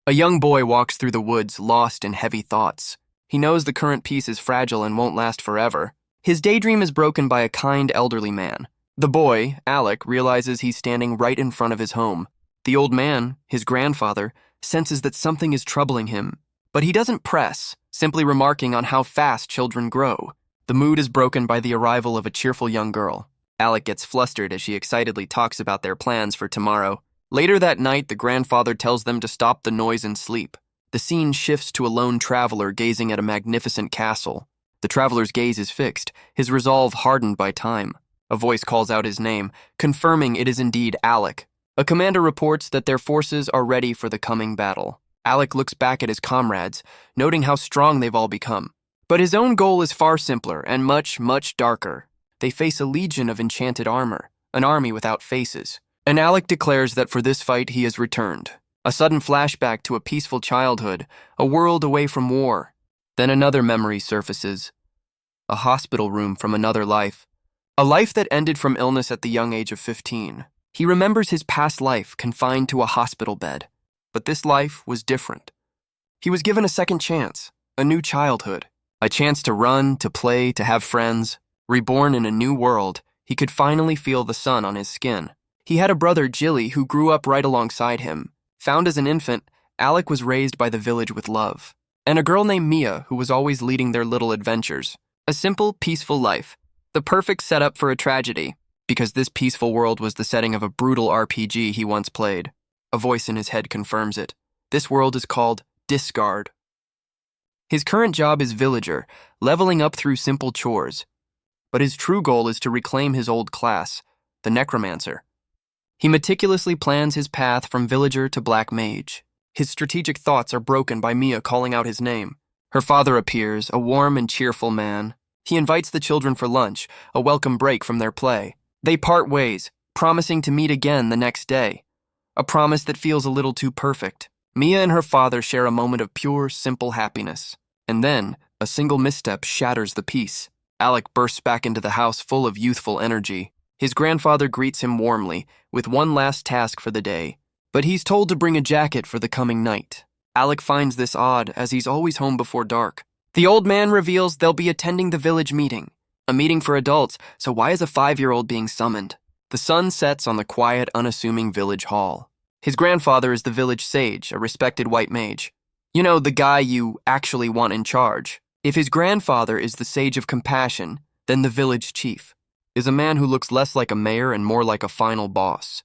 A young boy walks through the woods, lost in heavy thoughts. He knows the current peace is fragile and won't last forever. His daydream is broken by a kind elderly man. The boy, Alec, realizes he's standing right in front of his home. The old man, his grandfather, senses that something is troubling him. But he doesn't press, simply remarking on how fast children grow. The mood is broken by the arrival of a cheerful young girl. Alec gets flustered as she excitedly talks about their plans for tomorrow. Later that night, the grandfather tells them to stop the noise and sleep. The scene shifts to a lone traveler gazing at a magnificent castle. The traveler's gaze is fixed, his resolve hardened by time. A voice calls out his name, confirming it is indeed Alec. A commander reports that their forces are ready for the coming battle. Alec looks back at his comrades, noting how strong they've all become. But his own goal is far simpler and much, much darker. They face a legion of enchanted armor, an army without faces. And Alec declares that for this fight he has returned. A sudden flashback to a peaceful childhood, a world away from war. Then another memory surfaces. A hospital room from another life. A life that ended from illness at the young age of 15. He remembers his past life confined to a hospital bed. But this life was different. He was given a second chance, a new childhood. A chance to run, to play, to have friends. Reborn in a new world, he could finally feel the sun on his skin. He had a brother, Jilly, who grew up right alongside him. Found as an infant, Alec was raised by the village with love. And a girl named Mia, who was always leading their little adventures. A simple, peaceful life. The perfect setup for a tragedy, because this peaceful world was the setting of a brutal RPG he once played. A voice in his head confirms it. This world is called Discard. His current job is villager, leveling up through simple chores. But his true goal is to reclaim his old class, the Necromancer. He meticulously plans his path from villager to black mage. His strategic thoughts are broken by Mia calling out his name. Her father appears, a warm and cheerful man. He invites the children for lunch, a welcome break from their play. They part ways, promising to meet again the next day. A promise that feels a little too perfect. Mia and her father share a moment of pure, simple happiness. And then, a single misstep shatters the peace. Alec bursts back into the house full of youthful energy. His grandfather greets him warmly, with one last task for the day. But he's told to bring a jacket for the coming night. Alec finds this odd, as he's always home before dark. The old man reveals they'll be attending the village meeting. A meeting for adults, so why is a 5-year-old being summoned? The sun sets on the quiet, unassuming village hall. His grandfather is the village sage, a respected white mage. You know, the guy you actually want in charge. If his grandfather is the sage of compassion, then the village chief is a man who looks less like a mayor and more like a final boss.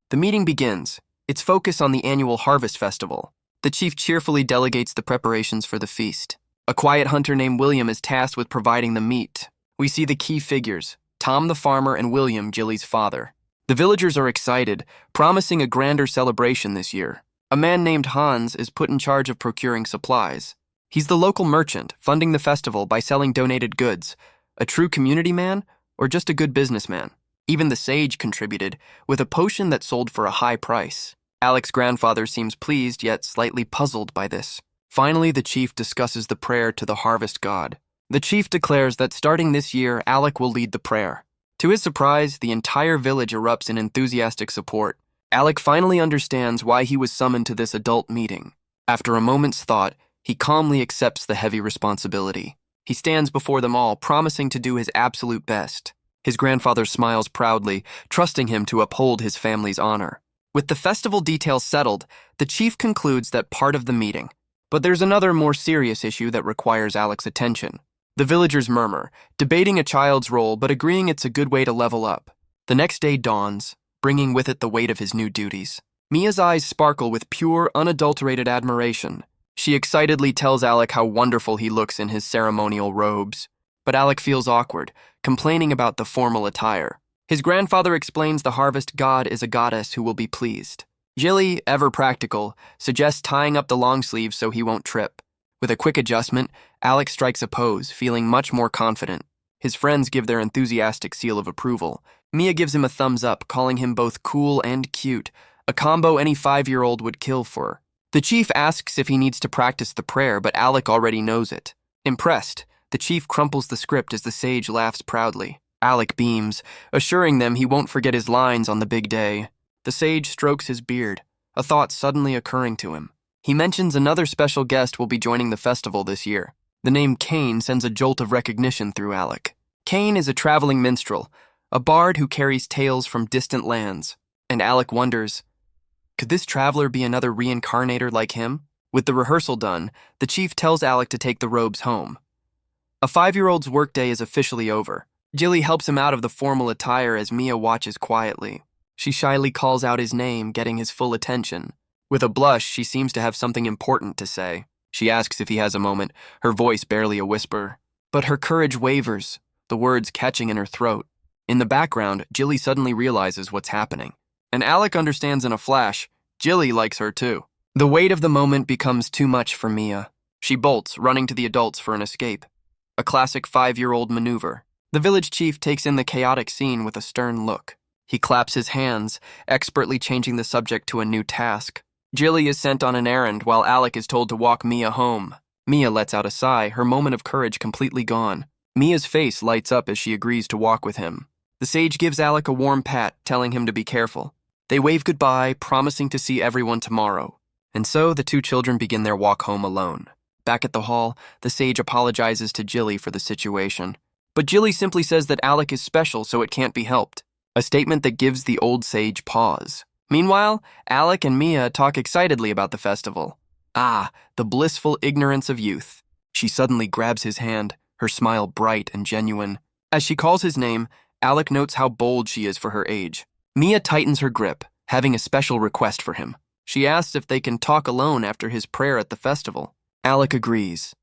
The meeting begins, its focus on the annual harvest festival. The chief cheerfully delegates the preparations for the feast. A quiet hunter named William is tasked with providing the meat. We see the key figures, Tom the farmer and William, Jilly's father. The villagers are excited, promising a grander celebration this year. A man named Hans is put in charge of procuring supplies. He's the local merchant, funding the festival by selling donated goods. A true community man? Or just a good businessman? Even the sage contributed, with a potion that sold for a high price. Alec's grandfather seems pleased, yet slightly puzzled by this. Finally, the chief discusses the prayer to the harvest god. The chief declares that starting this year, Alec will lead the prayer. To his surprise, the entire village erupts in enthusiastic support. Alec finally understands why he was summoned to this adult meeting. After a moment's thought, he calmly accepts the heavy responsibility. He stands before them all, promising to do his absolute best. His grandfather smiles proudly, trusting him to uphold his family's honor. With the festival details settled, the chief concludes that part of the meeting. But there's another more serious issue that requires Alec's attention. The villagers murmur, debating a child's role but agreeing it's a good way to level up. The next day dawns, bringing with it the weight of his new duties. Mia's eyes sparkle with pure, unadulterated admiration. She excitedly tells Alec how wonderful he looks in his ceremonial robes. But Alec feels awkward, complaining about the formal attire. His grandfather explains the harvest god is a goddess who will be pleased. Jilly, ever practical, suggests tying up the long sleeves so he won't trip. With a quick adjustment, Alec strikes a pose, feeling much more confident. His friends give their enthusiastic seal of approval. Mia gives him a thumbs up, calling him both cool and cute, a combo any 5-year-old would kill for. The chief asks if he needs to practice the prayer, but Alec already knows it. Impressed, the chief crumples the script as the sage laughs proudly. Alec beams, assuring them he won't forget his lines on the big day. The sage strokes his beard, a thought suddenly occurring to him. He mentions another special guest will be joining the festival this year. The name Kane sends a jolt of recognition through Alec. Kane is a traveling minstrel, a bard who carries tales from distant lands, and Alec wonders, could this traveler be another reincarnator like him? With the rehearsal done, the chief tells Alec to take the robes home. A 5-year-old's workday is officially over. Jilly helps him out of the formal attire as Mia watches quietly. She shyly calls out his name, getting his full attention. With a blush, she seems to have something important to say. She asks if he has a moment, her voice barely a whisper. But her courage wavers, the words catching in her throat. In the background, Jilly suddenly realizes what's happening. And Alec understands in a flash, Jilly likes her too. The weight of the moment becomes too much for Mia. She bolts, running to the adults for an escape. A classic 5-year-old maneuver. The village chief takes in the chaotic scene with a stern look. He claps his hands, expertly changing the subject to a new task. Jilly is sent on an errand while Alec is told to walk Mia home. Mia lets out a sigh, her moment of courage completely gone. Mia's face lights up as she agrees to walk with him. The sage gives Alec a warm pat, telling him to be careful. They wave goodbye, promising to see everyone tomorrow. And so the two children begin their walk home alone. Back at the hall, the sage apologizes to Jilly for the situation. But Jilly simply says that Alec is special, so it can't be helped. A statement that gives the old sage pause. Meanwhile, Alec and Mia talk excitedly about the festival. Ah, the blissful ignorance of youth. She suddenly grabs his hand, her smile bright and genuine. As she calls his name, Alec notes how bold she is for her age. Mia tightens her grip, having a special request for him. She asks if they can talk alone after his prayer at the festival. Alec agrees,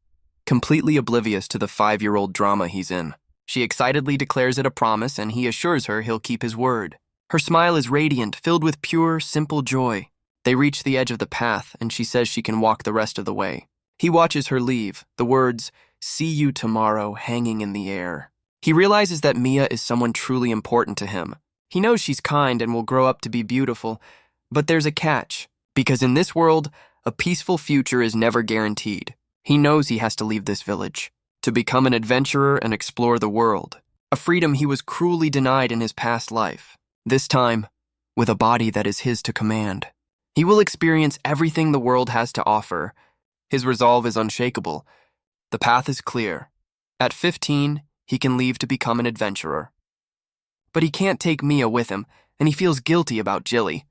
completely oblivious to the 5-year-old drama he's in. She excitedly declares it a promise, and he assures her he'll keep his word. Her smile is radiant, filled with pure, simple joy. They reach the edge of the path, and she says she can walk the rest of the way. He watches her leave, the words, "See you tomorrow," hanging in the air. He realizes that Mia is someone truly important to him. He knows she's kind and will grow up to be beautiful, but there's a catch, because in this world, a peaceful future is never guaranteed. He knows he has to leave this village, to become an adventurer and explore the world, a freedom he was cruelly denied in his past life. This time, with a body that is his to command. He will experience everything the world has to offer. His resolve is unshakable. The path is clear. At 15, he can leave to become an adventurer. But he can't take Mia with him, and he feels guilty about Jilly.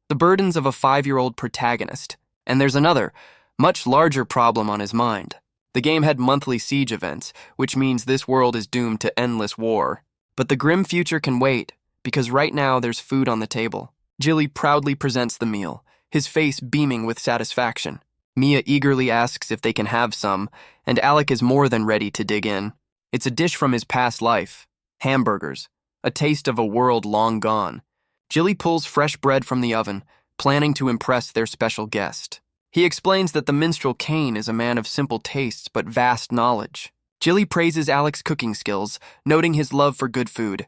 The burdens of a 5-year-old protagonist, and there's another, much larger problem on his mind. The game had monthly siege events, which means this world is doomed to endless war. But the grim future can wait, because right now there's food on the table. Jilly proudly presents the meal, his face beaming with satisfaction. Mia eagerly asks if they can have some, and Alec is more than ready to dig in. It's a dish from his past life. Hamburgers, a taste of a world long gone. Jilly pulls fresh bread from the oven, planning to impress their special guest. He explains that the minstrel Kane is a man of simple tastes but vast knowledge. Jilly praises Alec's cooking skills, noting his love for good food.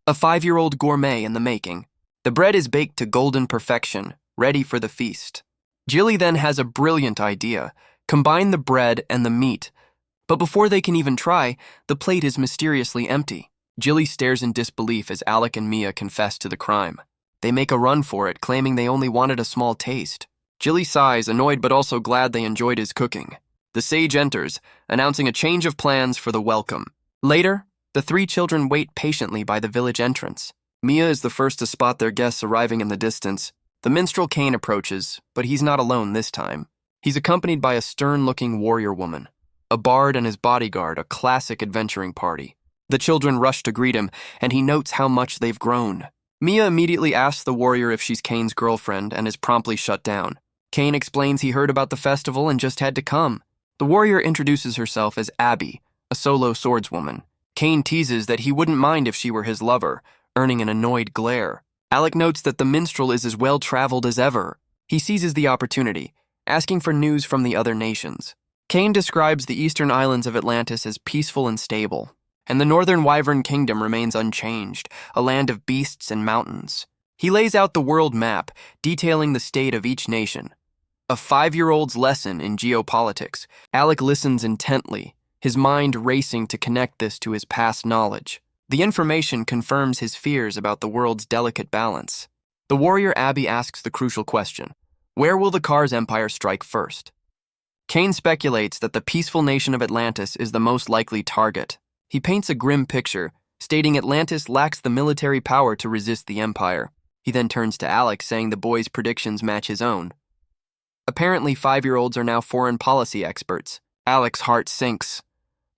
A 5-year-old gourmet in the making. The bread is baked to golden perfection, ready for the feast. Jilly then has a brilliant idea. Combine the bread and the meat. But before they can even try, the plate is mysteriously empty. Jilly stares in disbelief as Alec and Mia confess to the crime. They make a run for it, claiming they only wanted a small taste. Jilly sighs, annoyed but also glad they enjoyed his cooking. The sage enters, announcing a change of plans for the welcome. Later, the 3 children wait patiently by the village entrance. Mia is the first to spot their guests arriving in the distance. The minstrel Kane approaches, but he's not alone this time. He's accompanied by a stern-looking warrior woman. A bard and his bodyguard, a classic adventuring party. The children rush to greet him, and he notes how much they've grown. Mia immediately asks the warrior if she's Kane's girlfriend and is promptly shut down. Kane explains he heard about the festival and just had to come. The warrior introduces herself as Abby, a solo swordswoman. Kane teases that he wouldn't mind if she were his lover, earning an annoyed glare. Alec notes that the minstrel is as well-traveled as ever. He seizes the opportunity, asking for news from the other nations. Kane describes the eastern islands of Atlantis as peaceful and stable, and the northern Wyvern Kingdom remains unchanged, a land of beasts and mountains. He lays out the world map, detailing the state of each nation. A 5-year-old's lesson in geopolitics. Alec listens intently, his mind racing to connect this to his past knowledge. The information confirms his fears about the world's delicate balance. The warrior Abby asks the crucial question, Where will the Cars Empire strike first? Kane speculates that the peaceful nation of Atlantis is the most likely target. He paints a grim picture, stating Atlantis lacks the military power to resist the Empire. He then turns to Alec, saying the boy's predictions match his own. Apparently, 5-year-olds are now foreign policy experts. Alec's heart sinks.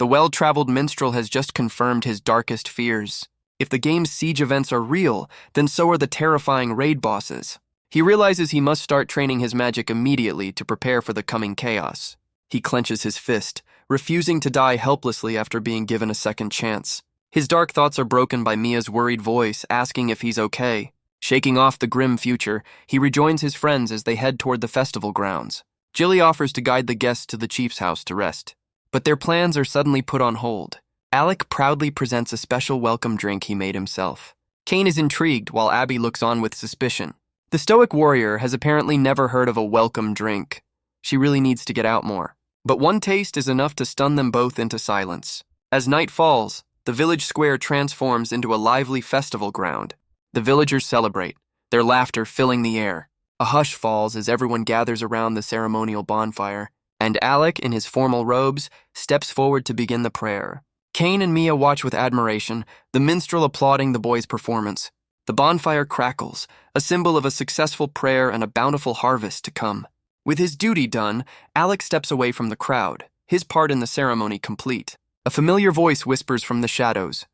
The well-traveled minstrel has just confirmed his darkest fears. If the game's siege events are real, then so are the terrifying raid bosses. He realizes he must start training his magic immediately to prepare for the coming chaos. He clenches his fist, refusing to die helplessly after being given a second chance. His dark thoughts are broken by Mia's worried voice, asking if he's okay. Shaking off the grim future, he rejoins his friends as they head toward the festival grounds. Jilly offers to guide the guests to the chief's house to rest. But their plans are suddenly put on hold. Alec proudly presents a special welcome drink he made himself. Kane is intrigued while Abby looks on with suspicion. The stoic warrior has apparently never heard of a welcome drink. She really needs to get out more. But one taste is enough to stun them both into silence. As night falls, the village square transforms into a lively festival ground. The villagers celebrate, their laughter filling the air. A hush falls as everyone gathers around the ceremonial bonfire, and Alec, in his formal robes, steps forward to begin the prayer. Kane and Mia watch with admiration, the minstrel applauding the boy's performance. The bonfire crackles, a symbol of a successful prayer and a bountiful harvest to come. With his duty done, Alec steps away from the crowd, his part in the ceremony complete. A familiar voice whispers from the shadows.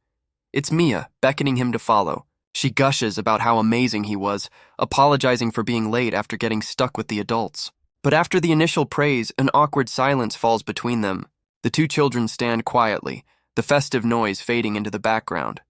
It's Mia, beckoning him to follow. She gushes about how amazing he was, apologizing for being late after getting stuck with the adults. But after the initial praise, an awkward silence falls between them. The two children stand quietly, the festive noise fading into the background.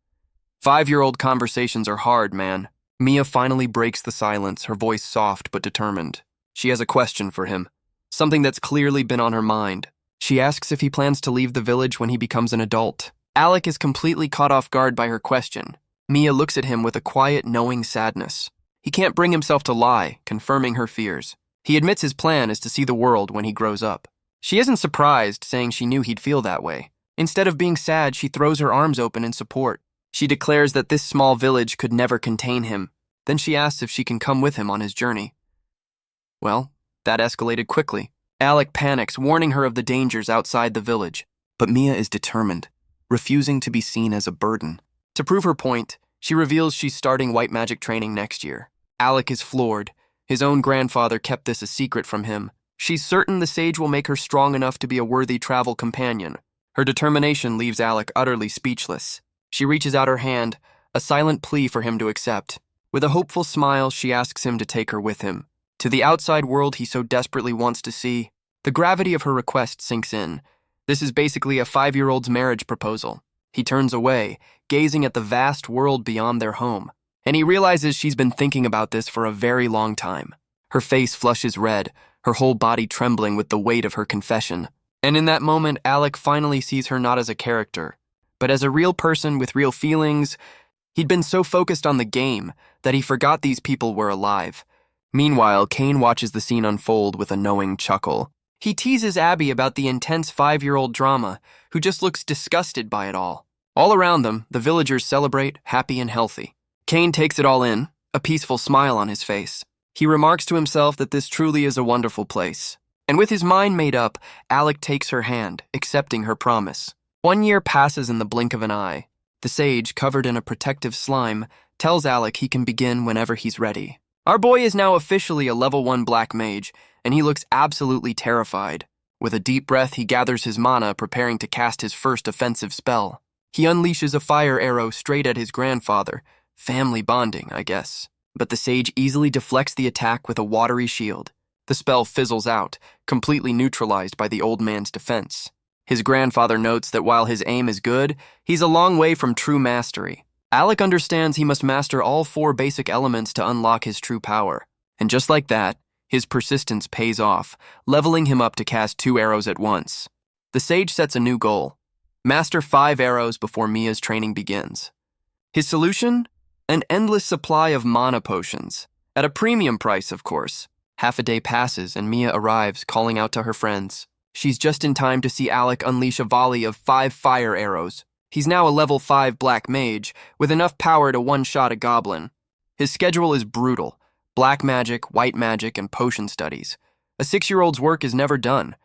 5-year-old conversations are hard, man. Mia finally breaks the silence, her voice soft but determined. She has a question for him, something that's clearly been on her mind. She asks if he plans to leave the village when he becomes an adult. Alec is completely caught off guard by her question. Mia looks at him with a quiet, knowing sadness. He can't bring himself to lie, confirming her fears. He admits his plan is to see the world when he grows up. She isn't surprised, saying she knew he'd feel that way. Instead of being sad, she throws her arms open in support. She declares that this small village could never contain him. Then she asks if she can come with him on his journey. Well, that escalated quickly. Alec panics, warning her of the dangers outside the village. But Mia is determined, refusing to be seen as a burden. To prove her point, she reveals she's starting white magic training next year. Alec is floored. His own grandfather kept this a secret from him. She's certain the sage will make her strong enough to be a worthy travel companion. Her determination leaves Alec utterly speechless. She reaches out her hand, a silent plea for him to accept. With a hopeful smile, she asks him to take her with him. To the outside world he so desperately wants to see. The gravity of her request sinks in. This is basically a 5-year-old's marriage proposal. He turns away, gazing at the vast world beyond their home. And he realizes she's been thinking about this for a very long time. Her face flushes red, her whole body trembling with the weight of her confession. And in that moment, Alec finally sees her not as a character, but as a real person with real feelings. He'd been so focused on the game that he forgot these people were alive. Meanwhile, Kane watches the scene unfold with a knowing chuckle. He teases Abby about the intense 5-year-old drama, who just looks disgusted by it all. All around them, the villagers celebrate, happy and healthy. Kane takes it all in, a peaceful smile on his face. He remarks to himself that this truly is a wonderful place. And with his mind made up, Alec takes her hand, accepting her promise. 1 year passes in the blink of an eye. The sage, covered in a protective slime, tells Alec he can begin whenever he's ready. Our boy is now officially a level 1 black mage, and he looks absolutely terrified. With a deep breath, he gathers his mana, preparing to cast his first offensive spell. He unleashes a fire arrow straight at his grandfather. Family bonding, I guess. But the sage easily deflects the attack with a watery shield. The spell fizzles out, completely neutralized by the old man's defense. His grandfather notes that while his aim is good, he's a long way from true mastery. Alec understands he must master all 4 basic elements to unlock his true power. And just like that, his persistence pays off, leveling him up to cast 2 arrows at once. The sage sets a new goal: master 5 arrows before Mia's training begins. His solution? An endless supply of mana potions. At a premium price, of course. Half a day passes and Mia arrives, calling out to her friends. She's just in time to see Alec unleash a volley of 5 fire arrows. He's now a level 5 black mage, with enough power to one-shot a goblin. His schedule is brutal, black magic, white magic, and potion studies. A 6-year-old's work is never done.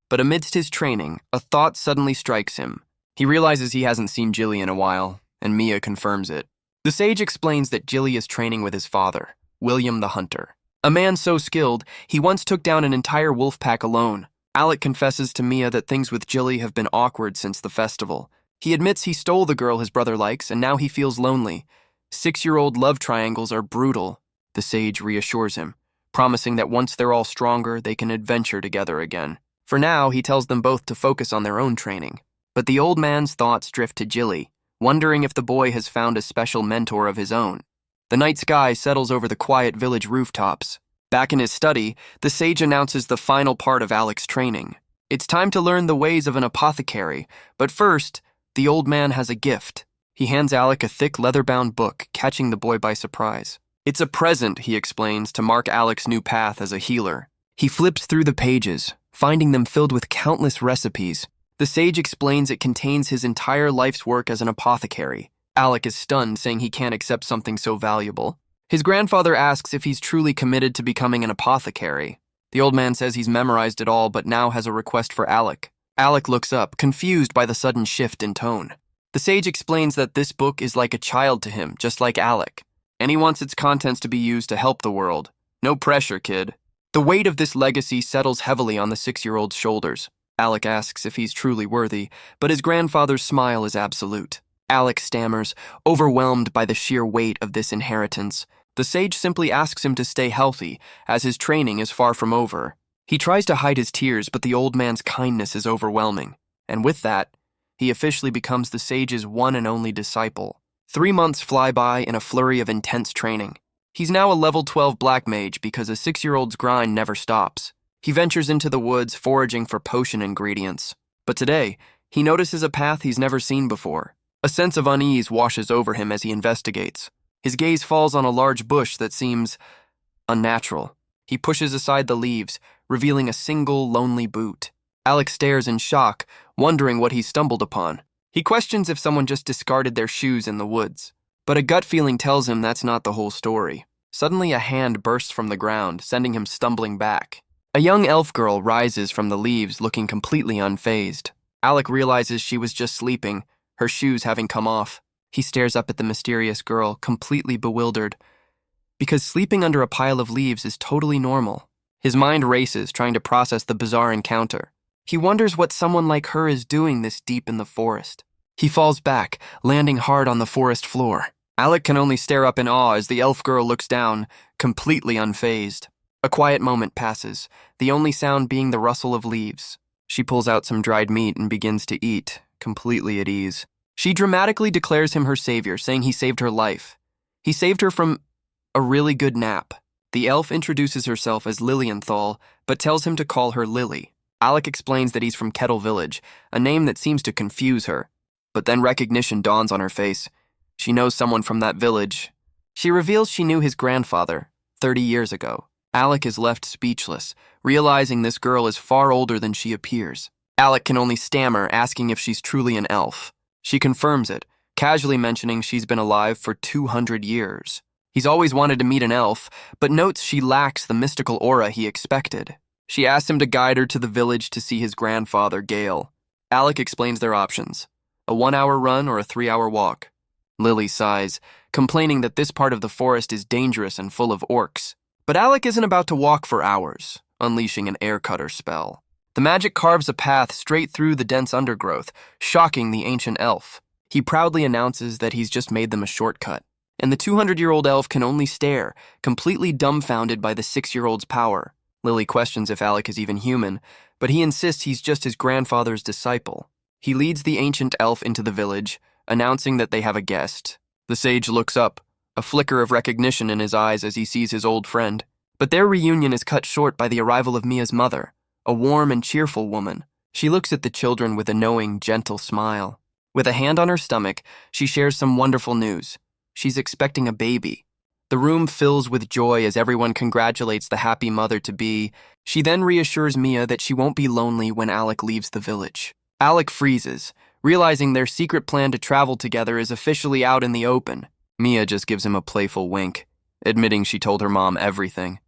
But amidst his training, a thought suddenly strikes him. He realizes he hasn't seen Jilly in a while, and Mia confirms it. The sage explains that Jilly is training with his father, William the Hunter. A man so skilled, he once took down an entire wolf pack alone. Alec confesses to Mia that things with Jilly have been awkward since the festival. He admits he stole the girl his brother likes, and now he feels lonely. 6-year-old love triangles are brutal, the sage reassures him, promising that once they're all stronger, they can adventure together again. For now, he tells them both to focus on their own training. But the old man's thoughts drift to Jilly, wondering if the boy has found a special mentor of his own. The night sky settles over the quiet village rooftops. Back in his study, the sage announces the final part of Alec's training. It's time to learn the ways of an apothecary, but first, the old man has a gift. He hands Alec a thick leather-bound book, catching the boy by surprise. It's a present, he explains, to mark Alec's new path as a healer. He flips through the pages, finding them filled with countless recipes. The sage explains it contains his entire life's work as an apothecary. Alec is stunned, saying he can't accept something so valuable. His grandfather asks if he's truly committed to becoming an apothecary. The old man says he's memorized it all, but now has a request for Alec. Alec looks up, confused by the sudden shift in tone. The sage explains that this book is like a child to him, just like Alec, and he wants its contents to be used to help the world. No pressure, kid. The weight of this legacy settles heavily on the 6-year-old's shoulders. Alec asks if he's truly worthy, but his grandfather's smile is absolute. Alec stammers, overwhelmed by the sheer weight of this inheritance. The sage simply asks him to stay healthy, as his training is far from over. He tries to hide his tears, but the old man's kindness is overwhelming. And with that, he officially becomes the sage's one and only disciple. 3 months fly by in a flurry of intense training. He's now a level 12 black mage because a 6-year-old's grind never stops. He ventures into the woods, foraging for potion ingredients. But today, he notices a path he's never seen before. A sense of unease washes over him as he investigates. His gaze falls on a large bush that seems unnatural. He pushes aside the leaves, revealing a single lonely boot. Alec stares in shock, wondering what he stumbled upon. He questions if someone just discarded their shoes in the woods. But a gut feeling tells him that's not the whole story. Suddenly a hand bursts from the ground, sending him stumbling back. A young elf girl rises from the leaves, looking completely unfazed. Alec realizes she was just sleeping, her shoes having come off. He stares up at the mysterious girl, completely bewildered, because sleeping under a pile of leaves is totally normal. His mind races, trying to process the bizarre encounter. He wonders what someone like her is doing this deep in the forest. He falls back, landing hard on the forest floor. Alec can only stare up in awe as the elf girl looks down, completely unfazed. A quiet moment passes, the only sound being the rustle of leaves. She pulls out some dried meat and begins to eat, completely at ease. She dramatically declares him her savior, saying he saved her life. He saved her from a really good nap. The elf introduces herself as Lilienthal, but tells him to call her Lily. Alec explains that he's from Kettle Village, a name that seems to confuse her. But then recognition dawns on her face. She knows someone from that village. She reveals she knew his grandfather, 30 years ago. Alec is left speechless, realizing this girl is far older than she appears. Alec can only stammer, asking if she's truly an elf. She confirms it, casually mentioning she's been alive for 200 years. He's always wanted to meet an elf, but notes she lacks the mystical aura he expected. She asks him to guide her to the village to see his grandfather, Gale. Alec explains their options: a 1-hour run or a 3-hour walk. Lily sighs, complaining that this part of the forest is dangerous and full of orcs. But Alec isn't about to walk for hours, unleashing an air cutter spell. The magic carves a path straight through the dense undergrowth, shocking the ancient elf. He proudly announces that he's just made them a shortcut, and the 200-year-old elf can only stare, completely dumbfounded by the 6-year-old's power. Lily questions if Alec is even human, but he insists he's just his grandfather's disciple. He leads the ancient elf into the village, announcing that they have a guest. The sage looks up, a flicker of recognition in his eyes as he sees his old friend. But their reunion is cut short by the arrival of Mia's mother, a warm and cheerful woman. She looks at the children with a knowing, gentle smile. With a hand on her stomach, she shares some wonderful news. She's expecting a baby. The room fills with joy as everyone congratulates the happy mother-to-be. She then reassures Mia that she won't be lonely when Alec leaves the village. Alec freezes, realizing their secret plan to travel together is officially out in the open. Mia just gives him a playful wink, admitting she told her mom everything.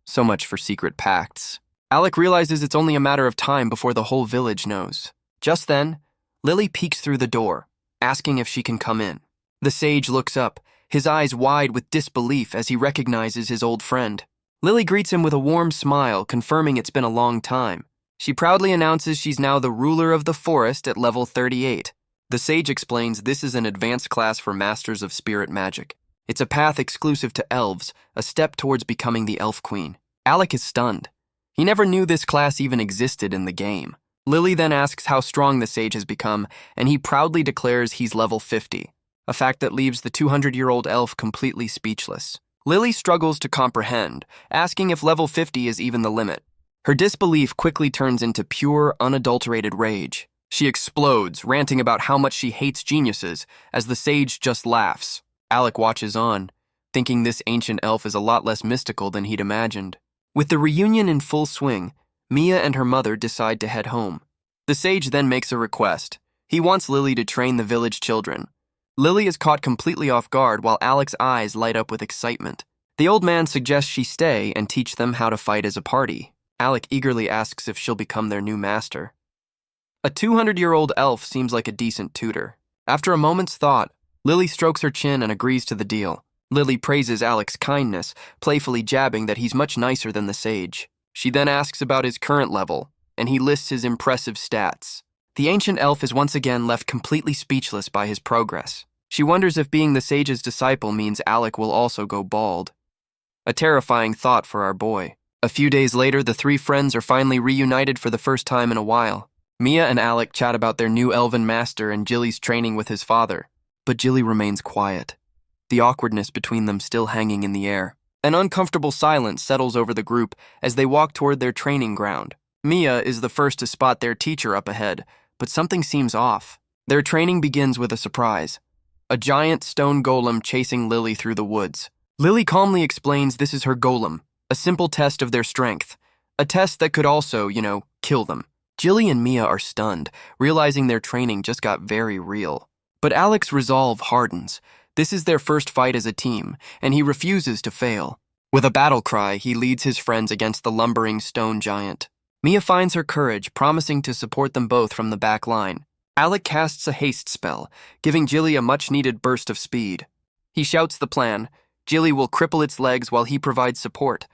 So much for secret pacts. Alec realizes it's only a matter of time before the whole village knows. Just then, Lily peeks through the door, asking if she can come in. The sage looks up, his eyes wide with disbelief as he recognizes his old friend. Lily greets him with a warm smile, confirming it's been a long time. She proudly announces she's now the ruler of the forest at level 38. The sage explains this is an advanced class for masters of spirit magic. It's a path exclusive to elves, a step towards becoming the elf queen. Alec is stunned. He never knew this class even existed in the game. Lily then asks how strong the sage has become, and he proudly declares he's level 50, a fact that leaves the 200-year-old elf completely speechless. Lily struggles to comprehend, asking if level 50 is even the limit. Her disbelief quickly turns into pure, unadulterated rage. She explodes, ranting about how much she hates geniuses, as the sage just laughs. Alec watches on, thinking this ancient elf is a lot less mystical than he'd imagined. With the reunion in full swing, Mia and her mother decide to head home. The sage then makes a request. He wants Lily to train the village children. Lily is caught completely off guard while Alec's eyes light up with excitement. The old man suggests she stay and teach them how to fight as a party. Alec eagerly asks if she'll become their new master. A 200-year-old elf seems like a decent tutor. After a moment's thought, Lily strokes her chin and agrees to the deal. Lily praises Alec's kindness, playfully jabbing that he's much nicer than the sage. She then asks about his current level, and he lists his impressive stats. The ancient elf is once again left completely speechless by his progress. She wonders if being the sage's disciple means Alec will also go bald. A terrifying thought for our boy. A few days later, the three friends are finally reunited for the first time in a while. Mia and Alec chat about their new elven master and Jilly's training with his father, but Jilly remains quiet, the awkwardness between them still hanging in the air. An uncomfortable silence settles over the group as they walk toward their training ground. Mia is the first to spot their teacher up ahead, but something seems off. Their training begins with a surprise. A giant stone golem chasing Lily through the woods. Lily calmly explains this is her golem, a simple test of their strength. A test that could also, kill them. Jilly and Mia are stunned, realizing their training just got very real. But Alec's resolve hardens. This is their first fight as a team, and he refuses to fail. With a battle cry, he leads his friends against the lumbering stone giant. Mia finds her courage, promising to support them both from the back line. Alec casts a haste spell, giving Jilly a much-needed burst of speed. He shouts the plan. Jilly will cripple its legs while he provides support.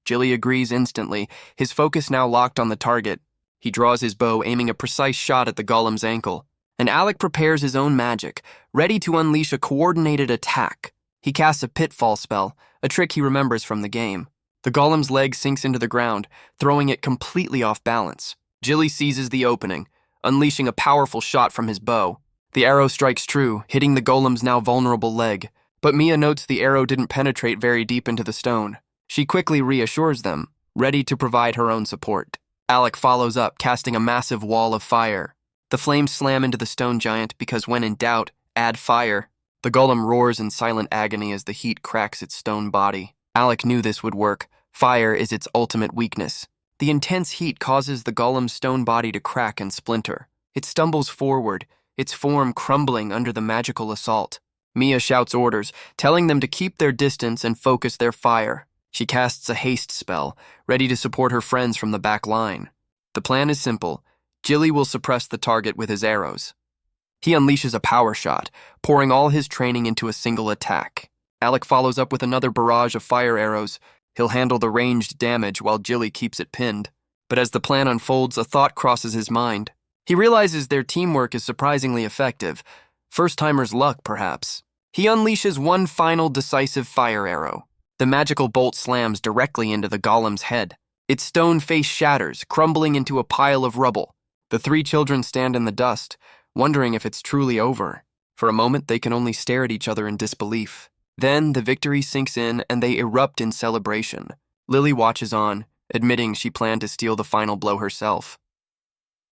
Jilly agrees instantly, his focus now locked on the target. He draws his bow, aiming a precise shot at the golem's ankle. And Alec prepares his own magic, ready to unleash a coordinated attack. He casts a pitfall spell, a trick he remembers from the game. The golem's leg sinks into the ground, throwing it completely off balance. Jilly seizes the opening, unleashing a powerful shot from his bow. The arrow strikes true, hitting the golem's now vulnerable leg. But Mia notes the arrow didn't penetrate very deep into the stone. She quickly reassures them, ready to provide her own support. Alec follows up, casting a massive wall of fire. The flames slam into the stone giant because when in doubt, add fire. The golem roars in silent agony as the heat cracks its stone body. Alec knew this would work. Fire is its ultimate weakness. The intense heat causes the golem's stone body to crack and splinter. It stumbles forward, its form crumbling under the magical assault. Mia shouts orders, telling them to keep their distance and focus their fire. She casts a haste spell, ready to support her friends from the back line. The plan is simple. Jilly will suppress the target with his arrows. He unleashes a power shot, pouring all his training into a single attack. Alec follows up with another barrage of fire arrows. He'll handle the ranged damage while Jilly keeps it pinned. But as the plan unfolds, a thought crosses his mind. He realizes their teamwork is surprisingly effective. First-timer's luck, perhaps. He unleashes one final decisive fire arrow. The magical bolt slams directly into the golem's head. Its stone face shatters, crumbling into a pile of rubble. The three children stand in the dust, wondering if it's truly over. For a moment, they can only stare at each other in disbelief. Then, the victory sinks in and they erupt in celebration. Lily watches on, admitting she planned to steal the final blow herself.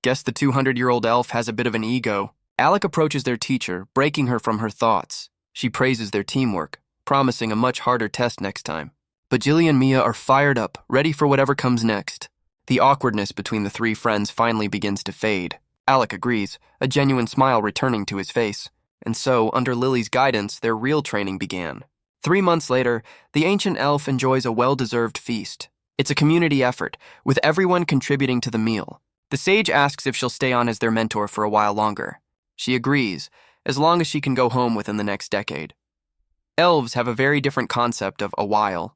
Guess the 200-year-old elf has a bit of an ego. Alec approaches their teacher, breaking her from her thoughts. She praises their teamwork, promising a much harder test next time. But Jilly and Mia are fired up, ready for whatever comes next. The awkwardness between the three friends finally begins to fade. Alec agrees, a genuine smile returning to his face. And so, under Lily's guidance, their real training began. 3 months later, the ancient elf enjoys a well-deserved feast. It's a community effort, with everyone contributing to the meal. The sage asks if she'll stay on as their mentor for a while longer. She agrees, as long as she can go home within the next decade. Elves have a very different concept of a while.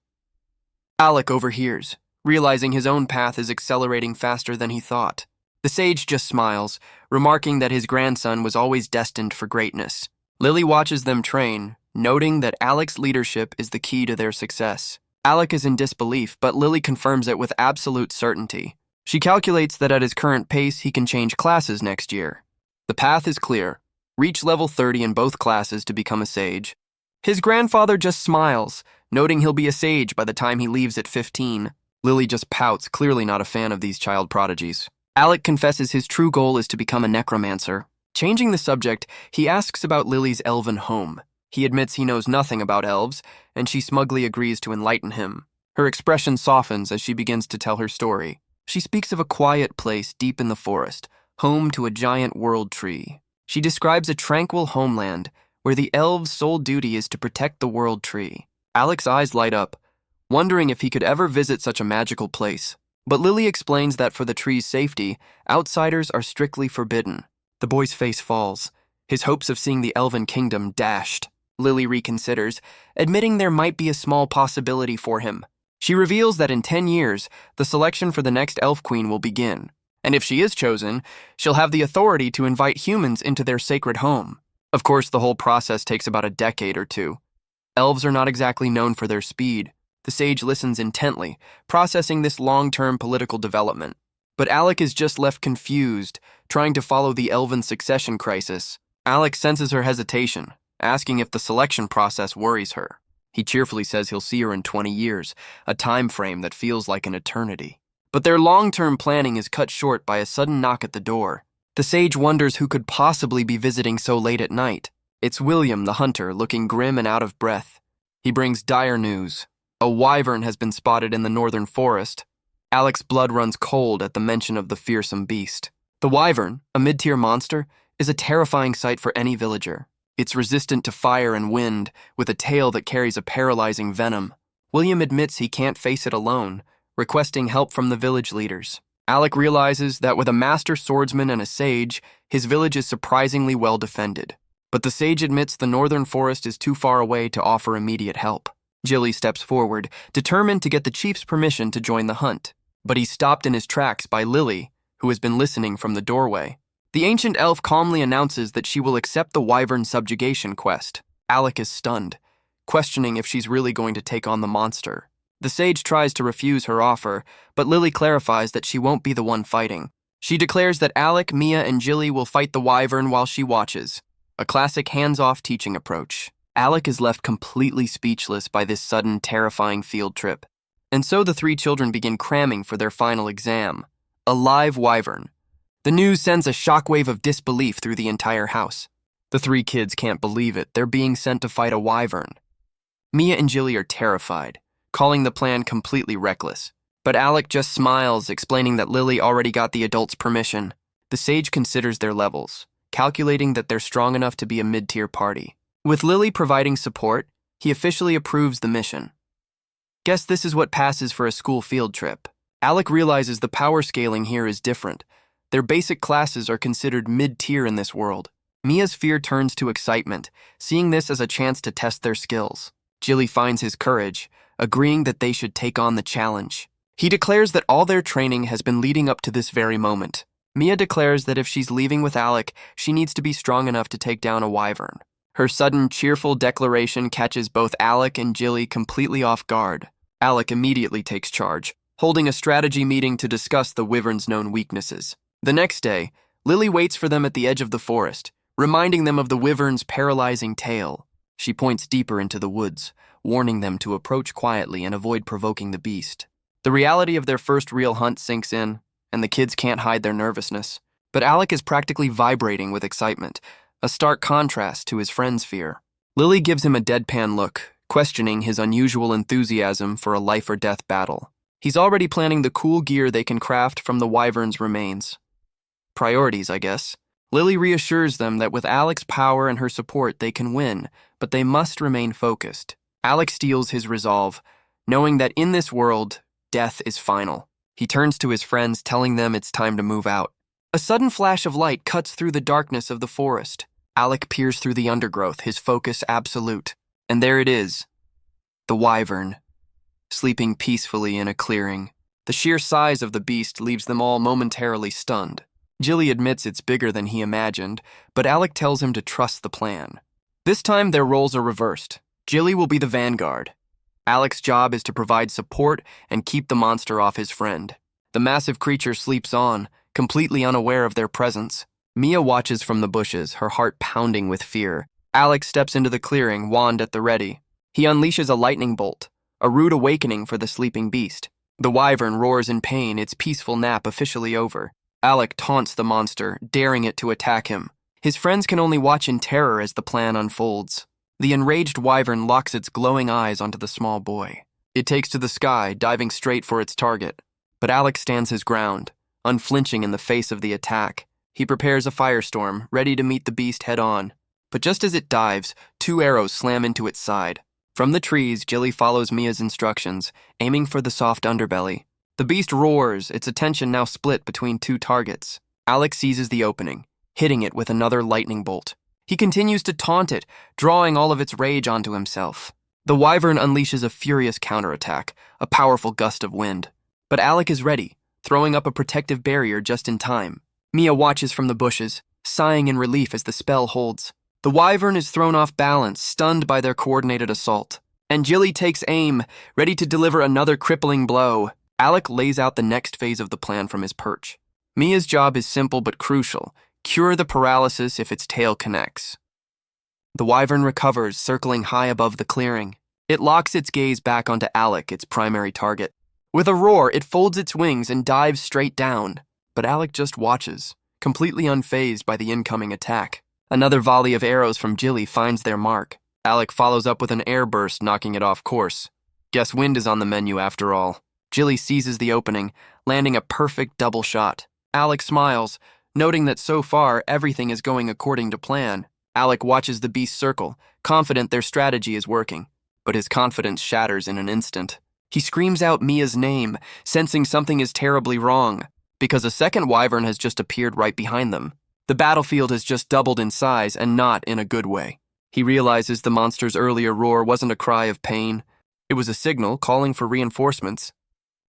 Alec overhears, realizing his own path is accelerating faster than he thought. The sage just smiles, remarking that his grandson was always destined for greatness. Lily watches them train, noting that Alec's leadership is the key to their success. Alec is in disbelief, but Lily confirms it with absolute certainty. She calculates that at his current pace, he can change classes next year. The path is clear. Reach level 30 in both classes to become a sage. His grandfather just smiles, noting he'll be a sage by the time he leaves at 15. Lily just pouts, clearly not a fan of these child prodigies. Alec confesses his true goal is to become a necromancer. Changing the subject, he asks about Lily's elven home. He admits he knows nothing about elves, and she smugly agrees to enlighten him. Her expression softens as she begins to tell her story. She speaks of a quiet place deep in the forest, home to a giant world tree. She describes a tranquil homeland where the elves' sole duty is to protect the world tree. Alec's eyes light up, wondering if he could ever visit such a magical place. But Lily explains that for the tree's safety, outsiders are strictly forbidden. The boy's face falls, his hopes of seeing the elven kingdom dashed. Lily reconsiders, admitting there might be a small possibility for him. She reveals that in 10 years, the selection for the next elf queen will begin. And if she is chosen, she'll have the authority to invite humans into their sacred home. Of course, the whole process takes about a decade or two. Elves are not exactly known for their speed. The sage listens intently, processing this long-term political development. But Alec is just left confused, trying to follow the elven succession crisis. Alec senses her hesitation, asking if the selection process worries her. He cheerfully says he'll see her in 20 years, a time frame that feels like an eternity. But their long-term planning is cut short by a sudden knock at the door. The sage wonders who could possibly be visiting so late at night. It's William the hunter, looking grim and out of breath. He brings dire news. A wyvern has been spotted in the northern forest. Alec's blood runs cold at the mention of the fearsome beast. The wyvern, a mid-tier monster, is a terrifying sight for any villager. It's resistant to fire and wind, with a tail that carries a paralyzing venom. William admits he can't face it alone, requesting help from the village leaders. Alec realizes that with a master swordsman and a sage, his village is surprisingly well defended. But the sage admits the northern forest is too far away to offer immediate help. Jilly steps forward, determined to get the chief's permission to join the hunt. But he's stopped in his tracks by Lily, who has been listening from the doorway. The ancient elf calmly announces that she will accept the wyvern subjugation quest. Alec is stunned, questioning if she's really going to take on the monster. The sage tries to refuse her offer, but Lily clarifies that she won't be the one fighting. She declares that Alec, Mia, and Jilly will fight the wyvern while she watches. A classic hands-off teaching approach. Alec is left completely speechless by this sudden, terrifying field trip. And so the three children begin cramming for their final exam. A live wyvern. The news sends a shockwave of disbelief through the entire house. The three kids can't believe it. They're being sent to fight a wyvern. Mia and Jilly are terrified, calling the plan completely reckless. But Alec just smiles, explaining that Lily already got the adults' permission. The sage considers their levels, calculating that they're strong enough to be a mid-tier party. With Lily providing support, he officially approves the mission. Guess this is what passes for a school field trip. Alec realizes the power scaling here is different. Their basic classes are considered mid-tier in this world. Mia's fear turns to excitement, seeing this as a chance to test their skills. Jilly finds his courage, agreeing that they should take on the challenge. He declares that all their training has been leading up to this very moment. Mia declares that if she's leaving with Alec, she needs to be strong enough to take down a wyvern. Her sudden, cheerful declaration catches both Alec and Jilly completely off guard. Alec immediately takes charge, holding a strategy meeting to discuss the wyvern's known weaknesses. The next day, Lily waits for them at the edge of the forest, reminding them of the wyvern's paralyzing tail. She points deeper into the woods, warning them to approach quietly and avoid provoking the beast. The reality of their first real hunt sinks in, and the kids can't hide their nervousness. But Alec is practically vibrating with excitement, a stark contrast to his friend's fear. Lily gives him a deadpan look, questioning his unusual enthusiasm for a life-or-death battle. He's already planning the cool gear they can craft from the wyvern's remains. Priorities, I guess. Lily reassures them that with Alec's power and her support they can win, but they must remain focused. Alec steels his resolve, knowing that in this world, death is final. He turns to his friends, telling them it's time to move out. A sudden flash of light cuts through the darkness of the forest. Alec peers through the undergrowth, his focus absolute. And there it is, the wyvern, sleeping peacefully in a clearing. The sheer size of the beast leaves them all momentarily stunned. Jilly admits it's bigger than he imagined, but Alec tells him to trust the plan. This time their roles are reversed. Jilly will be the vanguard. Alec's job is to provide support and keep the monster off his friend. The massive creature sleeps on, completely unaware of their presence. Mia watches from the bushes, her heart pounding with fear. Alec steps into the clearing, wand at the ready. He unleashes a lightning bolt, a rude awakening for the sleeping beast. The wyvern roars in pain, its peaceful nap officially over. Alec taunts the monster, daring it to attack him. His friends can only watch in terror as the plan unfolds. The enraged wyvern locks its glowing eyes onto the small boy. It takes to the sky, diving straight for its target. But Alec stands his ground, unflinching in the face of the attack. He prepares a firestorm, ready to meet the beast head-on. But just as it dives, 2 arrows slam into its side. From the trees, Jilly follows Mia's instructions, aiming for the soft underbelly. The beast roars, its attention now split between 2 targets. Alec seizes the opening, hitting it with another lightning bolt. He continues to taunt it, drawing all of its rage onto himself. The wyvern unleashes a furious counterattack, a powerful gust of wind. But Alec is ready, throwing up a protective barrier just in time. Mia watches from the bushes, sighing in relief as the spell holds. The wyvern is thrown off balance, stunned by their coordinated assault. And Jilly takes aim, ready to deliver another crippling blow. Alec lays out the next phase of the plan from his perch. Mia's job is simple but crucial. Cure the paralysis if its tail connects. The wyvern recovers, circling high above the clearing. It locks its gaze back onto Alec, its primary target. With a roar, it folds its wings and dives straight down. But Alec just watches, completely unfazed by the incoming attack. Another volley of arrows from Jilly finds their mark. Alec follows up with an air burst, knocking it off course. Guess wind is on the menu after all. Jilly seizes the opening, landing a perfect double shot. Alec smiles, noting that so far everything is going according to plan. Alec watches the beast circle, confident their strategy is working. But his confidence shatters in an instant. He screams out Mia's name, sensing something is terribly wrong, because a second wyvern has just appeared right behind them. The battlefield has just doubled in size, and not in a good way. He realizes the monster's earlier roar wasn't a cry of pain. It was a signal calling for reinforcements.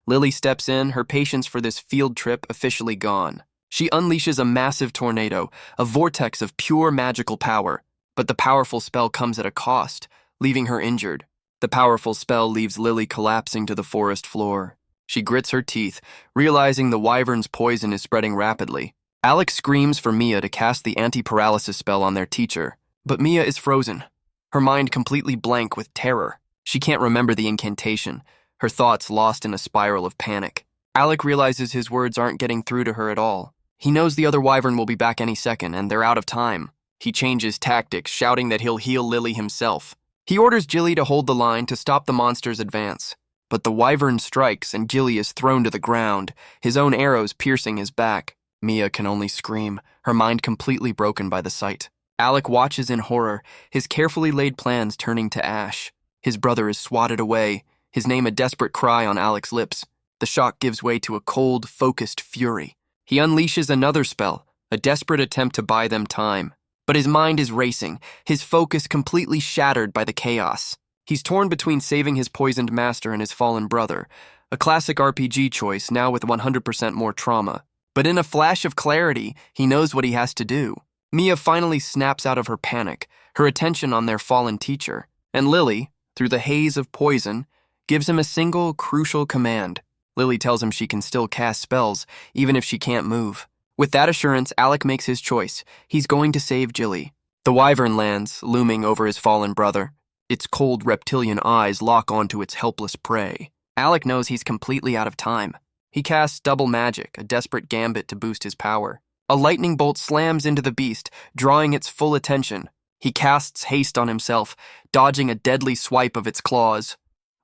Lily steps in, her patience for this field trip officially gone. She unleashes a massive tornado, a vortex of pure magical power. But the powerful spell comes at a cost, leaving her injured. The powerful spell leaves Lily collapsing to the forest floor. She grits her teeth, realizing the wyvern's poison is spreading rapidly. Alec screams for Mia to cast the anti-paralysis spell on their teacher, but Mia is frozen, her mind completely blank with terror. She can't remember the incantation, her thoughts lost in a spiral of panic. Alec realizes his words aren't getting through to her at all. He knows the other wyvern will be back any second, and they're out of time. He changes tactics, shouting that he'll heal Lily himself. He orders Jilly to hold the line to stop the monster's advance. But the wyvern strikes, and Jilly is thrown to the ground, his own arrows piercing his back. Mia can only scream, her mind completely broken by the sight. Alec watches in horror, his carefully laid plans turning to ash. His brother is swatted away, his name a desperate cry on Alec's lips. The shock gives way to a cold, focused fury. He unleashes another spell, a desperate attempt to buy them time. But his mind is racing, his focus completely shattered by the chaos. He's torn between saving his poisoned master and his fallen brother, a classic RPG choice now with 100% more trauma. But in a flash of clarity, he knows what he has to do. Mia finally snaps out of her panic, her attention on their fallen teacher, and Lily, through the haze of poison, gives him a single, crucial command. Lily tells him she can still cast spells, even if she can't move. With that assurance, Alec makes his choice. He's going to save Jilly. The wyvern lands, looming over his fallen brother. Its cold reptilian eyes lock onto its helpless prey. Alec knows he's completely out of time. He casts double magic, a desperate gambit to boost his power. A lightning bolt slams into the beast, drawing its full attention. He casts haste on himself, dodging a deadly swipe of its claws.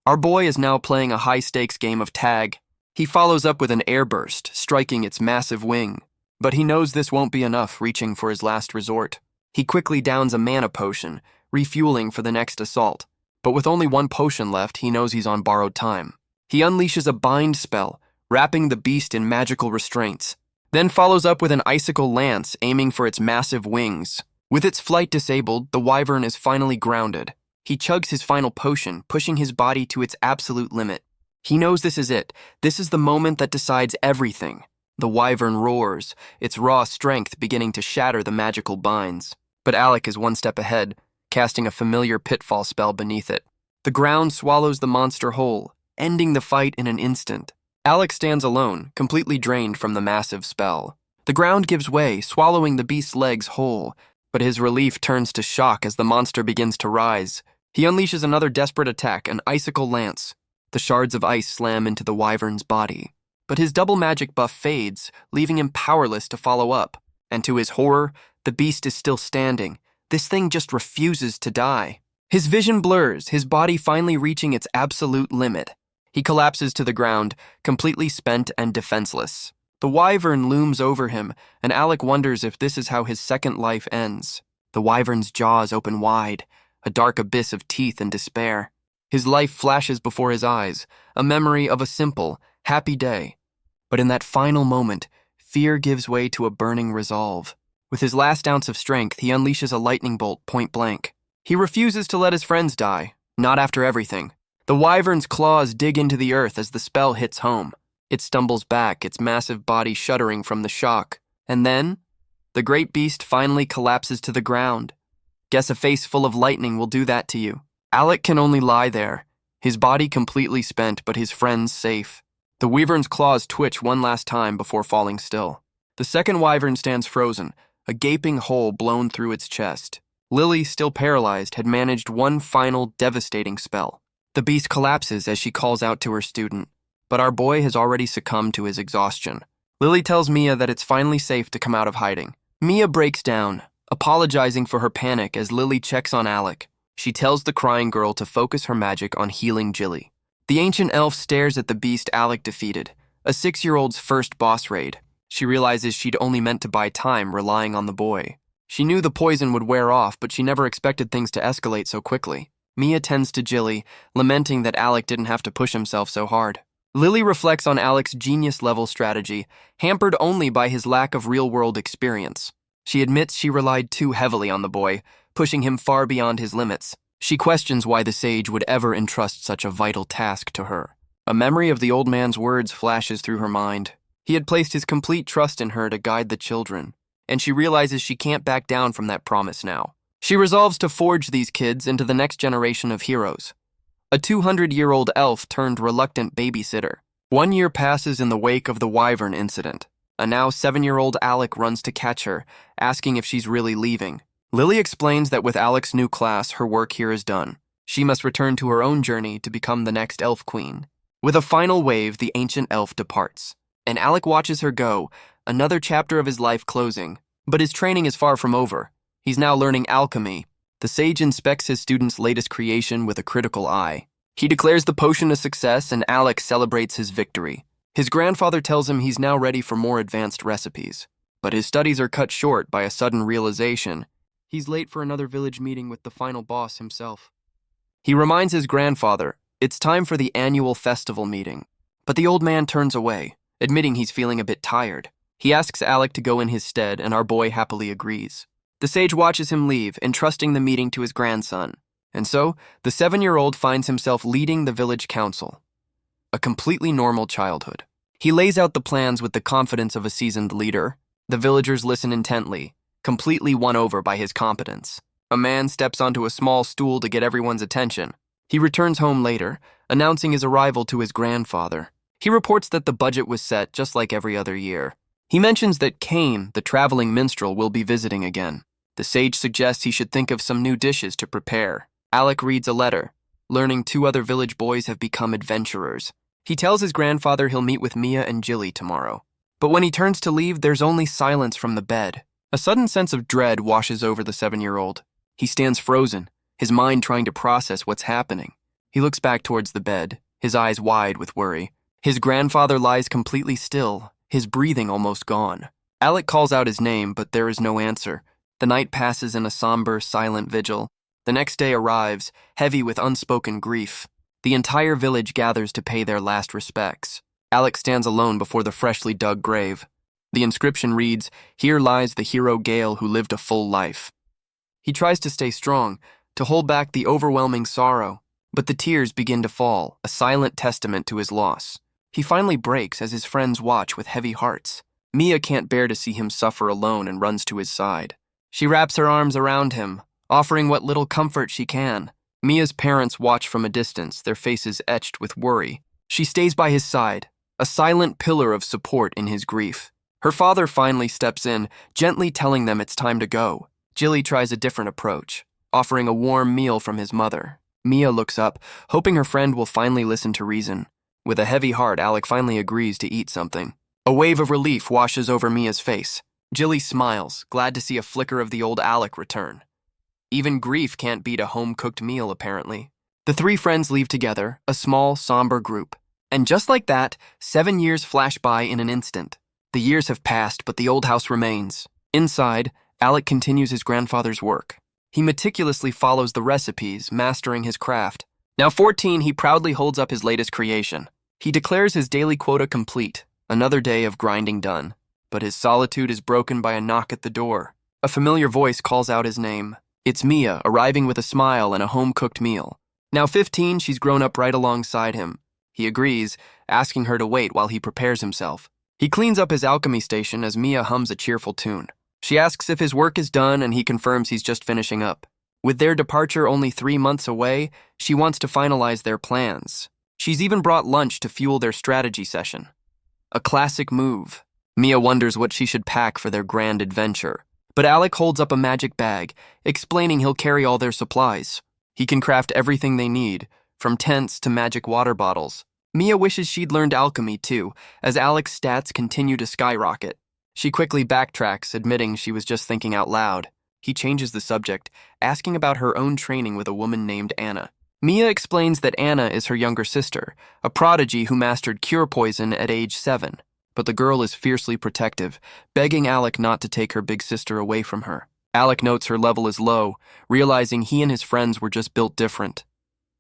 Our boy is now playing a high-stakes game of tag. He follows up with an airburst, striking its massive wing. But he knows this won't be enough, reaching for his last resort. He quickly downs a mana potion, refueling for the next assault. But with only one potion left, he knows he's on borrowed time. He unleashes a bind spell, wrapping the beast in magical restraints, then follows up with an icicle lance aiming for its massive wings. With its flight disabled, the wyvern is finally grounded. He chugs his final potion, pushing his body to its absolute limit. He knows this is it. This is the moment that decides everything. The wyvern roars, its raw strength beginning to shatter the magical binds. But Alec is one step ahead, casting a familiar pitfall spell beneath it. The ground swallows the monster whole, ending the fight in an instant. Alec stands alone, completely drained from the massive spell. The ground gives way, swallowing the beast's legs whole, but his relief turns to shock as the monster begins to rise. He unleashes another desperate attack, an icicle lance. The shards of ice slam into the wyvern's body. But his double magic buff fades, leaving him powerless to follow up. And to his horror, the beast is still standing. This thing just refuses to die. His vision blurs, his body finally reaching its absolute limit. He collapses to the ground, completely spent and defenseless. The wyvern looms over him, and Alec wonders if this is how his second life ends. The wyvern's jaws open wide, a dark abyss of teeth and despair. His life flashes before his eyes, a memory of a simple, happy day. But in that final moment, fear gives way to a burning resolve. With his last ounce of strength, he unleashes a lightning bolt point blank. He refuses to let his friends die, not after everything. The wyvern's claws dig into the earth as the spell hits home. It stumbles back, its massive body shuddering from the shock. And then, the great beast finally collapses to the ground. Guess a face full of lightning will do that to you. Alec can only lie there, his body completely spent but his friends safe. The wyvern's claws twitch one last time before falling still. The second wyvern stands frozen, a gaping hole blown through its chest. Lily, still paralyzed, had managed one final devastating spell. The beast collapses as she calls out to her student, but our boy has already succumbed to his exhaustion. Lily tells Mia that it's finally safe to come out of hiding. Mia breaks down, apologizing for her panic as Lily checks on Alec. She tells the crying girl to focus her magic on healing Jilly. The ancient elf stares at the beast Alec defeated, a 6-year-old's first boss raid. She realizes she'd only meant to buy time relying on the boy. She knew the poison would wear off, but she never expected things to escalate so quickly. Mia tends to Jilly, lamenting that Alec didn't have to push himself so hard. Lily reflects on Alec's genius-level strategy, hampered only by his lack of real-world experience. She admits she relied too heavily on the boy, pushing him far beyond his limits. She questions why the sage would ever entrust such a vital task to her. A memory of the old man's words flashes through her mind. He had placed his complete trust in her to guide the children, and she realizes she can't back down from that promise now. She resolves to forge these kids into the next generation of heroes. A 200-year-old elf turned reluctant babysitter. 1 year passes in the wake of the wyvern incident. A now 7-year-old Alec runs to catch her, asking if she's really leaving. Lily explains that with Alec's new class, her work here is done. She must return to her own journey to become the next elf queen. With a final wave, the ancient elf departs, and Alec watches her go, another chapter of his life closing. But his training is far from over. He's now learning alchemy. The sage inspects his student's latest creation with a critical eye. He declares the potion a success, and Alec celebrates his victory. His grandfather tells him he's now ready for more advanced recipes. But his studies are cut short by a sudden realization. He's late for another village meeting with the final boss himself. He reminds his grandfather it's time for the annual festival meeting. But the old man turns away, admitting he's feeling a bit tired. He asks Alec to go in his stead, and our boy happily agrees. The sage watches him leave, entrusting the meeting to his grandson. And so, the 7-year-old finds himself leading the village council. A completely normal childhood. He lays out the plans with the confidence of a seasoned leader. The villagers listen intently, completely won over by his competence. A man steps onto a small stool to get everyone's attention. He returns home later, announcing his arrival to his grandfather. He reports that the budget was set just like every other year. He mentions that Kane, the traveling minstrel, will be visiting again. The sage suggests he should think of some new dishes to prepare. Alec reads a letter, learning 2 other village boys have become adventurers. He tells his grandfather he'll meet with Mia and Jilly tomorrow. But when he turns to leave, there's only silence from the bed. A sudden sense of dread washes over the 7-year-old. He stands frozen, his mind trying to process what's happening. He looks back towards the bed, his eyes wide with worry. His grandfather lies completely still, his breathing almost gone. Alec calls out his name, but there is no answer. The night passes in a somber, silent vigil. The next day arrives, heavy with unspoken grief. The entire village gathers to pay their last respects. Alec stands alone before the freshly dug grave. The inscription reads, "Here lies the hero Gale who lived a full life." He tries to stay strong, to hold back the overwhelming sorrow, but the tears begin to fall, a silent testament to his loss. He finally breaks as his friends watch with heavy hearts. Mia can't bear to see him suffer alone and runs to his side. She wraps her arms around him, offering what little comfort she can. Mia's parents watch from a distance, their faces etched with worry. She stays by his side, a silent pillar of support in his grief. Her father finally steps in, gently telling them it's time to go. Jilly tries a different approach, offering a warm meal from his mother. Mia looks up, hoping her friend will finally listen to reason. With a heavy heart, Alec finally agrees to eat something. A wave of relief washes over Mia's face. Jilly smiles, glad to see a flicker of the old Alec return. Even grief can't beat a home-cooked meal, apparently. The three friends leave together, a small, somber group. And just like that, 7 years flash by in an instant. The years have passed, but the old house remains. Inside, Alec continues his grandfather's work. He meticulously follows the recipes, mastering his craft. Now 14, he proudly holds up his latest creation. He declares his daily quota complete, another day of grinding done. But his solitude is broken by a knock at the door. A familiar voice calls out his name. It's Mia, arriving with a smile and a home-cooked meal. Now 15, she's grown up right alongside him. He agrees, asking her to wait while he prepares himself. He cleans up his alchemy station as Mia hums a cheerful tune. She asks if his work is done, and he confirms he's just finishing up. With their departure only 3 months away, she wants to finalize their plans. She's even brought lunch to fuel their strategy session. A classic move. Mia wonders what she should pack for their grand adventure. But Alec holds up a magic bag, explaining he'll carry all their supplies. He can craft everything they need, from tents to magic water bottles. Mia wishes she'd learned alchemy too, as Alec's stats continue to skyrocket. She quickly backtracks, admitting she was just thinking out loud. He changes the subject, asking about her own training with a woman named Anna. Mia explains that Anna is her younger sister, a prodigy who mastered cure poison at age 7. But the girl is fiercely protective, begging Alec not to take her big sister away from her. Alec notes her level is low, realizing he and his friends were just built different.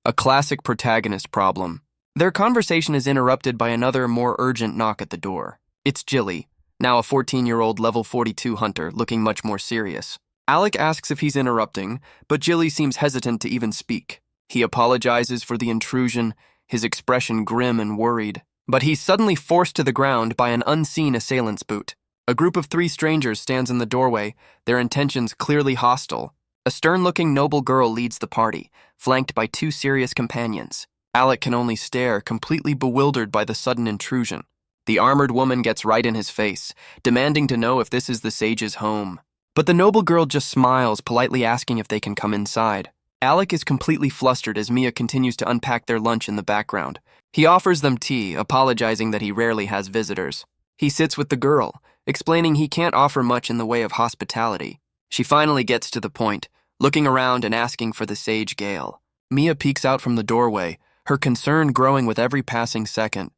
A classic protagonist problem. Their conversation is interrupted by another, more urgent knock at the door. It's Jilly, now a 14-year-old level 42 hunter, looking much more serious. Alec asks if he's interrupting, but Jilly seems hesitant to even speak. He apologizes for the intrusion, his expression grim and worried. But he's suddenly forced to the ground by an unseen assailant's boot. A group of 3 strangers stands in the doorway, their intentions clearly hostile. A stern-looking noble girl leads the party, flanked by 2 serious companions. Alec can only stare, completely bewildered by the sudden intrusion. The armored woman gets right in his face, demanding to know if this is the sage's home. But the noble girl just smiles, politely asking if they can come inside. Alec is completely flustered as Mia continues to unpack their lunch in the background. He offers them tea, apologizing that he rarely has visitors. He sits with the girl, explaining he can't offer much in the way of hospitality. She finally gets to the point, looking around and asking for the sage Gale. Mia peeks out from the doorway, her concern growing with every passing second.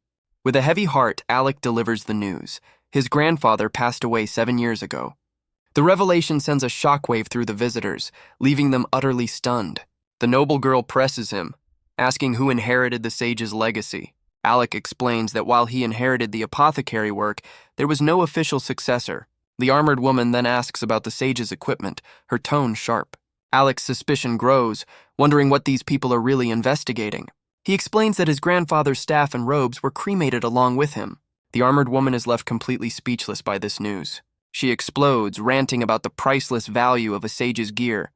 With a heavy heart, Alec delivers the news. His grandfather passed away 7 years ago. The revelation sends a shockwave through the visitors, leaving them utterly stunned. The noble girl presses him, asking who inherited the sage's legacy. Alec explains that while he inherited the apothecary work, there was no official successor. The armored woman then asks about the sage's equipment, her tone sharp. Alec's suspicion grows, wondering what these people are really investigating. He explains that his grandfather's staff and robes were cremated along with him. The armored woman is left completely speechless by this news. She explodes, ranting about the priceless value of a sage's gear.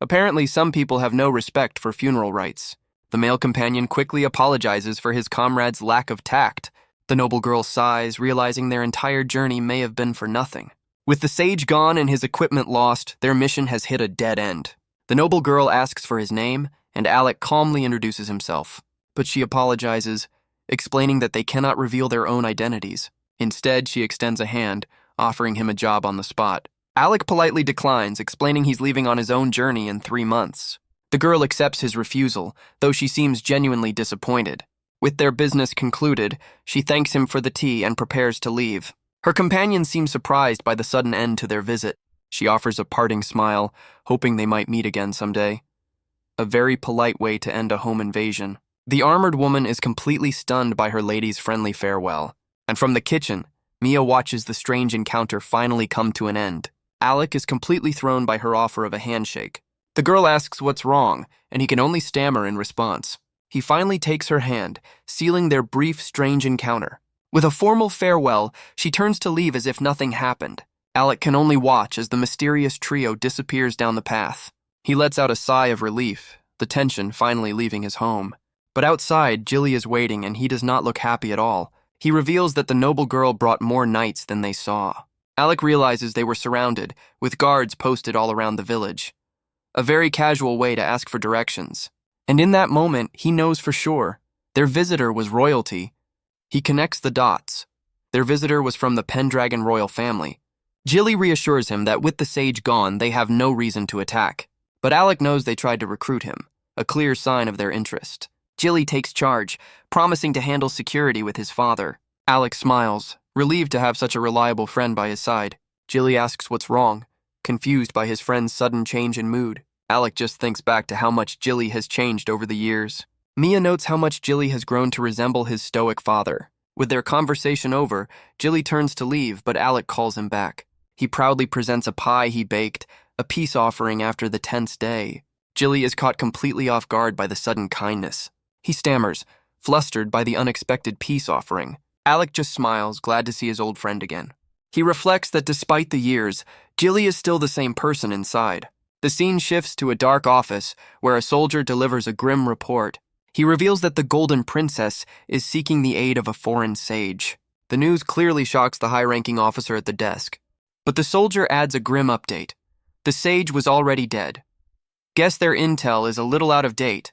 Apparently, some people have no respect for funeral rites. The male companion quickly apologizes for his comrade's lack of tact. The noble girl sighs, realizing their entire journey may have been for nothing. With the sage gone and his equipment lost, their mission has hit a dead end. The noble girl asks for his name, and Alec calmly introduces himself. But she apologizes, explaining that they cannot reveal their own identities. Instead, she extends a hand, offering him a job on the spot. Alec politely declines, explaining he's leaving on his own journey in 3 months. The girl accepts his refusal, though she seems genuinely disappointed. With their business concluded, she thanks him for the tea and prepares to leave. Her companion seems surprised by the sudden end to their visit. She offers a parting smile, hoping they might meet again someday. a very polite way to end a home invasion. The armored woman is completely stunned by her lady's friendly farewell, and from the kitchen, Mia watches the strange encounter finally come to an end. Alec is completely thrown by her offer of a handshake. The girl asks what's wrong, and he can only stammer in response. He finally takes her hand, sealing their brief, strange encounter. With a formal farewell, she turns to leave as if nothing happened. Alec can only watch as the mysterious trio disappears down the path. He lets out a sigh of relief, the tension finally leaving his home. But outside, Jilly is waiting, and he does not look happy at all. He reveals that the noble girl brought more knights than they saw. Alec realizes they were surrounded, with guards posted all around the village. A very casual way to ask for directions. And in that moment, he knows for sure. Their visitor was royalty. He connects the dots. Their visitor was from the Pendragon royal family. Jilly reassures him that with the sage gone, they have no reason to attack. But Alec knows they tried to recruit him, a clear sign of their interest. Jilly takes charge, promising to handle security with his father. Alec smiles, relieved to have such a reliable friend by his side. Jilly asks what's wrong, confused by his friend's sudden change in mood. Alec just thinks back to how much Jilly has changed over the years. Mia notes how much Jilly has grown to resemble his stoic father. With their conversation over, Jilly turns to leave, but Alec calls him back. He proudly presents a pie he baked, a peace offering after the tense day. Jilly is caught completely off guard by the sudden kindness. He stammers, flustered by the unexpected peace offering. Alec just smiles, glad to see his old friend again. He reflects that despite the years, Jilly is still the same person inside. The scene shifts to a dark office where a soldier delivers a grim report. He reveals that the Golden Princess is seeking the aid of a foreign sage. The news clearly shocks the high-ranking officer at the desk. But the soldier adds a grim update. The sage was already dead. Guess their intel is a little out of date.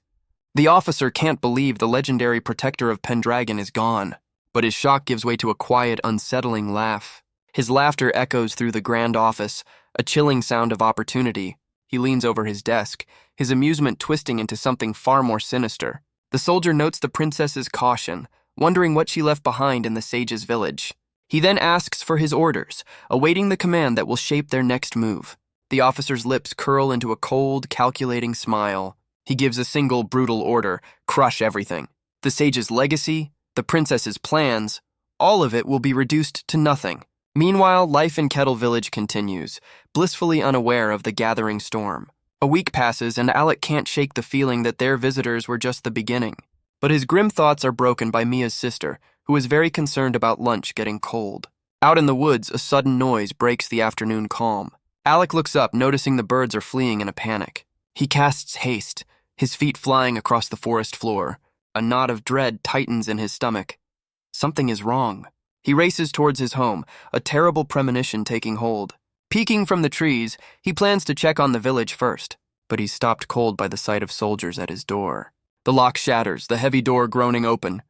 The officer can't believe the legendary protector of Pendragon is gone, but his shock gives way to a quiet, unsettling laugh. His laughter echoes through the grand office, a chilling sound of opportunity. He leans over his desk, his amusement twisting into something far more sinister. The soldier notes the princess's caution, wondering what she left behind in the sage's village. He then asks for his orders, awaiting the command that will shape their next move. The officer's lips curl into a cold, calculating smile. He gives a single brutal order: crush everything. The sage's legacy, the princess's plans, all of it will be reduced to nothing. Meanwhile, life in Kettle Village continues, blissfully unaware of the gathering storm. A week passes, and Alec can't shake the feeling that their visitors were just the beginning. But his grim thoughts are broken by Mia's sister, who is very concerned about lunch getting cold. Out in the woods, a sudden noise breaks the afternoon calm. Alec looks up, noticing the birds are fleeing in a panic. He casts haste, his feet flying across the forest floor. A knot of dread tightens in his stomach. Something is wrong. He races towards his home, a terrible premonition taking hold. Peeking from the trees, he plans to check on the village first, but he's stopped cold by the sight of soldiers at his door. The lock shatters, the heavy door groaning open.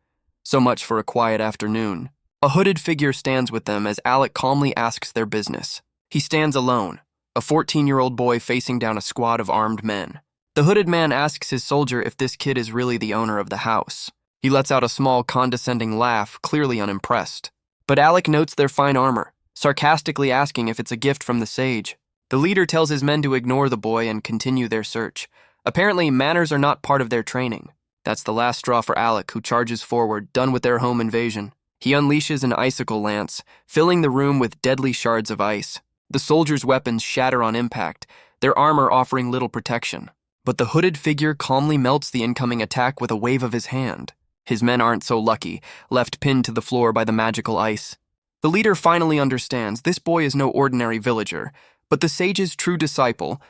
So much for a quiet afternoon. A hooded figure stands with them as Alec calmly asks their business. He stands alone, a 14-year-old boy facing down a squad of armed men. The hooded man asks his soldier if this kid is really the owner of the house. He lets out a small, condescending laugh, clearly unimpressed. But Alec notes their fine armor, sarcastically asking if it's a gift from the sage. The leader tells his men to ignore the boy and continue their search. Apparently, manners are not part of their training. That's the last straw for Alec, who charges forward, done with their home invasion. He unleashes an icicle lance, filling the room with deadly shards of ice. The soldiers' weapons shatter on impact, their armor offering little protection. But the hooded figure calmly melts the incoming attack with a wave of his hand. His men aren't so lucky, left pinned to the floor by the magical ice. The leader finally understands this boy is no ordinary villager, but the sage's true disciple.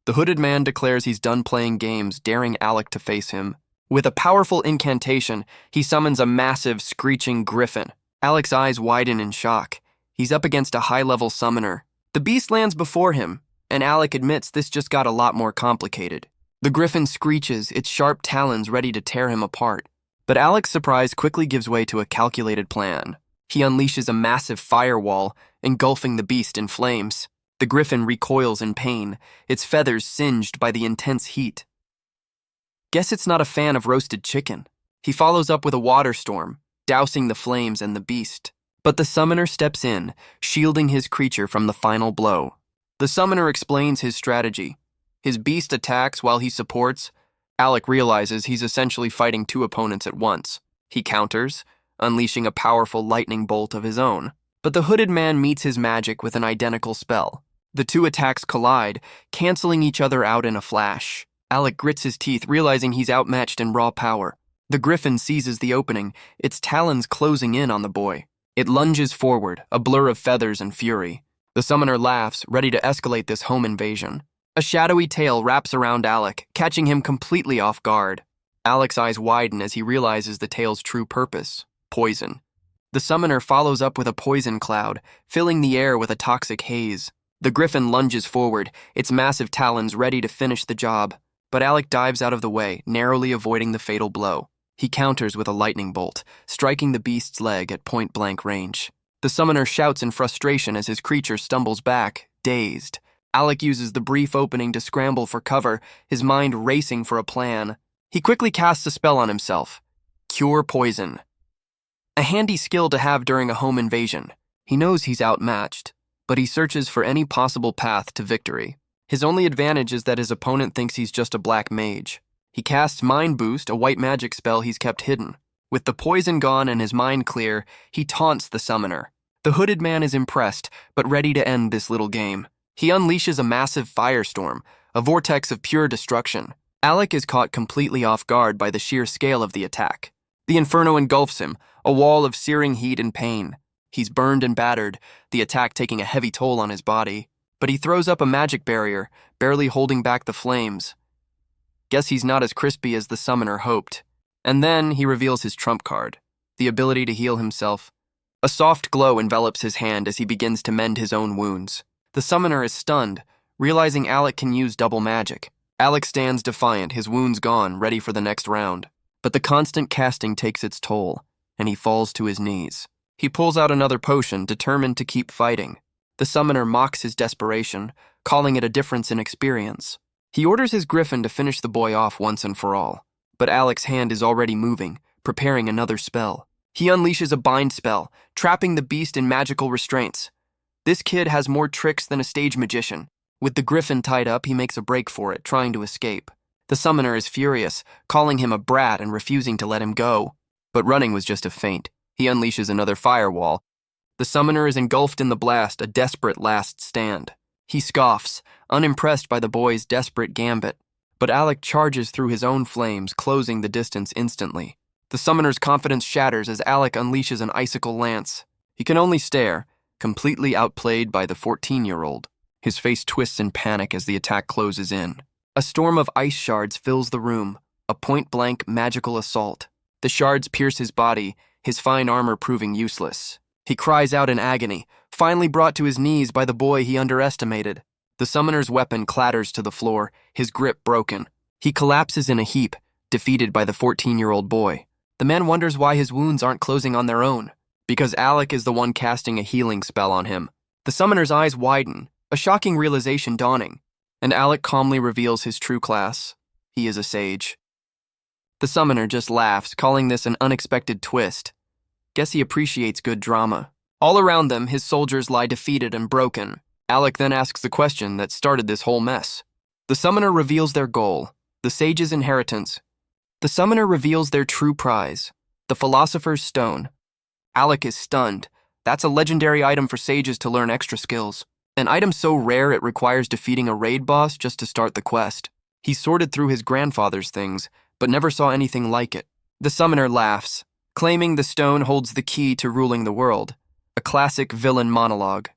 The hooded man declares he's done playing games, daring Alec to face him. With a powerful incantation, he summons a massive, screeching griffin. Alec's eyes widen in shock. He's up against a high-level summoner. The beast lands before him, and Alec admits this just got a lot more complicated. The griffin screeches, its sharp talons ready to tear him apart. But Alec's surprise quickly gives way to a calculated plan. He unleashes a massive firewall, engulfing the beast in flames. The griffin recoils in pain, its feathers singed by the intense heat. Guess it's not a fan of roasted chicken. He follows up with a water storm, dousing the flames and the beast. But the summoner steps in, shielding his creature from the final blow. The summoner explains his strategy. His beast attacks while he supports, Alec realizes he's essentially fighting two opponents at once. He counters, unleashing a powerful lightning bolt of his own. But the hooded man meets his magic with an identical spell. The two attacks collide, canceling each other out in a flash. Alec grits his teeth, realizing he's outmatched in raw power. The griffin seizes the opening, its talons closing in on the boy. It lunges forward, a blur of feathers and fury. The summoner laughs, ready to escalate this home invasion. A shadowy tail wraps around Alec, catching him completely off guard. Alec's eyes widen as he realizes the tail's true purpose: poison. The summoner follows up with a poison cloud, filling the air with a toxic haze. The griffin lunges forward, its massive talons ready to finish the job. But Alec dives out of the way, narrowly avoiding the fatal blow. He counters with a lightning bolt, striking the beast's leg at point-blank range. The summoner shouts in frustration as his creature stumbles back, dazed. Alec uses the brief opening to scramble for cover, his mind racing for a plan. He quickly casts a spell on himself. Cure Poison. A handy skill to have during a home invasion. He knows he's outmatched, but he searches for any possible path to victory. His only advantage is that his opponent thinks he's just a black mage. He casts Mind Boost, a white magic spell he's kept hidden. With the poison gone and his mind clear, he taunts the summoner. The hooded man is impressed, but ready to end this little game. He unleashes a massive firestorm, a vortex of pure destruction. Alec is caught completely off guard by the sheer scale of the attack. The inferno engulfs him, a wall of searing heat and pain. He's burned and battered, the attack taking a heavy toll on his body. But he throws up a magic barrier, barely holding back the flames. Guess he's not as crispy as the summoner hoped. And then he reveals his trump card, the ability to heal himself. A soft glow envelops his hand as he begins to mend his own wounds. The summoner is stunned, realizing Alec can use double magic. Alec stands defiant, his wounds gone, ready for the next round. But the constant casting takes its toll, and he falls to his knees. He pulls out another potion, determined to keep fighting. The summoner mocks his desperation, calling it a difference in experience. He orders his griffin to finish the boy off once and for all. But Alec's hand is already moving, preparing another spell. He unleashes a bind spell, trapping the beast in magical restraints. This kid has more tricks than a stage magician. With the griffin tied up, he makes a break for it, trying to escape. The summoner is furious, calling him a brat and refusing to let him go. But running was just a feint. He unleashes another firewall. The summoner is engulfed in the blast, a desperate last stand. He scoffs, unimpressed by the boy's desperate gambit. But Alec charges through his own flames, closing the distance instantly. The summoner's confidence shatters as Alec unleashes an icicle lance. He can only stare, completely outplayed by the 14-year-old. His face twists in panic as the attack closes in. A storm of ice shards fills the room, a point-blank magical assault. The shards pierce his body, his fine armor proving useless. He cries out in agony, finally brought to his knees by the boy he underestimated. The summoner's weapon clatters to the floor, his grip broken. He collapses in a heap, defeated by the 14-year-old boy. The man wonders why his wounds aren't closing on their own. Because Alec is the one casting a healing spell on him. The summoner's eyes widen, a shocking realization dawning, and Alec calmly reveals his true class. He is a sage. The summoner just laughs, calling this an unexpected twist. Guess he appreciates good drama. All around them, his soldiers lie defeated and broken. Alec then asks the question that started this whole mess. The summoner reveals their goal, the sage's inheritance. The summoner reveals their true prize, the philosopher's stone. Alec is stunned. That's a legendary item for sages to learn extra skills. An item so rare it requires defeating a raid boss just to start the quest. He sorted through his grandfather's things, but never saw anything like it. The summoner laughs, claiming the stone holds the key to ruling the world. A classic villain monologue.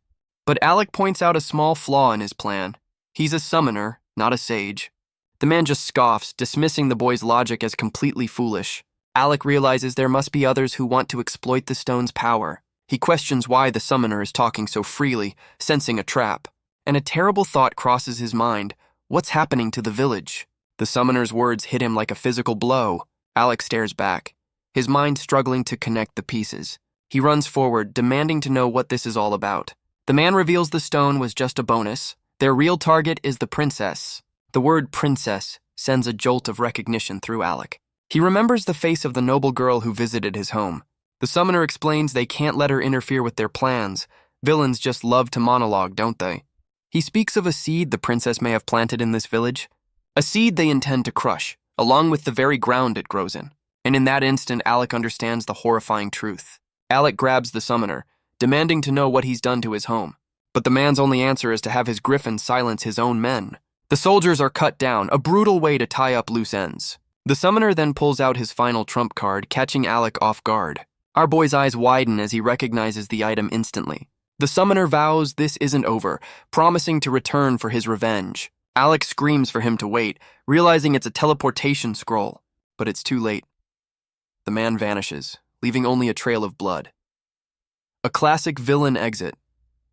But Alec points out a small flaw in his plan. He's a summoner, not a sage. The man just scoffs, dismissing the boy's logic as completely foolish. Alec realizes there must be others who want to exploit the stone's power. He questions why the summoner is talking so freely, sensing a trap. And a terrible thought crosses his mind. What's happening to the village? The summoner's words hit him like a physical blow. Alec stares back, his mind struggling to connect the pieces. He runs forward, demanding to know what this is all about. The man reveals the stone was just a bonus. Their real target is the princess. The word princess sends a jolt of recognition through Alec. He remembers the face of the noble girl who visited his home. The summoner explains they can't let her interfere with their plans. Villains just love to monologue, don't they? He speaks of a seed the princess may have planted in this village. A seed they intend to crush, along with the very ground it grows in. And in that instant, Alec understands the horrifying truth. Alec grabs the summoner, demanding to know what he's done to his home. But the man's only answer is to have his griffin silence his own men. The soldiers are cut down, a brutal way to tie up loose ends. The summoner then pulls out his final trump card, catching Alec off guard. Our boy's eyes widen as he recognizes the item instantly. The summoner vows this isn't over, promising to return for his revenge. Alec screams for him to wait, realizing it's a teleportation scroll. But it's too late. The man vanishes, leaving only a trail of blood. A classic villain exit.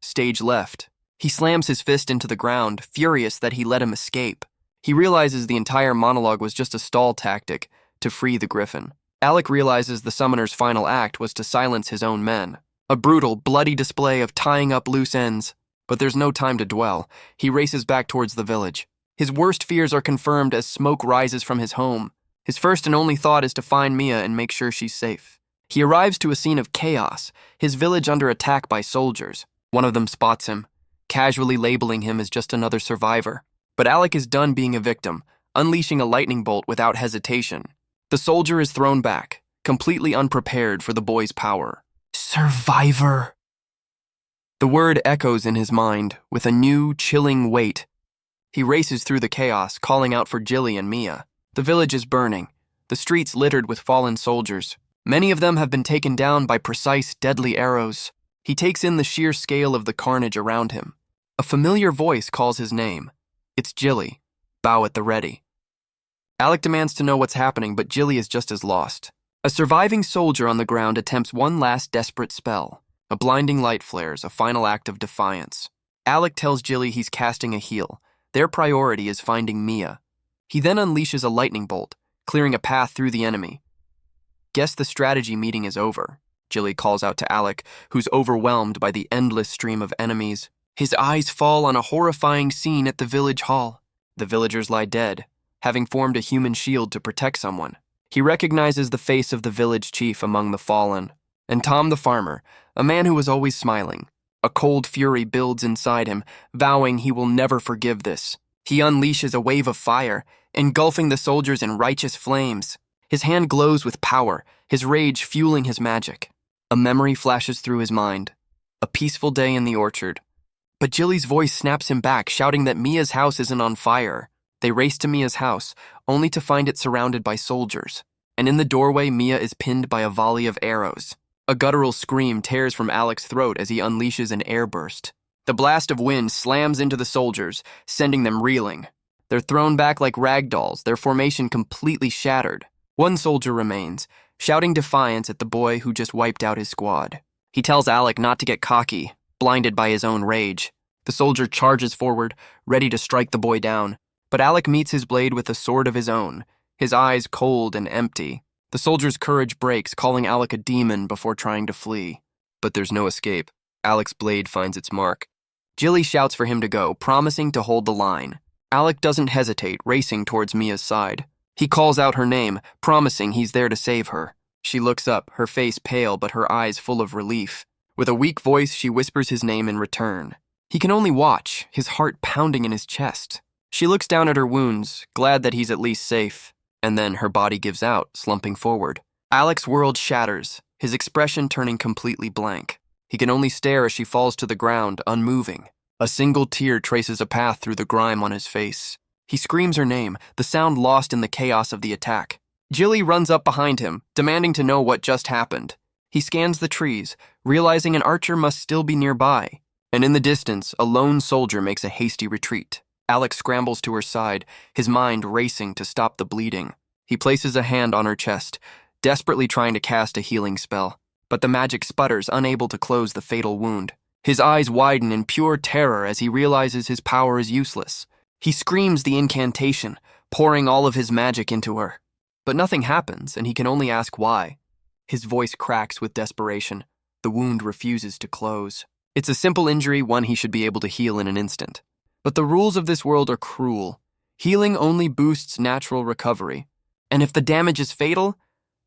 Stage left. He slams his fist into the ground, furious that he let him escape. He realizes the entire monologue was just a stall tactic to free the griffin. Alec realizes the summoner's final act was to silence his own men. A brutal, bloody display of tying up loose ends. But there's no time to dwell. He races back towards the village. His worst fears are confirmed as smoke rises from his home. His first and only thought is to find Mia and make sure she's safe. He arrives to a scene of chaos, his village under attack by soldiers. One of them spots him, casually labeling him as just another survivor. But Alec is done being a victim, unleashing a lightning bolt without hesitation. The soldier is thrown back, completely unprepared for the boy's power. Survivor! The word echoes in his mind with a new, chilling weight. He races through the chaos, calling out for Jilly and Mia. The village is burning, the streets littered with fallen soldiers. Many of them have been taken down by precise, deadly arrows. He takes in the sheer scale of the carnage around him. A familiar voice calls his name. It's Jilly. Bow at the ready. Alec demands to know what's happening, but Jilly is just as lost. A surviving soldier on the ground attempts one last desperate spell. A blinding light flares, a final act of defiance. Alec tells Jilly he's casting a heal. Their priority is finding Mia. He then unleashes a lightning bolt, clearing a path through the enemy. Guess the strategy meeting is over, Jilly calls out to Alec, who's overwhelmed by the endless stream of enemies. His eyes fall on a horrifying scene at the village hall. The villagers lie dead, having formed a human shield to protect someone. He recognizes the face of the village chief among the fallen, and Tom the farmer, a man who was always smiling. A cold fury builds inside him, vowing he will never forgive this. He unleashes a wave of fire, engulfing the soldiers in righteous flames. His hand glows with power, his rage fueling his magic. A memory flashes through his mind. A peaceful day in the orchard. But Jilly's voice snaps him back, shouting that Mia's house isn't on fire. They race to Mia's house, only to find it surrounded by soldiers. And in the doorway, Mia is pinned by a volley of arrows. A guttural scream tears from Alec's throat as he unleashes an airburst. The blast of wind slams into the soldiers, sending them reeling. They're thrown back like rag dolls, their formation completely shattered. One soldier remains, shouting defiance at the boy who just wiped out his squad. He tells Alec not to get cocky, blinded by his own rage. The soldier charges forward, ready to strike the boy down. But Alec meets his blade with a sword of his own, his eyes cold and empty. The soldier's courage breaks, calling Alec a demon before trying to flee. But there's no escape. Alec's blade finds its mark. Jilly shouts for him to go, promising to hold the line. Alec doesn't hesitate, racing towards Mia's side. He calls out her name, promising he's there to save her. She looks up, her face pale but her eyes full of relief. With a weak voice, she whispers his name in return. He can only watch, his heart pounding in his chest. She looks down at her wounds, glad that he's at least safe. And then her body gives out, slumping forward. Alec's world shatters, his expression turning completely blank. He can only stare as she falls to the ground, unmoving. A single tear traces a path through the grime on his face. He screams her name, the sound lost in the chaos of the attack. Jilly runs up behind him, demanding to know what just happened. He scans the trees, realizing an archer must still be nearby. And in the distance, a lone soldier makes a hasty retreat. Alec scrambles to her side, his mind racing to stop the bleeding. He places a hand on her chest, desperately trying to cast a healing spell. But the magic sputters, unable to close the fatal wound. His eyes widen in pure terror as he realizes his power is useless. He screams the incantation, pouring all of his magic into her. But nothing happens, and he can only ask why. His voice cracks with desperation. The wound refuses to close. It's a simple injury, one he should be able to heal in an instant. But the rules of this world are cruel. Healing only boosts natural recovery. And if the damage is fatal,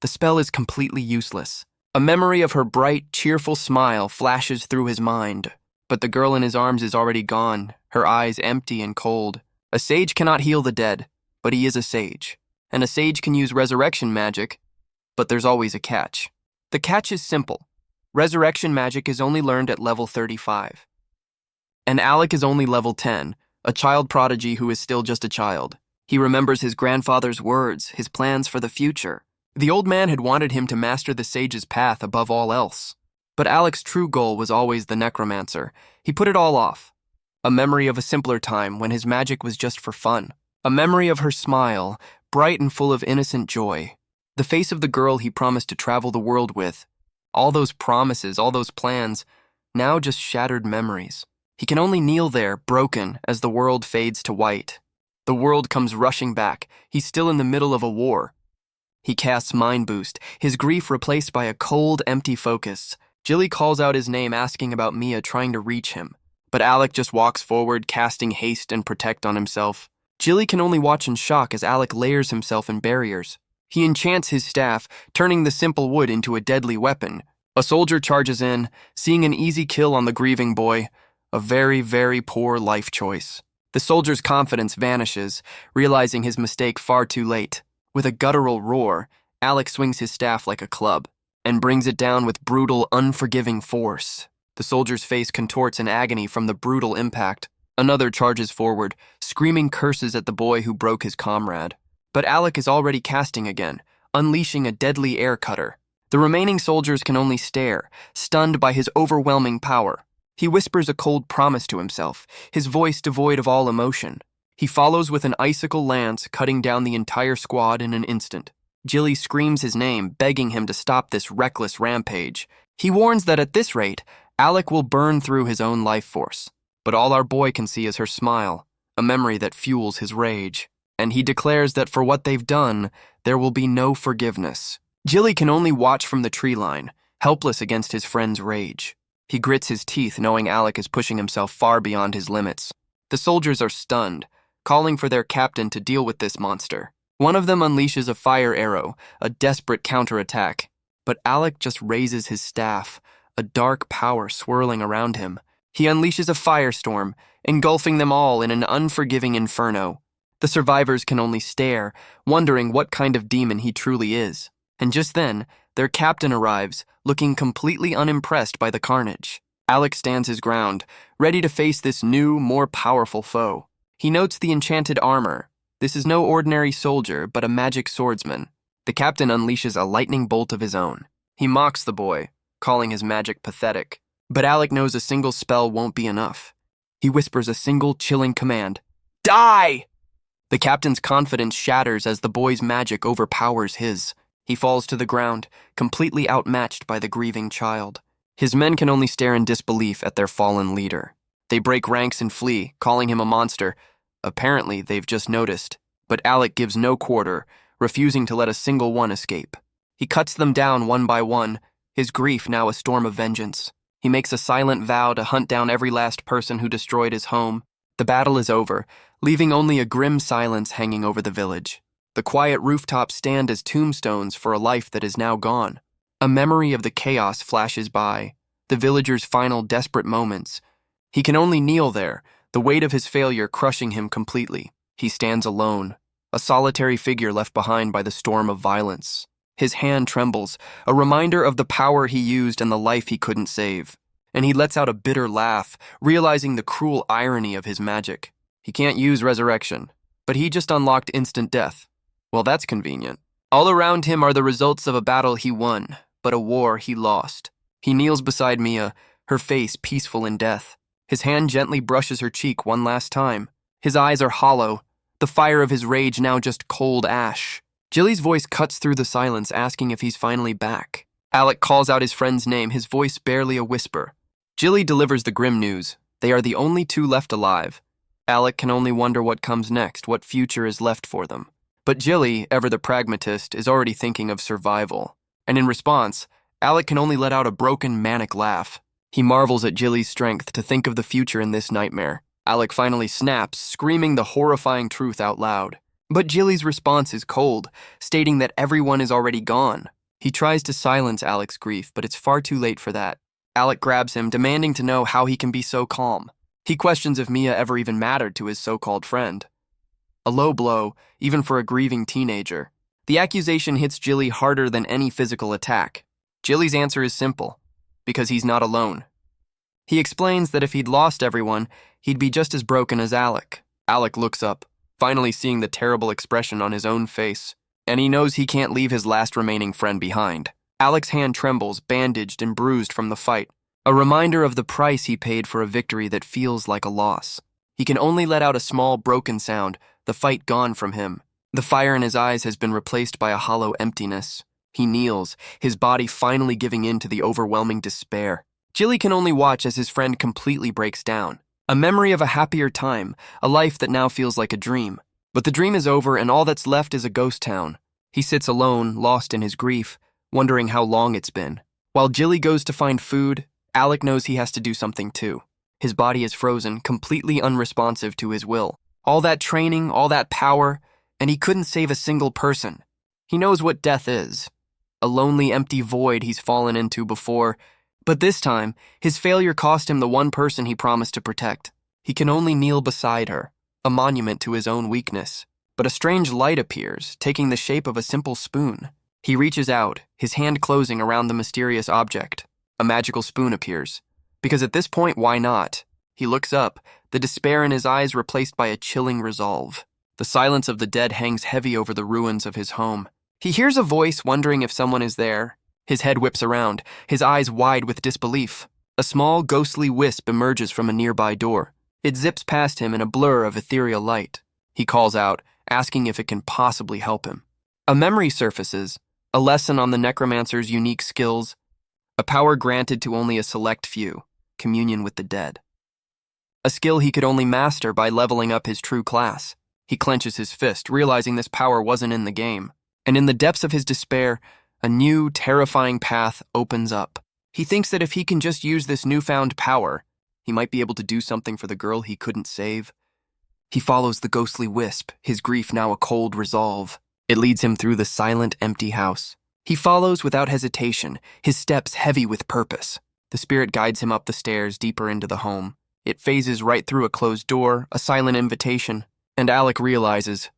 the spell is completely useless. A memory of her bright, cheerful smile flashes through his mind. But the girl in his arms is already gone, her eyes empty and cold. A sage cannot heal the dead, but he is a sage. and a sage can use resurrection magic, but there's always a catch. The catch is simple. Resurrection magic is only learned at level 35. And Alec is only level 10, a child prodigy who is still just a child. He remembers his grandfather's words, his plans for the future. The old man had wanted him to master the sage's path above all else. But Alec's true goal was always the Necromancer. He put it all off. A memory of a simpler time when his magic was just for fun. A memory of her smile, bright and full of innocent joy. The face of the girl he promised to travel the world with. All those promises, all those plans, now just shattered memories. He can only kneel there, broken, as the world fades to white. The world comes rushing back. He's still in the middle of a war. He casts Mind Boost, his grief replaced by a cold, empty focus. Jilly calls out his name, asking about Mia, trying to reach him. But Alec just walks forward, casting haste and protect on himself. Jilly can only watch in shock as Alec layers himself in barriers. He enchants his staff, turning the simple wood into a deadly weapon. A soldier charges in, seeing an easy kill on the grieving boy. A very, very poor life choice. The soldier's confidence vanishes, realizing his mistake far too late. With a guttural roar, Alec swings his staff like a club and brings it down with brutal, unforgiving force. The soldier's face contorts in agony from the brutal impact. Another charges forward, screaming curses at the boy who broke his comrade. But Alec is already casting again, unleashing a deadly air cutter. The remaining soldiers can only stare, stunned by his overwhelming power. He whispers a cold promise to himself, his voice devoid of all emotion. He follows with an icicle lance, cutting down the entire squad in an instant. Jilly screams his name, begging him to stop this reckless rampage. He warns that at this rate, Alec will burn through his own life force. But all our boy can see is her smile, a memory that fuels his rage. And he declares that for what they've done, there will be no forgiveness. Jilly can only watch from the tree line, helpless against his friend's rage. He grits his teeth, knowing Alec is pushing himself far beyond his limits. The soldiers are stunned, calling for their captain to deal with this monster. One of them unleashes a fire arrow, a desperate counterattack. But Alec just raises his staff, a dark power swirling around him. He unleashes a firestorm, engulfing them all in an unforgiving inferno. The survivors can only stare, wondering what kind of demon he truly is. And just then, their captain arrives, looking completely unimpressed by the carnage. Alec stands his ground, ready to face this new, more powerful foe. He notes the enchanted armor. This is no ordinary soldier, but a magic swordsman. The captain unleashes a lightning bolt of his own. He mocks the boy, calling his magic pathetic. But Alec knows a single spell won't be enough. He whispers a single chilling command. Die! The captain's confidence shatters as the boy's magic overpowers his. He falls to the ground, completely outmatched by the grieving child. His men can only stare in disbelief at their fallen leader. They break ranks and flee, calling him a monster. Apparently, they've just noticed. But Alec gives no quarter, refusing to let a single one escape. He cuts them down one by one, his grief now a storm of vengeance. He makes a silent vow to hunt down every last person who destroyed his home. The battle is over, leaving only a grim silence hanging over the village. The quiet rooftops stand as tombstones for a life that is now gone. A memory of the chaos flashes by, the villager's final desperate moments. He can only kneel there, the weight of his failure crushing him completely. He stands alone, a solitary figure left behind by the storm of violence. His hand trembles, a reminder of the power he used and the life he couldn't save. And he lets out a bitter laugh, realizing the cruel irony of his magic. He can't use resurrection, but he just unlocked instant death. Well, that's convenient. All around him are the results of a battle he won, but a war he lost. He kneels beside Mia, her face peaceful in death. His hand gently brushes her cheek one last time. His eyes are hollow, the fire of his rage now just cold ash. Jilly's voice cuts through the silence, asking if he's finally back. Alec calls out his friend's name, his voice barely a whisper. Jilly delivers the grim news. They are the only two left alive. Alec can only wonder what comes next, what future is left for them. But Jilly, ever the pragmatist, is already thinking of survival. And in response, Alec can only let out a broken, manic laugh. He marvels at Jilly's strength to think of the future in this nightmare. Alec finally snaps, screaming the horrifying truth out loud. But Jilly's response is cold, stating that everyone is already gone. He tries to silence Alec's grief, but it's far too late for that. Alec grabs him, demanding to know how he can be so calm. He questions if Mia ever even mattered to his so-called friend. A low blow, even for a grieving teenager. The accusation hits Jilly harder than any physical attack. Jilly's answer is simple, because he's not alone. He explains that if he'd lost everyone, he'd be just as broken as Alec. Alec looks up, finally seeing the terrible expression on his own face, and he knows he can't leave his last remaining friend behind. Alec's hand trembles, bandaged and bruised from the fight, a reminder of the price he paid for a victory that feels like a loss. He can only let out a small, broken sound, the fight gone from him. The fire in his eyes has been replaced by a hollow emptiness. He kneels, his body finally giving in to the overwhelming despair. Jilly can only watch as his friend completely breaks down. A memory of a happier time, a life that now feels like a dream. But the dream is over and all that's left is a ghost town. He sits alone, lost in his grief, wondering how long it's been. While Jilly goes to find food, Alec knows he has to do something too. His body is frozen, completely unresponsive to his will. All that training, all that power, and he couldn't save a single person. He knows what death is. A lonely, empty void he's fallen into before, but this time, his failure cost him the one person he promised to protect. He can only kneel beside her, a monument to his own weakness. But a strange light appears, taking the shape of a simple spoon. He reaches out, his hand closing around the mysterious object. A magical spoon appears. Because at this point, why not? He looks up, the despair in his eyes replaced by a chilling resolve. The silence of the dead hangs heavy over the ruins of his home. He hears a voice wondering if someone is there. His head whips around, his eyes wide with disbelief. A small, ghostly wisp emerges from a nearby door. It zips past him in a blur of ethereal light. He calls out, asking if it can possibly help him. A memory surfaces, a lesson on the Necromancer's unique skills, a power granted to only a select few, communion with the dead. A skill he could only master by leveling up his true class. He clenches his fist, realizing this power wasn't in the game. And in the depths of his despair, a new, terrifying path opens up. He thinks that if he can just use this newfound power, he might be able to do something for the girl he couldn't save. He follows the ghostly wisp, his grief now a cold resolve. It leads him through the silent, empty house. He follows without hesitation, his steps heavy with purpose. The spirit guides him up the stairs deeper into the home. It phases right through a closed door, a silent invitation, and Alec realizes,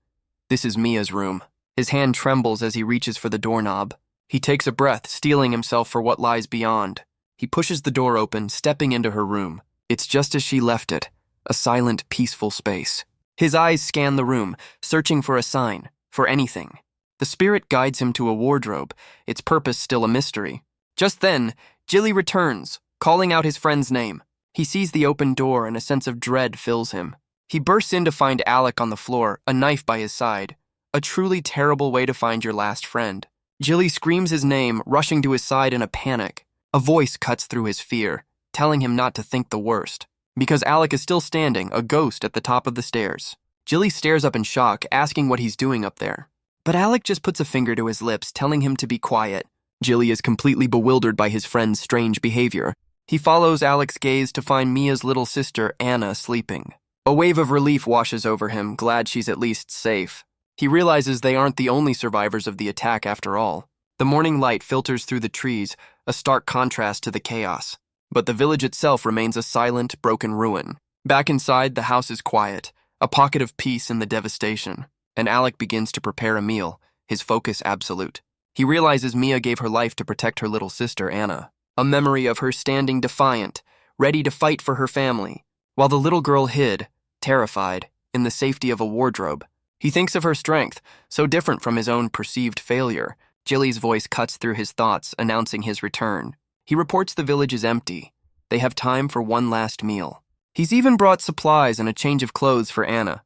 this is Mia's room. His hand trembles as he reaches for the doorknob. He takes a breath, steeling himself for what lies beyond. He pushes the door open, stepping into her room. It's just as she left it, a silent, peaceful space. His eyes scan the room, searching for a sign, for anything. The spirit guides him to a wardrobe, its purpose still a mystery. Just then, Jilly returns, calling out his friend's name. He sees the open door and a sense of dread fills him. He bursts in to find Alec on the floor, a knife by his side. A truly terrible way to find your last friend. Jilly screams his name, rushing to his side in a panic. A voice cuts through his fear, telling him not to think the worst. Because Alec is still standing, a ghost at the top of the stairs. Jilly stares up in shock, asking what he's doing up there. But Alec just puts a finger to his lips, telling him to be quiet. Jilly is completely bewildered by his friend's strange behavior. He follows Alec's gaze to find Mia's little sister, Anna, sleeping. A wave of relief washes over him, glad she's at least safe. He realizes they aren't the only survivors of the attack after all. The morning light filters through the trees, a stark contrast to the chaos. But the village itself remains a silent, broken ruin. Back inside, the house is quiet, a pocket of peace in the devastation. And Alec begins to prepare a meal, his focus absolute. He realizes Mia gave her life to protect her little sister, Anna. A memory of her standing defiant, ready to fight for her family, while the little girl hid, terrified, in the safety of a wardrobe. He thinks of her strength, so different from his own perceived failure. Jilly's voice cuts through his thoughts, announcing his return. He reports the village is empty. They have time for one last meal. He's even brought supplies and a change of clothes for Anna.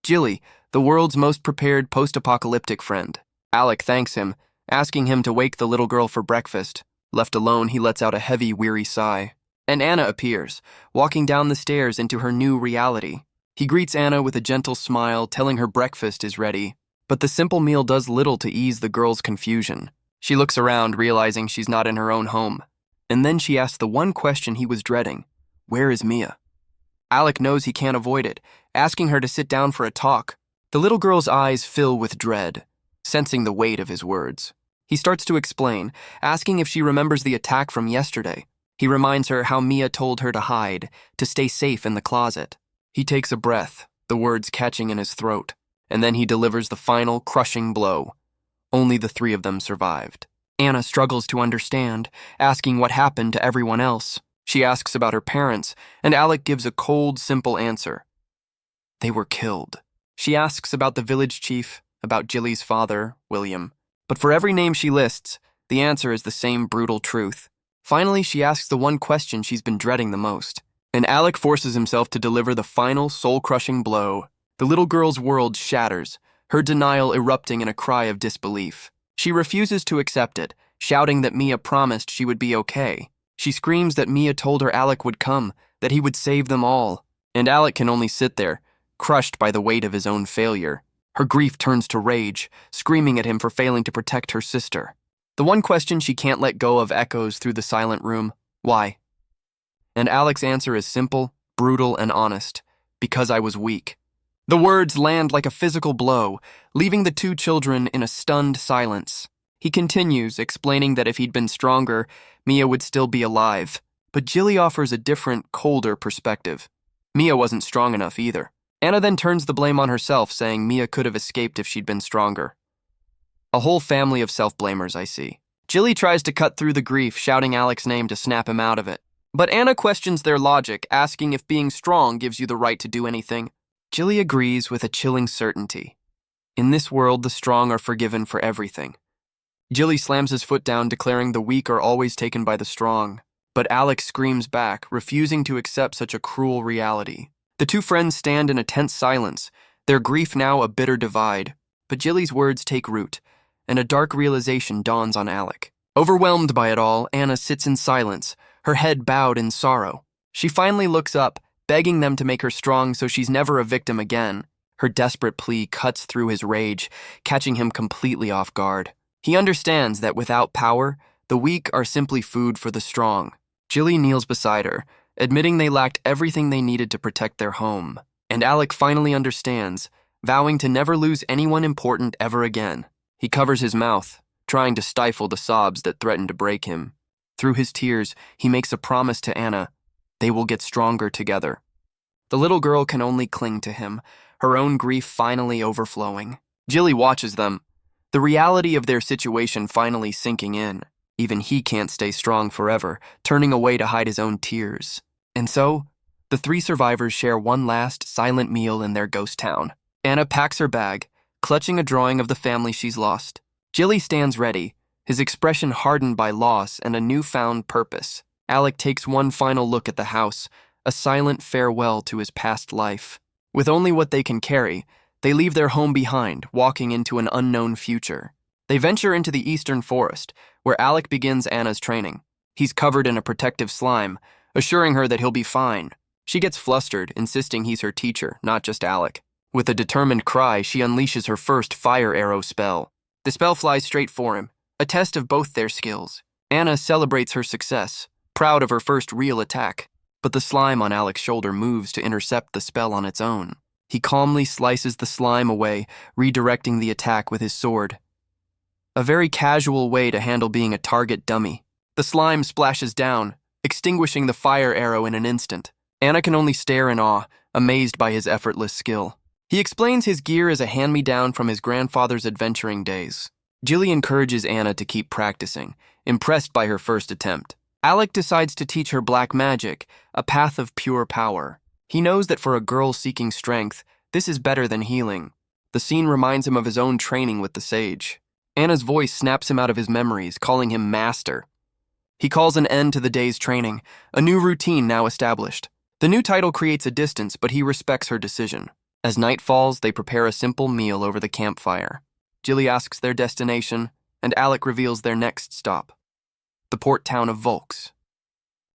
Jilly, the world's most prepared post-apocalyptic friend. Alec thanks him, asking him to wake the little girl for breakfast. Left alone, he lets out a heavy, weary sigh. And Anna appears, walking down the stairs into her new reality. He greets Anna with a gentle smile, telling her breakfast is ready. But the simple meal does little to ease the girl's confusion. She looks around, realizing she's not in her own home. And then she asks the one question he was dreading. Where is Mia? Alec knows he can't avoid it, asking her to sit down for a talk. The little girl's eyes fill with dread, sensing the weight of his words. He starts to explain, asking if she remembers the attack from yesterday. He reminds her how Mia told her to hide, to stay safe in the closet. He takes a breath, the words catching in his throat, and then he delivers the final, crushing blow. Only the three of them survived. Anna struggles to understand, asking what happened to everyone else. She asks about her parents, and Alec gives a cold, simple answer. They were killed. She asks about the village chief, about Jilly's father, William. But for every name she lists, the answer is the same brutal truth. Finally, she asks the one question she's been dreading the most. And Alec forces himself to deliver the final, soul-crushing blow. The little girl's world shatters, her denial erupting in a cry of disbelief. She refuses to accept it, shouting that Mia promised she would be okay. She screams that Mia told her Alec would come, that he would save them all. And Alec can only sit there, crushed by the weight of his own failure. Her grief turns to rage, screaming at him for failing to protect her sister. The one question she can't let go of echoes through the silent room. Why? And Alec's answer is simple, brutal, and honest. Because I was weak. The words land like a physical blow, leaving the two children in a stunned silence. He continues, explaining that if he'd been stronger, Mia would still be alive. But Jilly offers a different, colder perspective. Mia wasn't strong enough either. Anna then turns the blame on herself, saying Mia could have escaped if she'd been stronger. A whole family of self-blamers, I see. Jilly tries to cut through the grief, shouting Alec's name to snap him out of it. But Anna questions their logic, asking if being strong gives you the right to do anything. Jilly agrees with a chilling certainty. In this world, the strong are forgiven for everything. Jilly slams his foot down, declaring the weak are always taken by the strong. But Alec screams back, refusing to accept such a cruel reality. The two friends stand in a tense silence, their grief now a bitter divide. But Jilly's words take root, and a dark realization dawns on Alec. Overwhelmed by it all, Anna sits in silence, her head bowed in sorrow. She finally looks up, begging them to make her strong so she's never a victim again. Her desperate plea cuts through his rage, catching him completely off guard. He understands that without power, the weak are simply food for the strong. Jilly kneels beside her, admitting they lacked everything they needed to protect their home. And Alec finally understands, vowing to never lose anyone important ever again. He covers his mouth, trying to stifle the sobs that threaten to break him. Through his tears, he makes a promise to Anna. They will get stronger together. The little girl can only cling to him, her own grief finally overflowing. Jilly watches them, the reality of their situation finally sinking in. Even he can't stay strong forever, turning away to hide his own tears. And so, the three survivors share one last silent meal in their ghost town. Anna packs her bag, clutching a drawing of the family she's lost. Jilly stands ready, his expression hardened by loss and a newfound purpose. Alec takes one final look at the house, a silent farewell to his past life. With only what they can carry, they leave their home behind, walking into an unknown future. They venture into the eastern forest, where Alec begins Anna's training. He's covered in a protective slime, assuring her that he'll be fine. She gets flustered, insisting he's her teacher, not just Alec. With a determined cry, she unleashes her first fire arrow spell. The spell flies straight for him, a test of both their skills. Anna celebrates her success, proud of her first real attack. But the slime on Alec's shoulder moves to intercept the spell on its own. He calmly slices the slime away, redirecting the attack with his sword. A very casual way to handle being a target dummy. The slime splashes down, extinguishing the fire arrow in an instant. Anna can only stare in awe, amazed by his effortless skill. He explains his gear is a hand-me-down from his grandfather's adventuring days. Jilly encourages Anna to keep practicing, impressed by her first attempt. Alec decides to teach her black magic, a path of pure power. He knows that for a girl seeking strength, this is better than healing. The scene reminds him of his own training with the sage. Anna's voice snaps him out of his memories, calling him master. He calls an end to the day's training, a new routine now established. The new title creates a distance, but he respects her decision. As night falls, they prepare a simple meal over the campfire. Jilly asks their destination, and Alec reveals their next stop, the port town of Volks.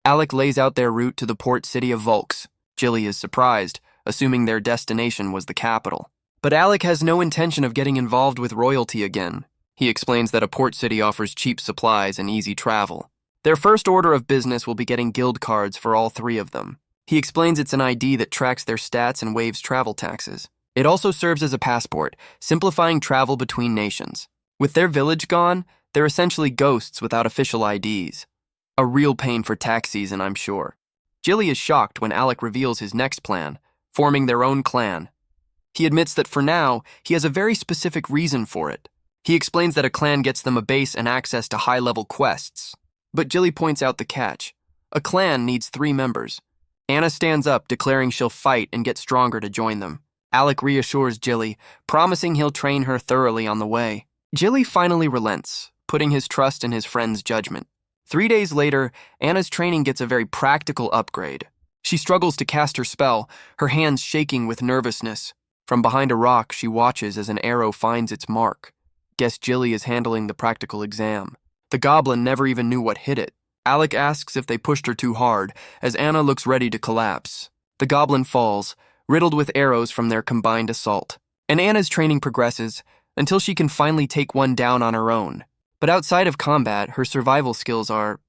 Alec lays out their route to the port city of Volks. Jilly is surprised, assuming their destination was the capital. But Alec has no intention of getting involved with royalty again. He explains that a port city offers cheap supplies and easy travel. Their first order of business will be getting guild cards for all three of them. He explains it's an ID that tracks their stats and waives travel taxes. It also serves as a passport, simplifying travel between nations. With their village gone, they're essentially ghosts without official IDs. A real pain for tax season, I'm sure. Jilly is shocked when Alec reveals his next plan, forming their own clan, He admits that for now, he has a very specific reason for it. He explains that a clan gets them a base and access to high-level quests. But Jilly points out the catch. A clan needs 3 members. Anna stands up, declaring she'll fight and get stronger to join them. Alec reassures Jilly, promising he'll train her thoroughly on the way. Jilly finally relents, putting his trust in his friend's judgment. 3 days later, Anna's training gets a very practical upgrade. She struggles to cast her spell, her hands shaking with nervousness. From behind a rock, she watches as an arrow finds its mark. Guess Jilly is handling the practical exam. The goblin never even knew what hit it. Alec asks if they pushed her too hard, as Anna looks ready to collapse. The goblin falls, riddled with arrows from their combined assault. And Anna's training progresses, until she can finally take one down on her own. But outside of combat, her survival skills are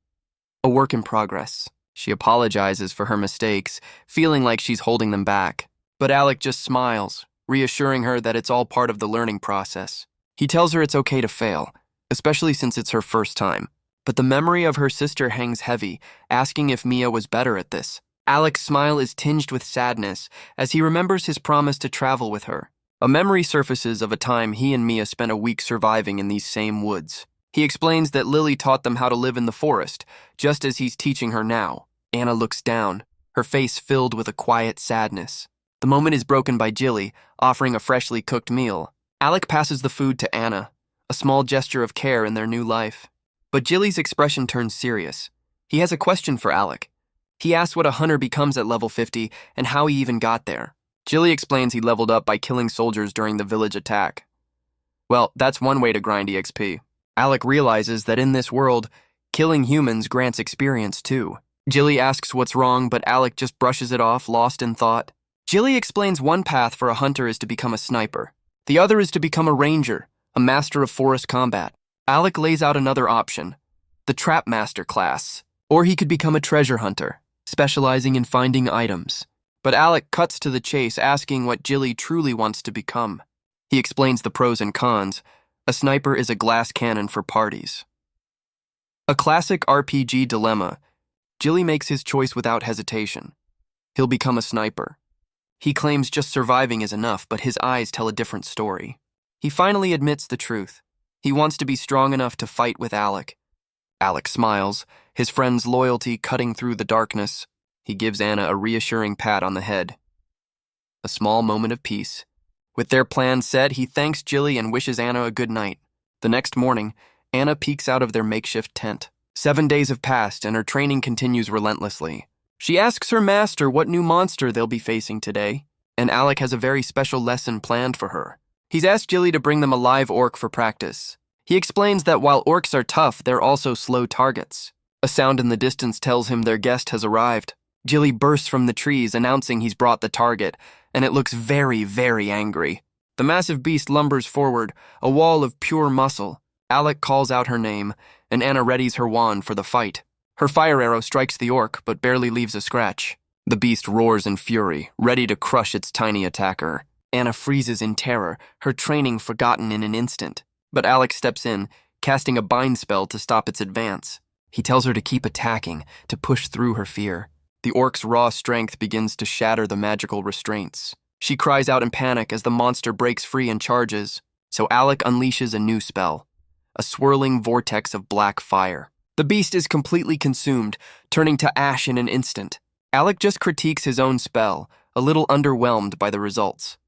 a work in progress. She apologizes for her mistakes, feeling like she's holding them back. But Alec just smiles, reassuring her that it's all part of the learning process. He tells her it's okay to fail, especially since it's her first time. But the memory of her sister hangs heavy, asking if Mia was better at this. Alec's smile is tinged with sadness as he remembers his promise to travel with her. A memory surfaces of a time he and Mia spent a week surviving in these same woods. He explains that Lily taught them how to live in the forest, just as he's teaching her now. Anna looks down, her face filled with a quiet sadness. The moment is broken by Jilly, offering a freshly cooked meal. Alec passes the food to Anna, a small gesture of care in their new life. But Jilly's expression turns serious. He has a question for Alec. He asks what a hunter becomes at level 50 and how he even got there. Jilly explains he leveled up by killing soldiers during the village attack. Well, that's one way to grind EXP. Alec realizes that in this world, killing humans grants experience too. Jilly asks what's wrong, but Alec just brushes it off, lost in thought. Jilly explains one path for a hunter is to become a sniper. The other is to become a ranger, a master of forest combat. Alec lays out another option, the Trap Master class, or he could become a treasure hunter, specializing in finding items. But Alec cuts to the chase, asking what Jilly truly wants to become. He explains the pros and cons. A sniper is a glass cannon for parties. A classic RPG dilemma. Jilly makes his choice without hesitation. He'll become a sniper. He claims just surviving is enough, but his eyes tell a different story. He finally admits the truth. He wants to be strong enough to fight with Alec. Alec smiles, his friend's loyalty cutting through the darkness. He gives Anna a reassuring pat on the head. A small moment of peace. With their plan set, he thanks Jilly and wishes Anna a good night. The next morning, Anna peeks out of their makeshift tent. 7 days have passed, and her training continues relentlessly. She asks her master what new monster they'll be facing today, and Alec has a very special lesson planned for her. He's asked Jilly to bring them a live orc for practice. He explains that while orcs are tough, they're also slow targets. A sound in the distance tells him their guest has arrived. Jilly bursts from the trees, announcing he's brought the target, and it looks very, very angry. The massive beast lumbers forward, a wall of pure muscle. Alec calls out her name, and Anna readies her wand for the fight. Her fire arrow strikes the orc, but barely leaves a scratch. The beast roars in fury, ready to crush its tiny attacker. Anna freezes in terror, her training forgotten in an instant. But Alec steps in, casting a bind spell to stop its advance. He tells her to keep attacking, to push through her fear. The orc's raw strength begins to shatter the magical restraints. She cries out in panic as the monster breaks free and charges. So Alec unleashes a new spell, a swirling vortex of black fire. The beast is completely consumed, turning to ash in an instant. Alec just critiques his own spell, a little underwhelmed by the results.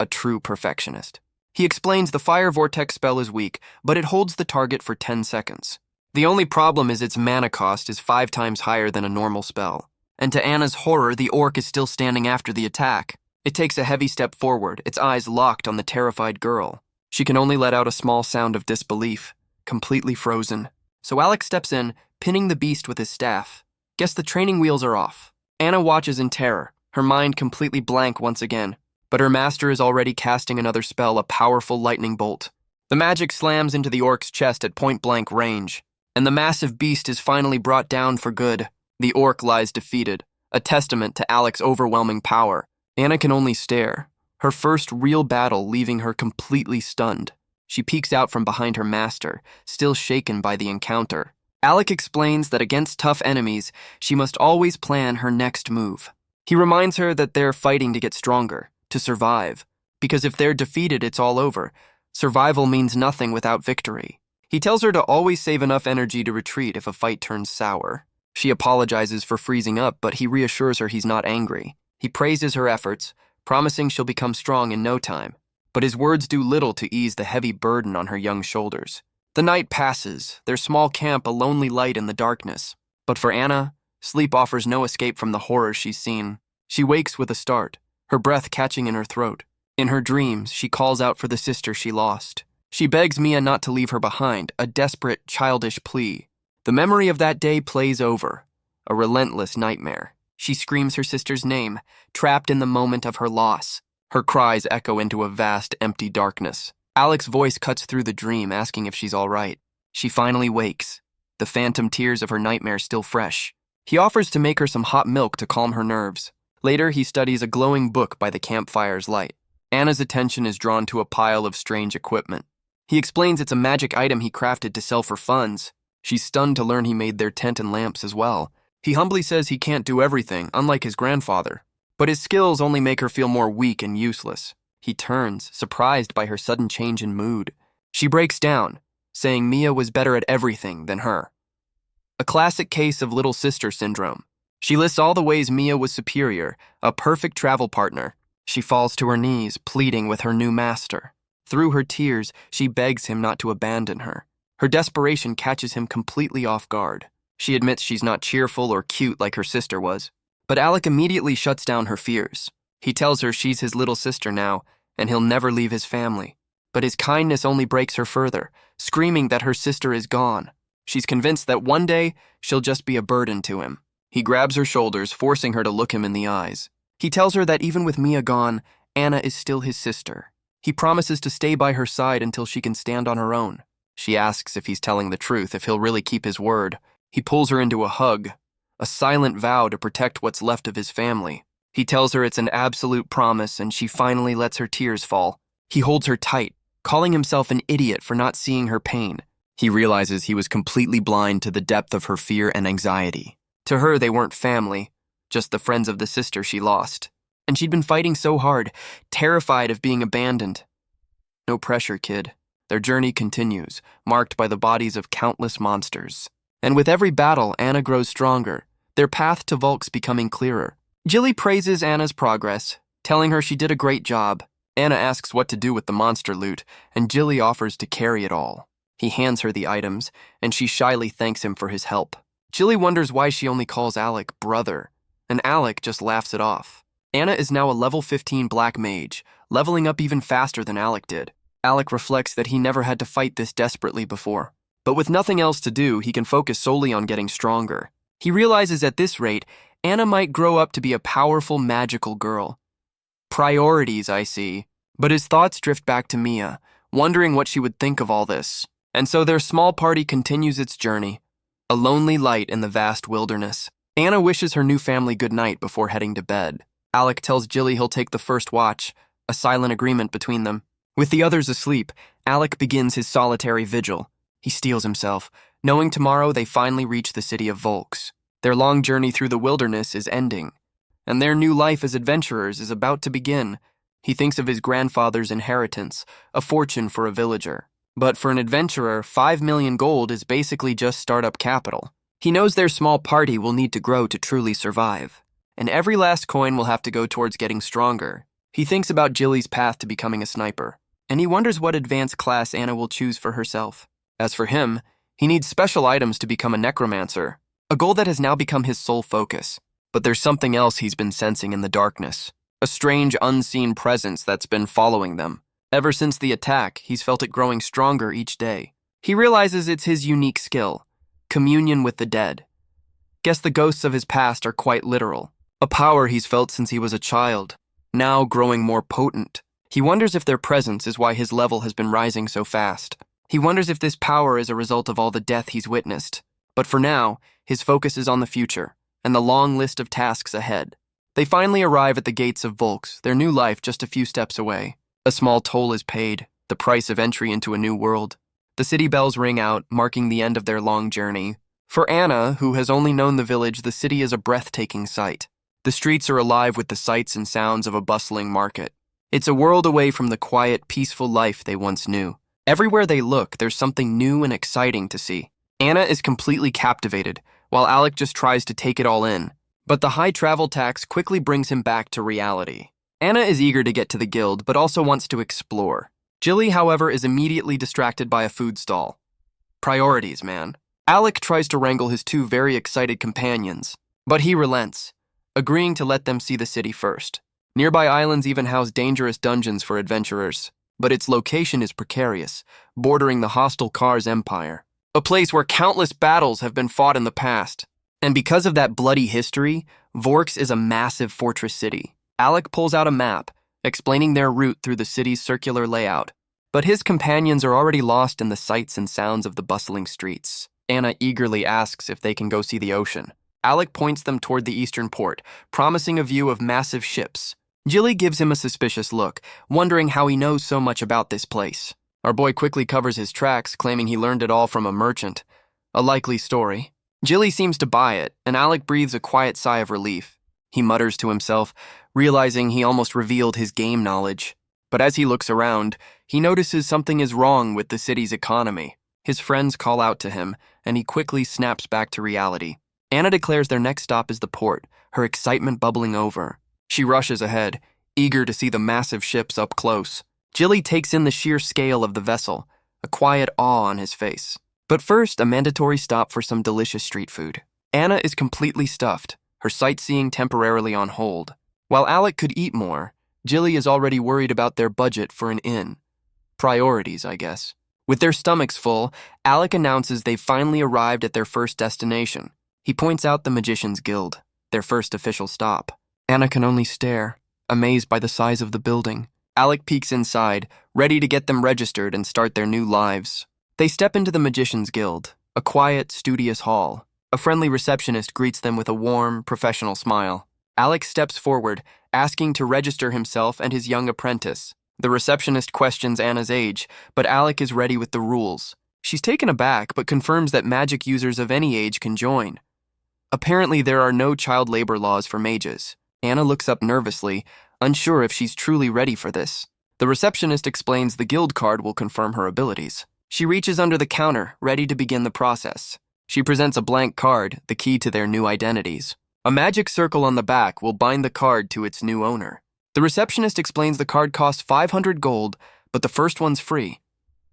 A true perfectionist. He explains the fire vortex spell is weak, but it holds the target for 10 seconds. The only problem is its mana cost is 5 times higher than a normal spell. And to Anna's horror, the orc is still standing after the attack. It takes a heavy step forward, its eyes locked on the terrified girl. She can only let out a small sound of disbelief, completely frozen. So Alec steps in, pinning the beast with his staff. Guess the training wheels are off. Anna watches in terror, her mind completely blank once again. But her master is already casting another spell, a powerful lightning bolt. The magic slams into the orc's chest at point-blank range, and the massive beast is finally brought down for good. The orc lies defeated, a testament to Alec's overwhelming power. Anna can only stare, her first real battle leaving her completely stunned. She peeks out from behind her master, still shaken by the encounter. Alec explains that against tough enemies, she must always plan her next move. He reminds her that they're fighting to get stronger, to survive. Because if they're defeated, it's all over. Survival means nothing without victory. He tells her to always save enough energy to retreat if a fight turns sour. She apologizes for freezing up, but he reassures her he's not angry. He praises her efforts, promising she'll become strong in no time. But his words do little to ease the heavy burden on her young shoulders. The night passes, their small camp a lonely light in the darkness. But for Anna, sleep offers no escape from the horrors she's seen. She wakes with a start, her breath catching in her throat. In her dreams, she calls out for the sister she lost. She begs Mia not to leave her behind, a desperate, childish plea. The memory of that day plays over, a relentless nightmare. She screams her sister's name, trapped in the moment of her loss. Her cries echo into a vast, empty darkness. Alec's voice cuts through the dream, asking if she's all right. She finally wakes, the phantom tears of her nightmare still fresh. He offers to make her some hot milk to calm her nerves. Later, he studies a glowing book by the campfire's light. Anna's attention is drawn to a pile of strange equipment. He explains it's a magic item he crafted to sell for funds. She's stunned to learn he made their tent and lamps as well. He humbly says he can't do everything, unlike his grandfather. But his skills only make her feel more weak and useless. He turns, surprised by her sudden change in mood. She breaks down, saying Mia was better at everything than her. A classic case of little sister syndrome. She lists all the ways Mia was superior, a perfect travel partner. She falls to her knees, pleading with her new master. Through her tears, she begs him not to abandon her. Her desperation catches him completely off guard. She admits she's not cheerful or cute like her sister was. But Alec immediately shuts down her fears. He tells her she's his little sister now, and he'll never leave his family. But his kindness only breaks her further, screaming that her sister is gone. She's convinced that one day, she'll just be a burden to him. He grabs her shoulders, forcing her to look him in the eyes. He tells her that even with Mia gone, Anna is still his sister. He promises to stay by her side until she can stand on her own. She asks if he's telling the truth, if he'll really keep his word. He pulls her into a hug, a silent vow to protect what's left of his family. He tells her it's an absolute promise, and she finally lets her tears fall. He holds her tight, calling himself an idiot for not seeing her pain. He realizes he was completely blind to the depth of her fear and anxiety. To her, they weren't family, just the friends of the sister she lost. And she'd been fighting so hard, terrified of being abandoned. No pressure, kid. Their journey continues, marked by the bodies of countless monsters. And with every battle, Anna grows stronger, their path to Volk's becoming clearer. Jilly praises Anna's progress, telling her she did a great job. Anna asks what to do with the monster loot, and Jilly offers to carry it all. He hands her the items, and she shyly thanks him for his help. Jilly wonders why she only calls Alec brother, and Alec just laughs it off. Anna is now a level 15 black mage, leveling up even faster than Alec did. Alec reflects that he never had to fight this desperately before. But with nothing else to do, he can focus solely on getting stronger. He realizes at this rate, Anna might grow up to be a powerful, magical girl. Priorities, I see. But his thoughts drift back to Mia, wondering what she would think of all this. And so their small party continues its journey, a lonely light in the vast wilderness. Anna wishes her new family good night before heading to bed. Alec tells Jilly he'll take the first watch, a silent agreement between them. With the others asleep, Alec begins his solitary vigil. He steels himself, knowing tomorrow they finally reach the city of Volks. Their long journey through the wilderness is ending, and their new life as adventurers is about to begin. He thinks of his grandfather's inheritance, a fortune for a villager. But for an adventurer, 5 million gold is basically just startup capital. He knows their small party will need to grow to truly survive, and every last coin will have to go towards getting stronger. He thinks about Jilly's path to becoming a sniper, and he wonders what advanced class Anna will choose for herself. As for him, he needs special items to become a Necromancer, a goal that has now become his sole focus. But there's something else he's been sensing in the darkness, a strange, unseen presence that's been following them. Ever since the attack, he's felt it growing stronger each day. He realizes it's his unique skill, communion with the dead. Guess the ghosts of his past are quite literal, a power he's felt since he was a child, now growing more potent. He wonders if their presence is why his level has been rising so fast. He wonders if this power is a result of all the death he's witnessed. But for now, his focus is on the future, and the long list of tasks ahead. They finally arrive at the gates of Volks, their new life just a few steps away. A small toll is paid, the price of entry into a new world. The city bells ring out, marking the end of their long journey. For Anna, who has only known the village, the city is a breathtaking sight. The streets are alive with the sights and sounds of a bustling market. It's a world away from the quiet, peaceful life they once knew. Everywhere they look, there's something new and exciting to see. Anna is completely captivated, while Alec just tries to take it all in. But the high travel tax quickly brings him back to reality. Anna is eager to get to the guild, but also wants to explore. Jilly, however, is immediately distracted by a food stall. Priorities, man. Alec tries to wrangle his two very excited companions, but he relents, agreeing to let them see the city first. Nearby islands even house dangerous dungeons for adventurers, but its location is precarious, bordering the hostile Kars Empire, a place where countless battles have been fought in the past. And because of that bloody history, Vorks is a massive fortress city. Alec pulls out a map, explaining their route through the city's circular layout, but his companions are already lost in the sights and sounds of the bustling streets. Anna eagerly asks if they can go see the ocean. Alec points them toward the eastern port, promising a view of massive ships. Jilly gives him a suspicious look, wondering how he knows so much about this place. Our boy quickly covers his tracks, claiming he learned it all from a merchant. A likely story. Jilly seems to buy it, and Alec breathes a quiet sigh of relief. He mutters to himself, realizing he almost revealed his game knowledge. But as he looks around, he notices something is wrong with the city's economy. His friends call out to him, and he quickly snaps back to reality. Anna declares their next stop is the port, her excitement bubbling over. She rushes ahead, eager to see the massive ships up close. Jilly takes in the sheer scale of the vessel, a quiet awe on his face. But first, a mandatory stop for some delicious street food. Anna is completely stuffed, her sightseeing temporarily on hold. While Alec could eat more, Jilly is already worried about their budget for an inn. Priorities, I guess. With their stomachs full, Alec announces they've finally arrived at their first destination. He points out the Magician's Guild, their first official stop. Anna can only stare, amazed by the size of the building. Alec peeks inside, ready to get them registered and start their new lives. They step into the Magician's Guild, a quiet, studious hall. A friendly receptionist greets them with a warm, professional smile. Alec steps forward, asking to register himself and his young apprentice. The receptionist questions Anna's age, but Alec is ready with the rules. She's taken aback, but confirms that magic users of any age can join. Apparently, there are no child labor laws for mages. Anna looks up nervously, unsure if she's truly ready for this. The receptionist explains the guild card will confirm her abilities. She reaches under the counter, ready to begin the process. She presents a blank card, the key to their new identities. A magic circle on the back will bind the card to its new owner. The receptionist explains the card costs 500 gold, but the first one's free.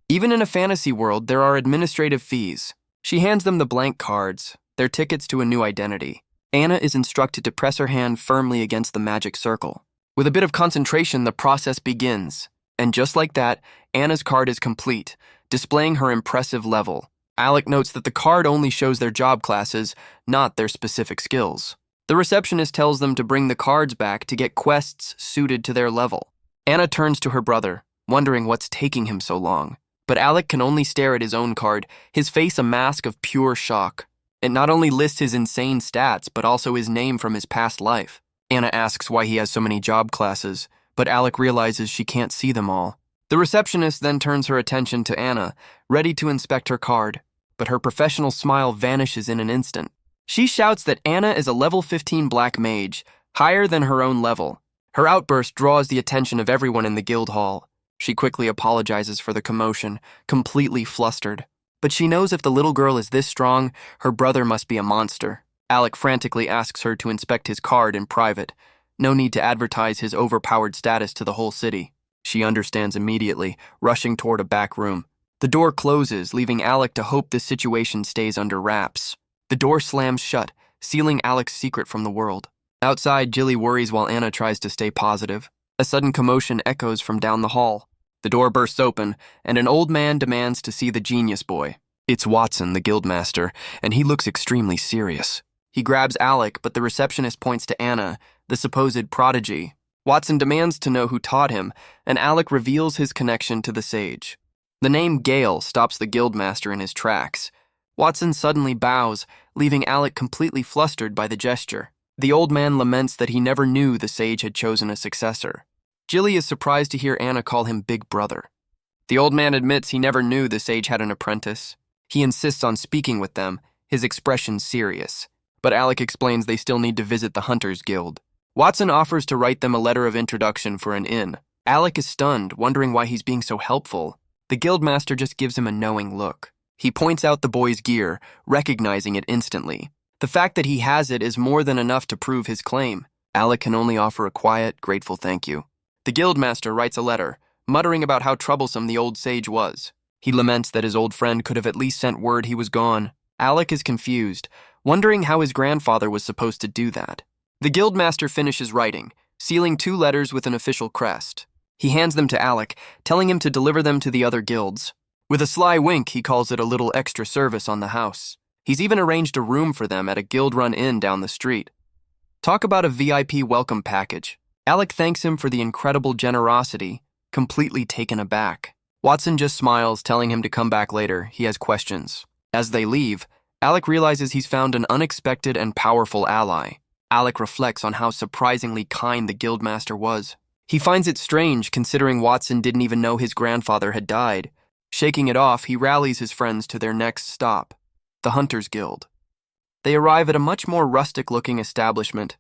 Even in a fantasy world, there are administrative fees. She hands them the blank cards, their tickets to a new identity. Anna is instructed to press her hand firmly against the magic circle. With a bit of concentration, the process begins. And just like that, Anna's card is complete, displaying her impressive level. Alec notes that the card only shows their job classes, not their specific skills. The receptionist tells them to bring the cards back to get quests suited to their level. Anna turns to her brother, wondering what's taking him so long. But Alec can only stare at his own card, his face a mask of pure shock. It not only lists his insane stats, but also his name from his past life. Anna asks why he has so many job classes, but Alec realizes she can't see them all. The receptionist then turns her attention to Anna, ready to inspect her card, but her professional smile vanishes in an instant. She shouts that Anna is a level 15 black mage, higher than her own level. Her outburst draws the attention of everyone in the guild hall. She quickly apologizes for the commotion, completely flustered. But she knows if the little girl is this strong, her brother must be a monster. Alec frantically asks her to inspect his card in private. No need to advertise his overpowered status to the whole city. She understands immediately, rushing toward a back room. The door closes, leaving Alec to hope this situation stays under wraps. The door slams shut, sealing Alec's secret from the world. Outside, Jilly worries while Anna tries to stay positive. A sudden commotion echoes from down the hall. The door bursts open, and an old man demands to see the genius boy. It's Watson, the guildmaster, and he looks extremely serious. He grabs Alec, but the receptionist points to Anna, the supposed prodigy. Watson demands to know who taught him, and Alec reveals his connection to the sage. The name Gale stops the guildmaster in his tracks. Watson suddenly bows, leaving Alec completely flustered by the gesture. The old man laments that he never knew the sage had chosen a successor. Jilly is surprised to hear Anna call him Big Brother. The old man admits he never knew the sage had an apprentice. He insists on speaking with them, his expression serious. But Alec explains they still need to visit the Hunters Guild. Watson offers to write them a letter of introduction for an inn. Alec is stunned, wondering why he's being so helpful. The guildmaster just gives him a knowing look. He points out the boy's gear, recognizing it instantly. The fact that he has it is more than enough to prove his claim. Alec can only offer a quiet, grateful thank you. The guildmaster writes a letter, muttering about how troublesome the old sage was. He laments that his old friend could have at least sent word he was gone. Alec is confused, wondering how his grandfather was supposed to do that. The guildmaster finishes writing, sealing 2 letters with an official crest. He hands them to Alec, telling him to deliver them to the other guilds. With a sly wink, he calls it a little extra service on the house. He's even arranged a room for them at a guild-run inn down the street. Talk about a VIP welcome package. Alec thanks him for the incredible generosity, completely taken aback. Watson just smiles, telling him to come back later. He has questions. As they leave, Alec realizes he's found an unexpected and powerful ally. Alec reflects on how surprisingly kind the guildmaster was. He finds it strange, considering Watson didn't even know his grandfather had died. Shaking it off, he rallies his friends to their next stop, the Hunters Guild. They arrive at a much more rustic-looking establishment.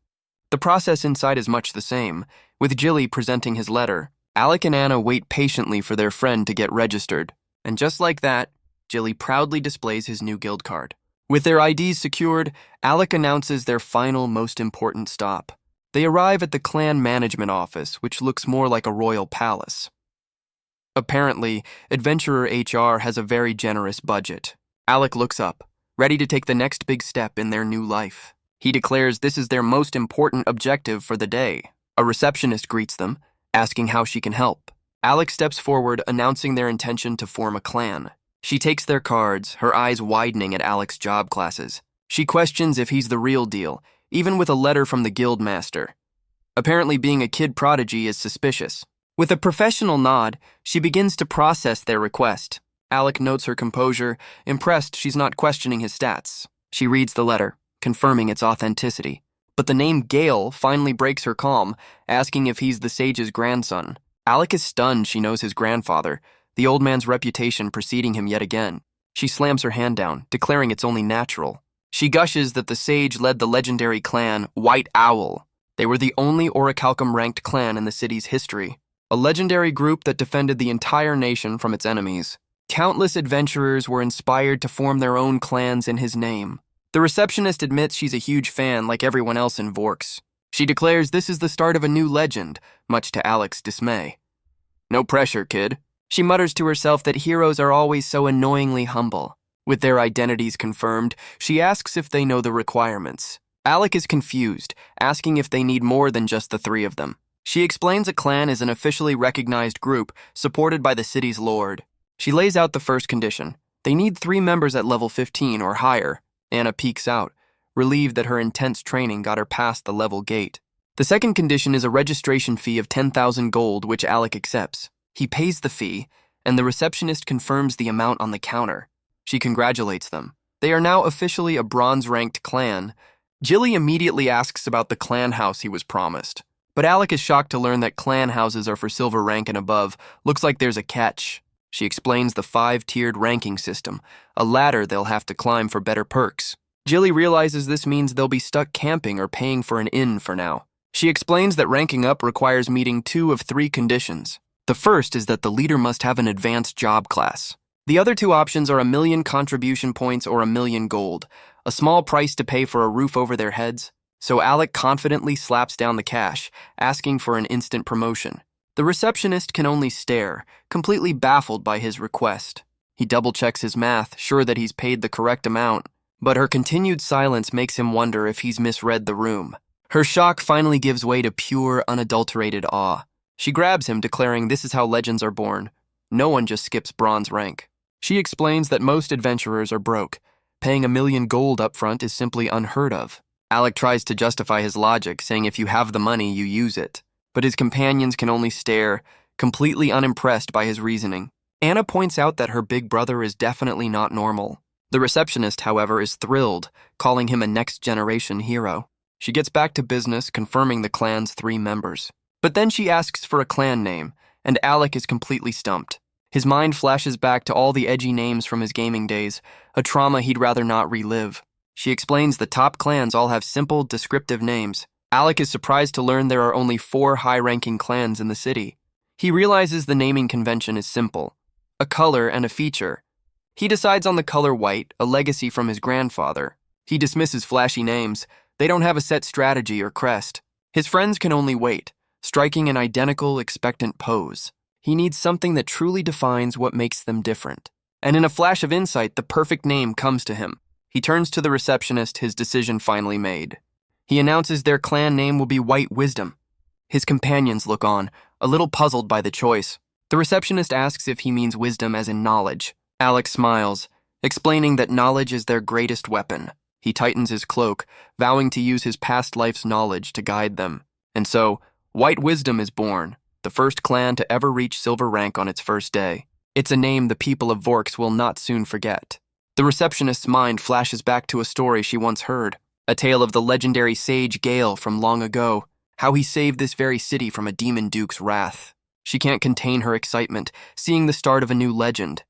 The process inside is much the same, with Jilly presenting his letter. Alec and Anna wait patiently for their friend to get registered, and just like that, Jilly proudly displays his new guild card. With their IDs secured, Alec announces their final, most important stop. They arrive at the clan management office, which looks more like a royal palace. Apparently, Adventurer HR has a very generous budget. Alec looks up, ready to take the next big step in their new life. He declares this is their most important objective for the day. A receptionist greets them, asking how she can help. Alec steps forward, announcing their intention to form a clan. She takes their cards, her eyes widening at Alec's job classes. She questions if he's the real deal, even with a letter from the guildmaster. Apparently being a kid prodigy is suspicious. With a professional nod, she begins to process their request. Alec notes her composure, impressed she's not questioning his stats. She reads the letter, confirming its authenticity. But the name Gale finally breaks her calm, asking if he's the sage's grandson. Alec is stunned she knows his grandfather, the old man's reputation preceding him yet again. She slams her hand down, declaring it's only natural. She gushes that the sage led the legendary clan White Owl. They were the only Orichalcum-ranked clan in the city's history, a legendary group that defended the entire nation from its enemies. Countless adventurers were inspired to form their own clans in his name. The receptionist admits she's a huge fan like everyone else in Vorks. She declares this is the start of a new legend, much to Alec's dismay. No pressure, kid. She mutters to herself that heroes are always so annoyingly humble. With their identities confirmed, she asks if they know the requirements. Alec is confused, asking if they need more than just the 3 of them. She explains a clan is an officially recognized group supported by the city's lord. She lays out the first condition. They need 3 members at level 15 or higher. Anna peeks out, relieved that her intense training got her past the level gate. The second condition is a registration fee of 10,000 gold, which Alec accepts. He pays the fee, and the receptionist confirms the amount on the counter. She congratulates them. They are now officially a bronze-ranked clan. Jilly immediately asks about the clan house he was promised. But Alec is shocked to learn that clan houses are for silver rank and above. Looks like there's a catch. She explains the 5-tiered ranking system, a ladder they'll have to climb for better perks. Jilly realizes this means they'll be stuck camping or paying for an inn for now. She explains that ranking up requires meeting 2 of 3 conditions. The first is that the leader must have an advanced job class. The other 2 options are 1,000,000 contribution points or 1,000,000 gold, a small price to pay for a roof over their heads. So Alec confidently slaps down the cash, asking for an instant promotion. The receptionist can only stare, completely baffled by his request. He double-checks his math, sure that he's paid the correct amount, but her continued silence makes him wonder if he's misread the room. Her shock finally gives way to pure, unadulterated awe. She grabs him, declaring this is how legends are born. No one just skips bronze rank. She explains that most adventurers are broke. Paying 1,000,000 gold up front is simply unheard of. Alec tries to justify his logic, saying if you have the money, you use it. But his companions can only stare, completely unimpressed by his reasoning. Anna points out that her big brother is definitely not normal. The receptionist, however, is thrilled, calling him a next-generation hero. She gets back to business, confirming the clan's 3 members. But then she asks for a clan name, and Alec is completely stumped. His mind flashes back to all the edgy names from his gaming days, a trauma he'd rather not relive. She explains the top clans all have simple, descriptive names. Alec is surprised to learn there are only 4 high-ranking clans in the city. He realizes the naming convention is simple: a color and a feature. He decides on the color white, a legacy from his grandfather. He dismisses flashy names. They don't have a set strategy or crest. His friends can only wait, striking an identical, expectant pose. He needs something that truly defines what makes them different. And in a flash of insight, the perfect name comes to him. He turns to the receptionist, his decision finally made. He announces their clan name will be White Wisdom. His companions look on, a little puzzled by the choice. The receptionist asks if he means wisdom as in knowledge. Alex smiles, explaining that knowledge is their greatest weapon. He tightens his cloak, vowing to use his past life's knowledge to guide them. And so, White Wisdom is born, the first clan to ever reach silver rank on its first day. It's a name the people of Vorks will not soon forget. The receptionist's mind flashes back to a story she once heard, a tale of the legendary sage Gale from long ago, how he saved this very city from a demon duke's wrath. She can't contain her excitement, seeing the start of a new legend.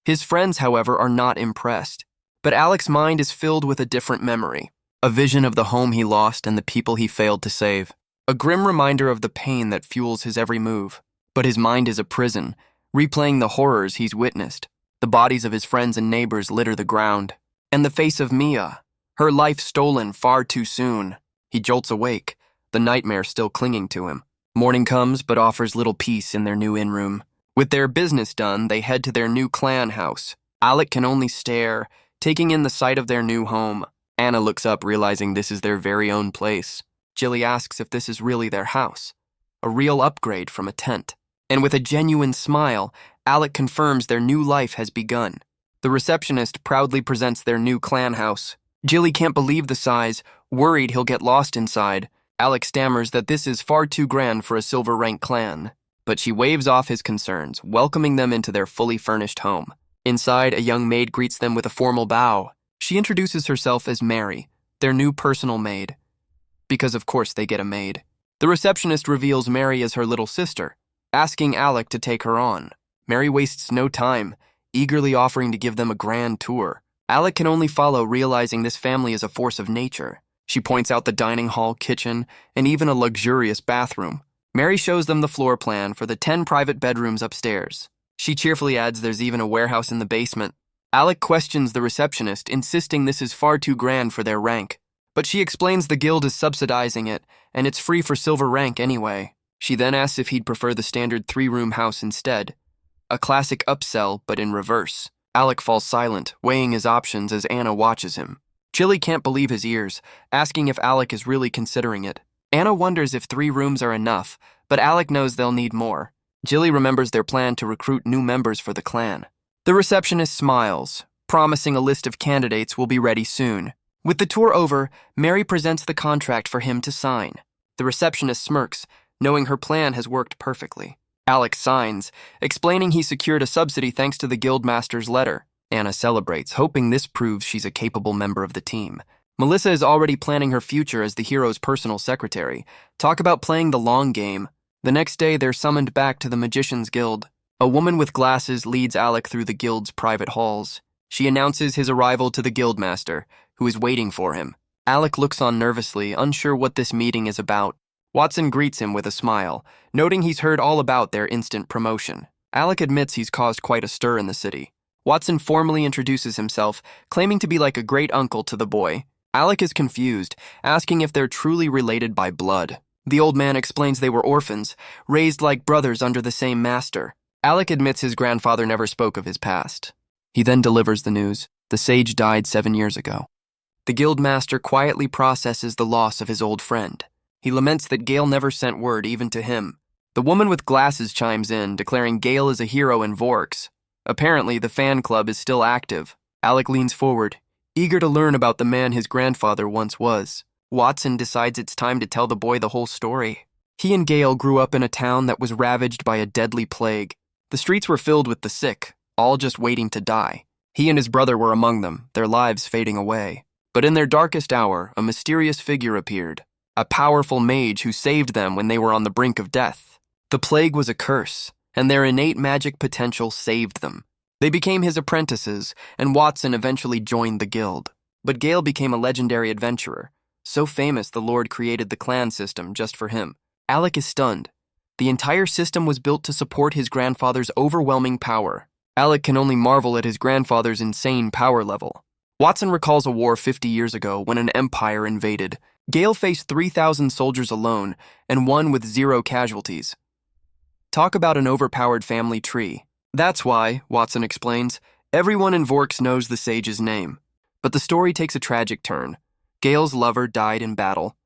His friends, however, are not impressed. But Alex's mind is filled with a different memory, a vision of the home he lost and the people he failed to save, a grim reminder of the pain that fuels his every move. But his mind is a prison, replaying the horrors he's witnessed. The bodies of his friends and neighbors litter the ground. And the face of Mia, her life stolen far too soon. He jolts awake, the nightmare still clinging to him. Morning comes, but offers little peace in their new inn-room. With their business done, they head to their new clan house. Alec can only stare, taking in the sight of their new home. Anna looks up, realizing this is their very own place. Jilly asks if this is really their house, a real upgrade from a tent. And with a genuine smile, Alec confirms their new life has begun. The receptionist proudly presents their new clan house. Jilly can't believe the size, worried he'll get lost inside. Alec stammers that this is far too grand for a silver rank clan. But she waves off his concerns, welcoming them into their fully furnished home. Inside, a young maid greets them with a formal bow. She introduces herself as Mary, their new personal maid. Because of course they get a maid. The receptionist reveals Mary as her little sister, asking Alec to take her on. Mary wastes no time, eagerly offering to give them a grand tour. Alec can only follow, realizing this family is a force of nature. She points out the dining hall, kitchen, and even a luxurious bathroom. Mary shows them the floor plan for the 10 private bedrooms upstairs. She cheerfully adds there's even a warehouse in the basement. Alec questions the receptionist, insisting this is far too grand for their rank. But she explains the guild is subsidizing it, and it's free for silver rank anyway. She then asks if he'd prefer the standard 3-room house instead. A classic upsell, but in reverse. Alec falls silent, weighing his options as Anna watches him. Jilly can't believe his ears, asking if Alec is really considering it. Anna wonders if 3 rooms are enough, but Alec knows they'll need more. Jilly remembers their plan to recruit new members for the clan. The receptionist smiles, promising a list of candidates will be ready soon. With the tour over, Mary presents the contract for him to sign. The receptionist smirks, knowing her plan has worked perfectly. Alec signs, explaining he secured a subsidy thanks to the guildmaster's letter. Anna celebrates, hoping this proves she's a capable member of the team. Melissa is already planning her future as the hero's personal secretary. Talk about playing the long game. The next day, they're summoned back to the Magician's Guild. A woman with glasses leads Alec through the guild's private halls. She announces his arrival to the guildmaster, who is waiting for him. Alec looks on nervously, unsure what this meeting is about. Watson greets him with a smile, noting he's heard all about their instant promotion. Alec admits he's caused quite a stir in the city. Watson formally introduces himself, claiming to be like a great uncle to the boy. Alec is confused, asking if they're truly related by blood. The old man explains they were orphans, raised like brothers under the same master. Alec admits his grandfather never spoke of his past. He then delivers the news. The sage died 7 years ago. The guildmaster quietly processes the loss of his old friend. He laments that Gale never sent word even to him. The woman with glasses chimes in, declaring Gale is a hero in Vorks. Apparently, the fan club is still active. Alec leans forward, eager to learn about the man his grandfather once was. Watson decides it's time to tell the boy the whole story. He and Gale grew up in a town that was ravaged by a deadly plague. The streets were filled with the sick, all just waiting to die. He and his brother were among them, their lives fading away. But in their darkest hour, a mysterious figure appeared, a powerful mage who saved them when they were on the brink of death. The plague was a curse, and their innate magic potential saved them. They became his apprentices, and Watson eventually joined the guild. But Gale became a legendary adventurer, so famous the Lord created the clan system just for him. Alec is stunned. The entire system was built to support his grandfather's overwhelming power. Alec can only marvel at his grandfather's insane power level. Watson recalls a war 50 years ago when an empire invaded. Gale faced 3,000 soldiers alone and won with 0 casualties. Talk about an overpowered family tree. That's why, Watson explains, everyone in Vorks knows the sage's name. But the story takes a tragic turn. Gale's lover died in battle.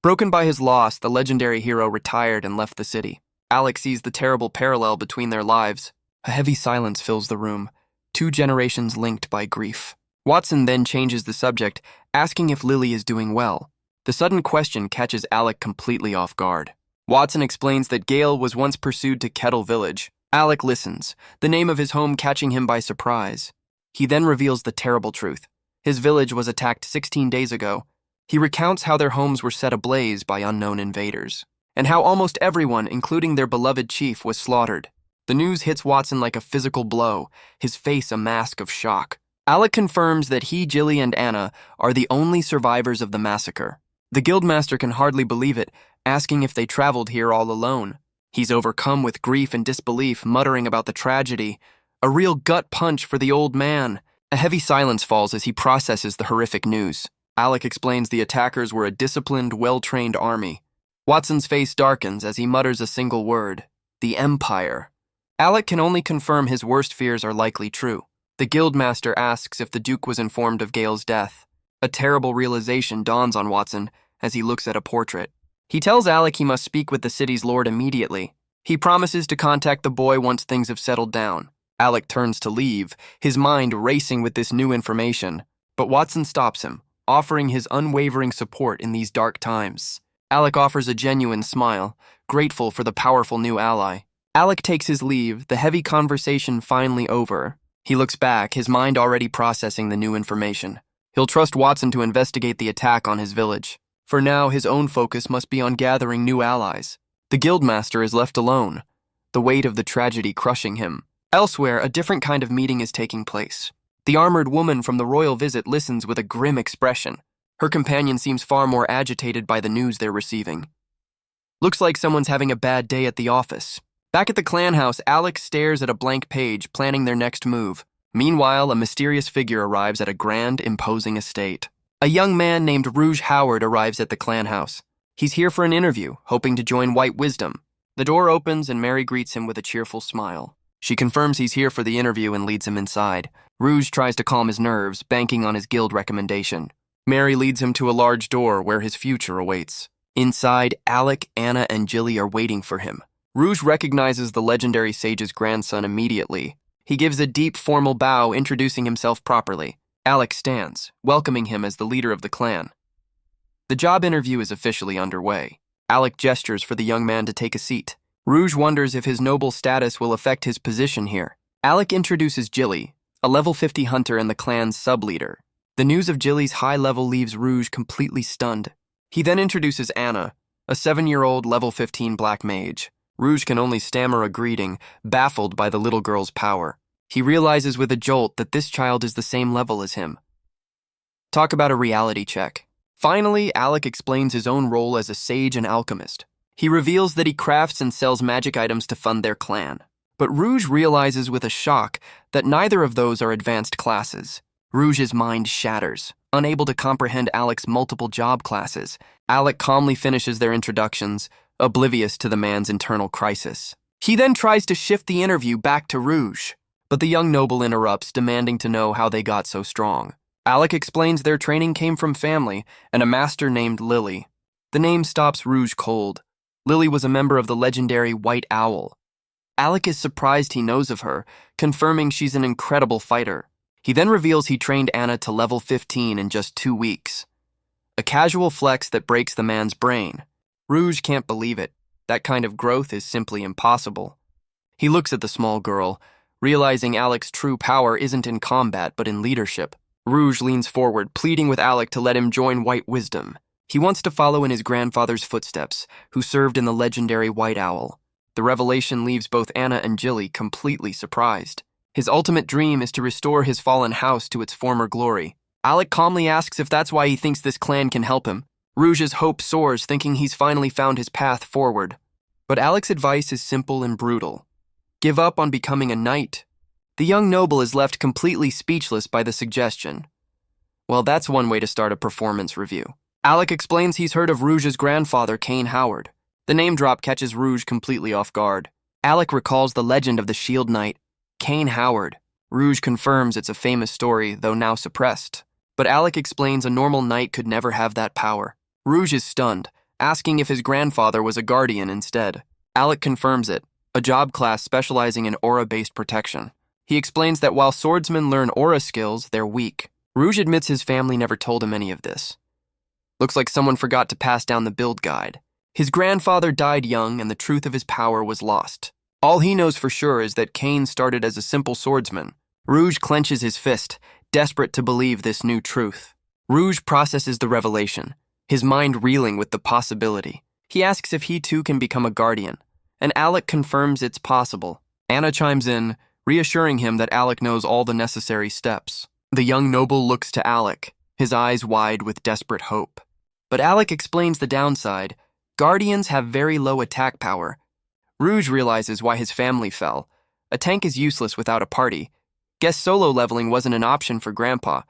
Broken by his loss, the legendary hero retired and left the city. Alec sees the terrible parallel between their lives. A heavy silence fills the room, 2 generations linked by grief. Watson then changes the subject, asking if Lily is doing well. The sudden question catches Alec completely off guard. Watson explains that Gale was once pursued to Kettle Village. Alec listens, the name of his home catching him by surprise. He then reveals the terrible truth. His village was attacked 16 days ago. He recounts how their homes were set ablaze by unknown invaders, and how almost everyone, including their beloved chief, was slaughtered. The news hits Watson like a physical blow, his face a mask of shock. Alec confirms that he, Jilly, and Anna are the only survivors of the massacre. The guildmaster can hardly believe it, asking if they traveled here all alone. He's overcome with grief and disbelief, muttering about the tragedy. A real gut punch for the old man. A heavy silence falls as he processes the horrific news. Alec explains the attackers were a disciplined, well-trained army. Watson's face darkens as he mutters a single word: the Empire. Alec can only confirm his worst fears are likely true. The guildmaster asks if the Duke was informed of Gale's death. A terrible realization dawns on Watson as he looks at a portrait. He tells Alec he must speak with the city's lord immediately. He promises to contact the boy once things have settled down. Alec turns to leave, his mind racing with this new information. But Watson stops him, offering his unwavering support in these dark times. Alec offers a genuine smile, grateful for the powerful new ally. Alec takes his leave, the heavy conversation finally over. He looks back, his mind already processing the new information. He'll trust Watson to investigate the attack on his village. For now, his own focus must be on gathering new allies. The guildmaster is left alone, the weight of the tragedy crushing him. Elsewhere, a different kind of meeting is taking place. The armored woman from the royal visit listens with a grim expression. Her companion seems far more agitated by the news they're receiving. Looks like someone's having a bad day at the office. Back at the clan house, Alec stares at a blank page, planning their next move. Meanwhile, a mysterious figure arrives at a grand, imposing estate. A young man named Rouge Howard arrives at the clan house. He's here for an interview, hoping to join White Wisdom. The door opens and Mary greets him with a cheerful smile. She confirms he's here for the interview and leads him inside. Rouge tries to calm his nerves, banking on his guild recommendation. Mary leads him to a large door where his future awaits. Inside, Alec, Anna, and Jilly are waiting for him. Rouge recognizes the legendary sage's grandson immediately. He gives a deep, formal bow, introducing himself properly. Alec stands, welcoming him as the leader of the clan. The job interview is officially underway. Alec gestures for the young man to take a seat. Rouge wonders if his noble status will affect his position here. Alec introduces Jilly, a level 50 hunter and the clan's sub-leader. The news of Jilly's high level leaves Rouge completely stunned. He then introduces Anna, a 7-year-old level 15 black mage. Rouge can only stammer a greeting, baffled by the little girl's power. He realizes with a jolt that this child is the same level as him. Talk about a reality check. Finally, Alec explains his own role as a sage and alchemist. He reveals that he crafts and sells magic items to fund their clan. But Rouge realizes with a shock that neither of those are advanced classes. Rouge's mind shatters, unable to comprehend Alec's multiple job classes. Alec calmly finishes their introductions, oblivious to the man's internal crisis. He then tries to shift the interview back to Rouge, but the young noble interrupts, demanding to know how they got so strong. Alec explains their training came from family and a master named Lily. The name stops Rouge cold. Lily was a member of the legendary White Owl. Alec is surprised he knows of her, confirming she's an incredible fighter. He then reveals he trained Anna to level 15 in just 2 weeks. A casual flex that breaks the man's brain. Rouge can't believe it. That kind of growth is simply impossible. He looks at the small girl, realizing Alec's true power isn't in combat but in leadership. Rouge leans forward, pleading with Alec to let him join White Wisdom. He wants to follow in his grandfather's footsteps, who served in the legendary White Owl. The revelation leaves both Anna and Jilly completely surprised. His ultimate dream is to restore his fallen house to its former glory. Alec calmly asks if that's why he thinks this clan can help him. Rouge's hope soars, thinking he's finally found his path forward. But Alec's advice is simple and brutal. Give up on becoming a knight. The young noble is left completely speechless by the suggestion. Well, that's one way to start a performance review. Alec explains he's heard of Rouge's grandfather, Cain Howard. The name drop catches Rouge completely off guard. Alec recalls the legend of the Shield Knight, Cain Howard. Rouge confirms it's a famous story, though now suppressed. But Alec explains a normal knight could never have that power. Rouge is stunned, asking if his grandfather was a guardian instead. Alec confirms it, a job class specializing in aura-based protection. He explains that while swordsmen learn aura skills, they're weak. Rouge admits his family never told him any of this. Looks like someone forgot to pass down the build guide. His grandfather died young and the truth of his power was lost. All he knows for sure is that Cain started as a simple swordsman. Rouge clenches his fist, desperate to believe this new truth. Rouge processes the revelation, his mind reeling with the possibility. He asks if he too can become a guardian, and Alec confirms it's possible. Anna chimes in, reassuring him that Alec knows all the necessary steps. The young noble looks to Alec, his eyes wide with desperate hope. But Alec explains the downside. Guardians have very low attack power. Rouge realizes why his family fell. A tank is useless without a party. Guess solo leveling wasn't an option for Grandpa.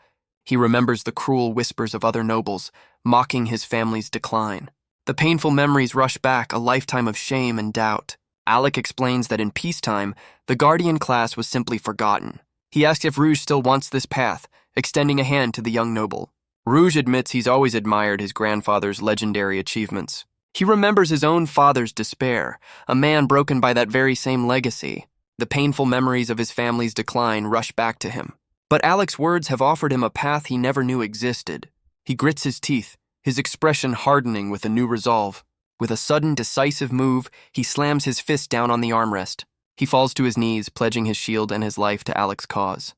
He remembers the cruel whispers of other nobles, mocking his family's decline. The painful memories rush back, a lifetime of shame and doubt. Alec explains that in peacetime, the Guardian class was simply forgotten. He asks if Rouge still wants this path, extending a hand to the young noble. Rouge admits he's always admired his grandfather's legendary achievements. He remembers his own father's despair, a man broken by that very same legacy. The painful memories of his family's decline rush back to him. But Alec's words have offered him a path he never knew existed. He grits his teeth, his expression hardening with a new resolve. With a sudden, decisive move, he slams his fist down on the armrest. He falls to his knees, pledging his shield and his life to Alec's cause.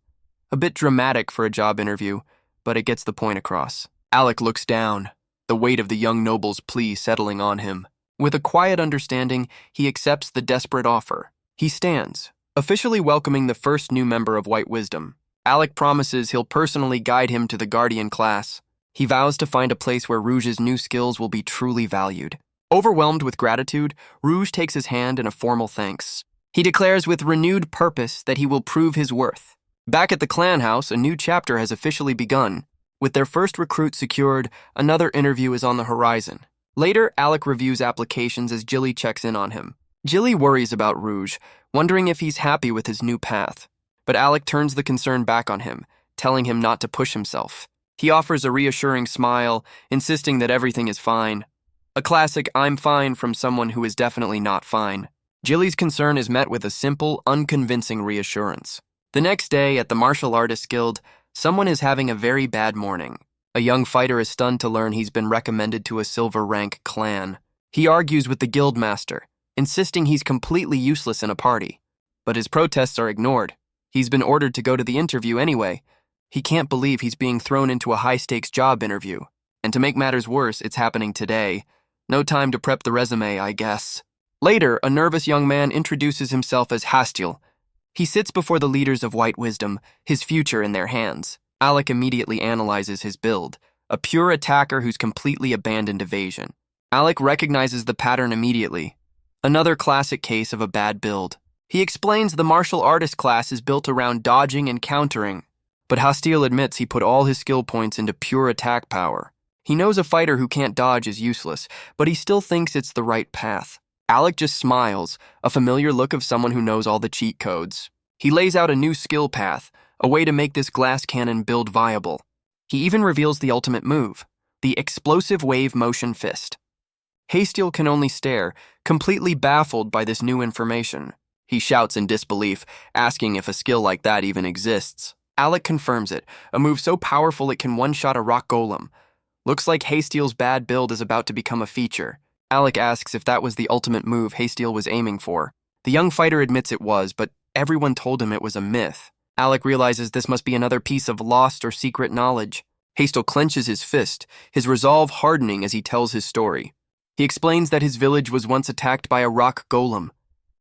A bit dramatic for a job interview, but it gets the point across. Alec looks down, the weight of the young noble's plea settling on him. With a quiet understanding, he accepts the desperate offer. He stands, officially welcoming the first new member of White Wisdom. Alec promises he'll personally guide him to the Guardian class. He vows to find a place where Rouge's new skills will be truly valued. Overwhelmed with gratitude, Rouge takes his hand in a formal thanks. He declares with renewed purpose that he will prove his worth. Back at the clan house, a new chapter has officially begun. With their first recruit secured, another interview is on the horizon. Later, Alec reviews applications as Jilly checks in on him. Jilly worries about Rouge, wondering if he's happy with his new path. But Alec turns the concern back on him, telling him not to push himself. He offers a reassuring smile, insisting that everything is fine. A classic "I'm fine" from someone who is definitely not fine. Jilly's concern is met with a simple, unconvincing reassurance. The next day, at the Martial Artists Guild, someone is having a very bad morning. A young fighter is stunned to learn he's been recommended to a silver rank clan. He argues with the guildmaster, insisting he's completely useless in a party. But his protests are ignored. He's been ordered to go to the interview anyway. He can't believe he's being thrown into a high-stakes job interview. And to make matters worse, it's happening today. No time to prep the resume, I guess. Later, a nervous young man introduces himself as Hastiel. He sits before the leaders of White Wisdom, his future in their hands. Alec immediately analyzes his build, a pure attacker who's completely abandoned evasion. Alec recognizes the pattern immediately. Another classic case of a bad build. He explains the martial artist class is built around dodging and countering, but Hastiel admits he put all his skill points into pure attack power. He knows a fighter who can't dodge is useless, but he still thinks it's the right path. Alec just smiles, a familiar look of someone who knows all the cheat codes. He lays out a new skill path, a way to make this glass cannon build viable. He even reveals the ultimate move, the explosive wave motion fist. Hastiel can only stare, completely baffled by this new information. He shouts in disbelief, asking if a skill like that even exists. Alec confirms it, a move so powerful it can one-shot a rock golem. Looks like Hastiel's bad build is about to become a feature. Alec asks if that was the ultimate move Hastiel was aiming for. The young fighter admits it was, but everyone told him it was a myth. Alec realizes this must be another piece of lost or secret knowledge. Hastiel clenches his fist, his resolve hardening as he tells his story. He explains that his village was once attacked by a rock golem.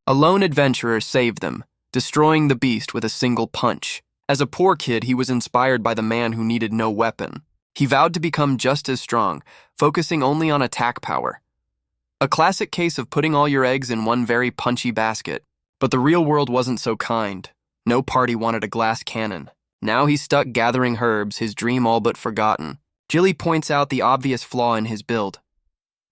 A lone adventurer saved them, destroying the beast with a single punch. As a poor kid, he was inspired by the man who needed no weapon. He vowed to become just as strong, focusing only on attack power. A classic case of putting all your eggs in one very punchy basket. But the real world wasn't so kind. No party wanted a glass cannon. Now he's stuck gathering herbs, his dream all but forgotten. Jilly points out the obvious flaw in his build.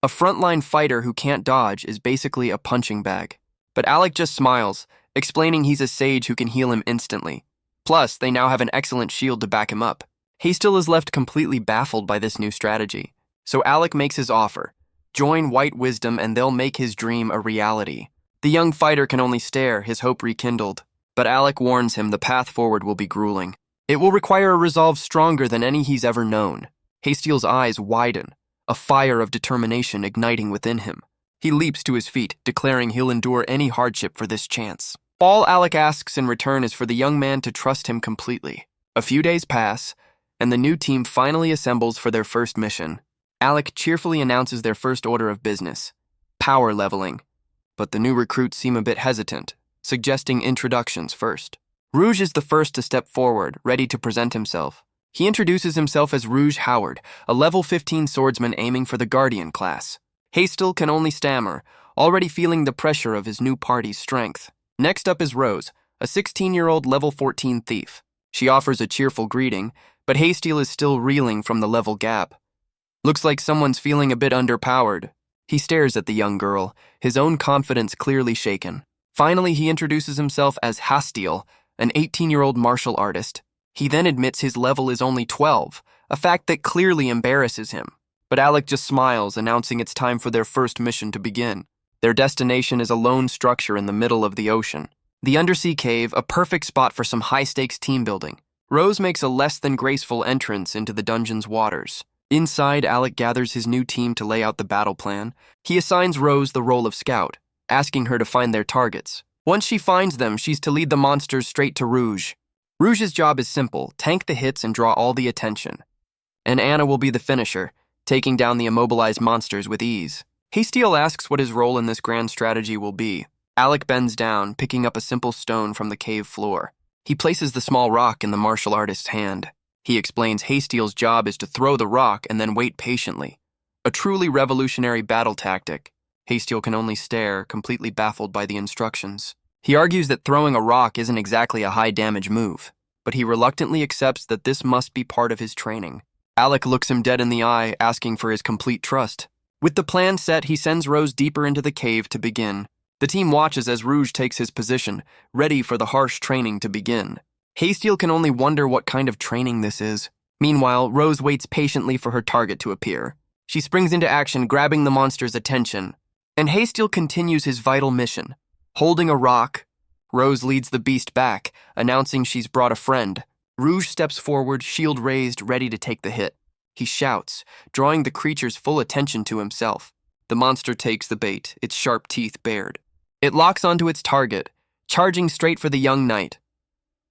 A frontline fighter who can't dodge is basically a punching bag. But Alec just smiles, explaining he's a sage who can heal him instantly. Plus, they now have an excellent shield to back him up. Hastel is left completely baffled by this new strategy. So Alec makes his offer. Join White Wisdom and they'll make his dream a reality. The young fighter can only stare, his hope rekindled. But Alec warns him the path forward will be grueling. It will require a resolve stronger than any he's ever known. Hastel's eyes widen, a fire of determination igniting within him. He leaps to his feet, declaring he'll endure any hardship for this chance. All Alec asks in return is for the young man to trust him completely. A few days pass, and the new team finally assembles for their first mission. Alec cheerfully announces their first order of business: power leveling. But the new recruits seem a bit hesitant, suggesting introductions first. Rouge is the first to step forward, ready to present himself. He introduces himself as Rouge Howard, a level 15 swordsman aiming for the Guardian class. Hastel can only stammer, already feeling the pressure of his new party's strength. Next up is Rose, a 16-year-old level 14 thief. She offers a cheerful greeting, but Hastel is still reeling from the level gap. Looks like someone's feeling a bit underpowered. He stares at the young girl, his own confidence clearly shaken. Finally, he introduces himself as Hastel, an 18-year-old martial artist. He then admits his level is only 12, a fact that clearly embarrasses him. But Alec just smiles, announcing it's time for their first mission to begin. Their destination is a lone structure in the middle of the ocean. The undersea cave, a perfect spot for some high-stakes team building. Rose makes a less than graceful entrance into the dungeon's waters. Inside, Alec gathers his new team to lay out the battle plan. He assigns Rose the role of scout, asking her to find their targets. Once she finds them, she's to lead the monsters straight to Rouge. Rouge's job is simple: tank the hits and draw all the attention. And Anna will be the finisher, taking down the immobilized monsters with ease. Hastel asks what his role in this grand strategy will be. Alec bends down, picking up a simple stone from the cave floor. He places the small rock in the martial artist's hand. He explains Hastel's job is to throw the rock and then wait patiently. A truly revolutionary battle tactic. Hastel can only stare, completely baffled by the instructions. He argues that throwing a rock isn't exactly a high-damage move, but he reluctantly accepts that this must be part of his training. Alec looks him dead in the eye, asking for his complete trust. With the plan set, he sends Rose deeper into the cave to begin. The team watches as Rouge takes his position, ready for the harsh training to begin. Hastel can only wonder what kind of training this is. Meanwhile, Rose waits patiently for her target to appear. She springs into action, grabbing the monster's attention. And Hastel continues his vital mission. Holding a rock, Rose leads the beast back, announcing she's brought a friend. Rouge steps forward, shield raised, ready to take the hit. He shouts, drawing the creature's full attention to himself. The monster takes the bait, its sharp teeth bared. It locks onto its target, charging straight for the young knight.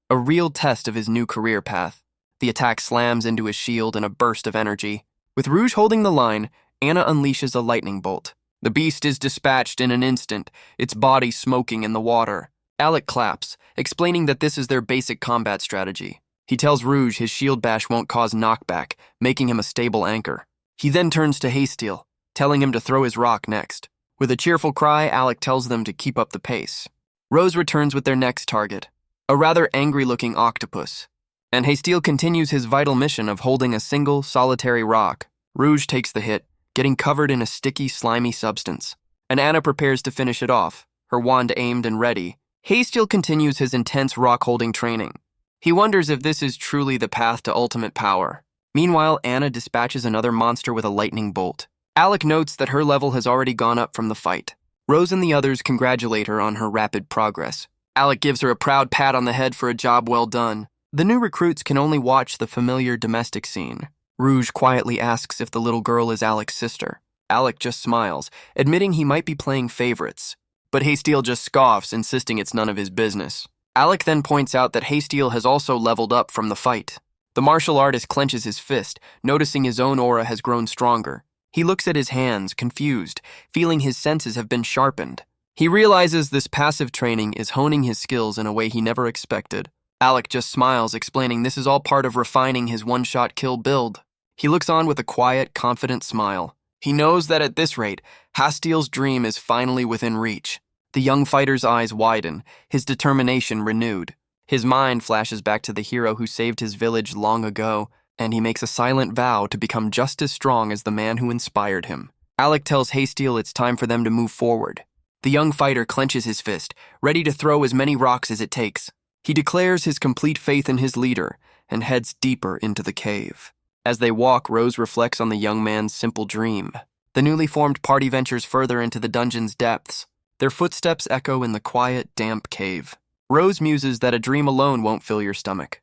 A real test of his new career path. The attack slams into his shield in a burst of energy. With Rouge holding the line, Anna unleashes a lightning bolt. The beast is dispatched in an instant, its body smoking in the water. Alec claps, explaining that this is their basic combat strategy. He tells Rouge his shield bash won't cause knockback, making him a stable anchor. He then turns to Hastel, telling him to throw his rock next. With a cheerful cry, Alec tells them to keep up the pace. Rose returns with their next target, a rather angry-looking octopus. And Hastel continues his vital mission of holding a single, solitary rock. Rouge takes the hit, getting covered in a sticky, slimy substance. And Anna prepares to finish it off, her wand aimed and ready. Hastel continues his intense rock-holding training. He wonders if this is truly the path to ultimate power. Meanwhile, Anna dispatches another monster with a lightning bolt. Alec notes that her level has already gone up from the fight. Rose and the others congratulate her on her rapid progress. Alec gives her a proud pat on the head for a job well done. The new recruits can only watch the familiar domestic scene. Rouge quietly asks if the little girl is Alec's sister. Alec just smiles, admitting he might be playing favorites. But Hastel just scoffs, insisting it's none of his business. Alec then points out that Hastel has also leveled up from the fight. The martial artist clenches his fist, noticing his own aura has grown stronger. He looks at his hands, confused, feeling his senses have been sharpened. He realizes this passive training is honing his skills in a way he never expected. Alec just smiles, explaining this is all part of refining his one-shot kill build. He looks on with a quiet, confident smile. He knows that at this rate, Hastiel's dream is finally within reach. The young fighter's eyes widen, his determination renewed. His mind flashes back to the hero who saved his village long ago, and he makes a silent vow to become just as strong as the man who inspired him. Alec tells Hastiel it's time for them to move forward. The young fighter clenches his fist, ready to throw as many rocks as it takes. He declares his complete faith in his leader and heads deeper into the cave. As they walk, Rose reflects on the young man's simple dream. The newly formed party ventures further into the dungeon's depths. Their footsteps echo in the quiet, damp cave. Rose muses that a dream alone won't fill your stomach.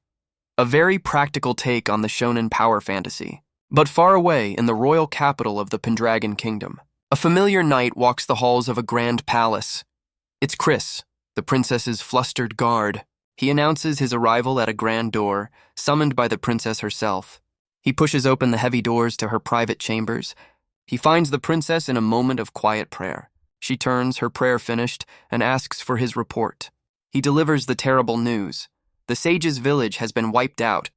A very practical take on the shonen power fantasy. But far away in the royal capital of the Pendragon Kingdom, a familiar knight walks the halls of a grand palace. It's Chris, the princess's flustered guard. He announces his arrival at a grand door, summoned by the princess herself. He pushes open the heavy doors to her private chambers. He finds the princess in a moment of quiet prayer. She turns, her prayer finished, and asks for his report. He delivers the terrible news. The sage's village has been wiped out.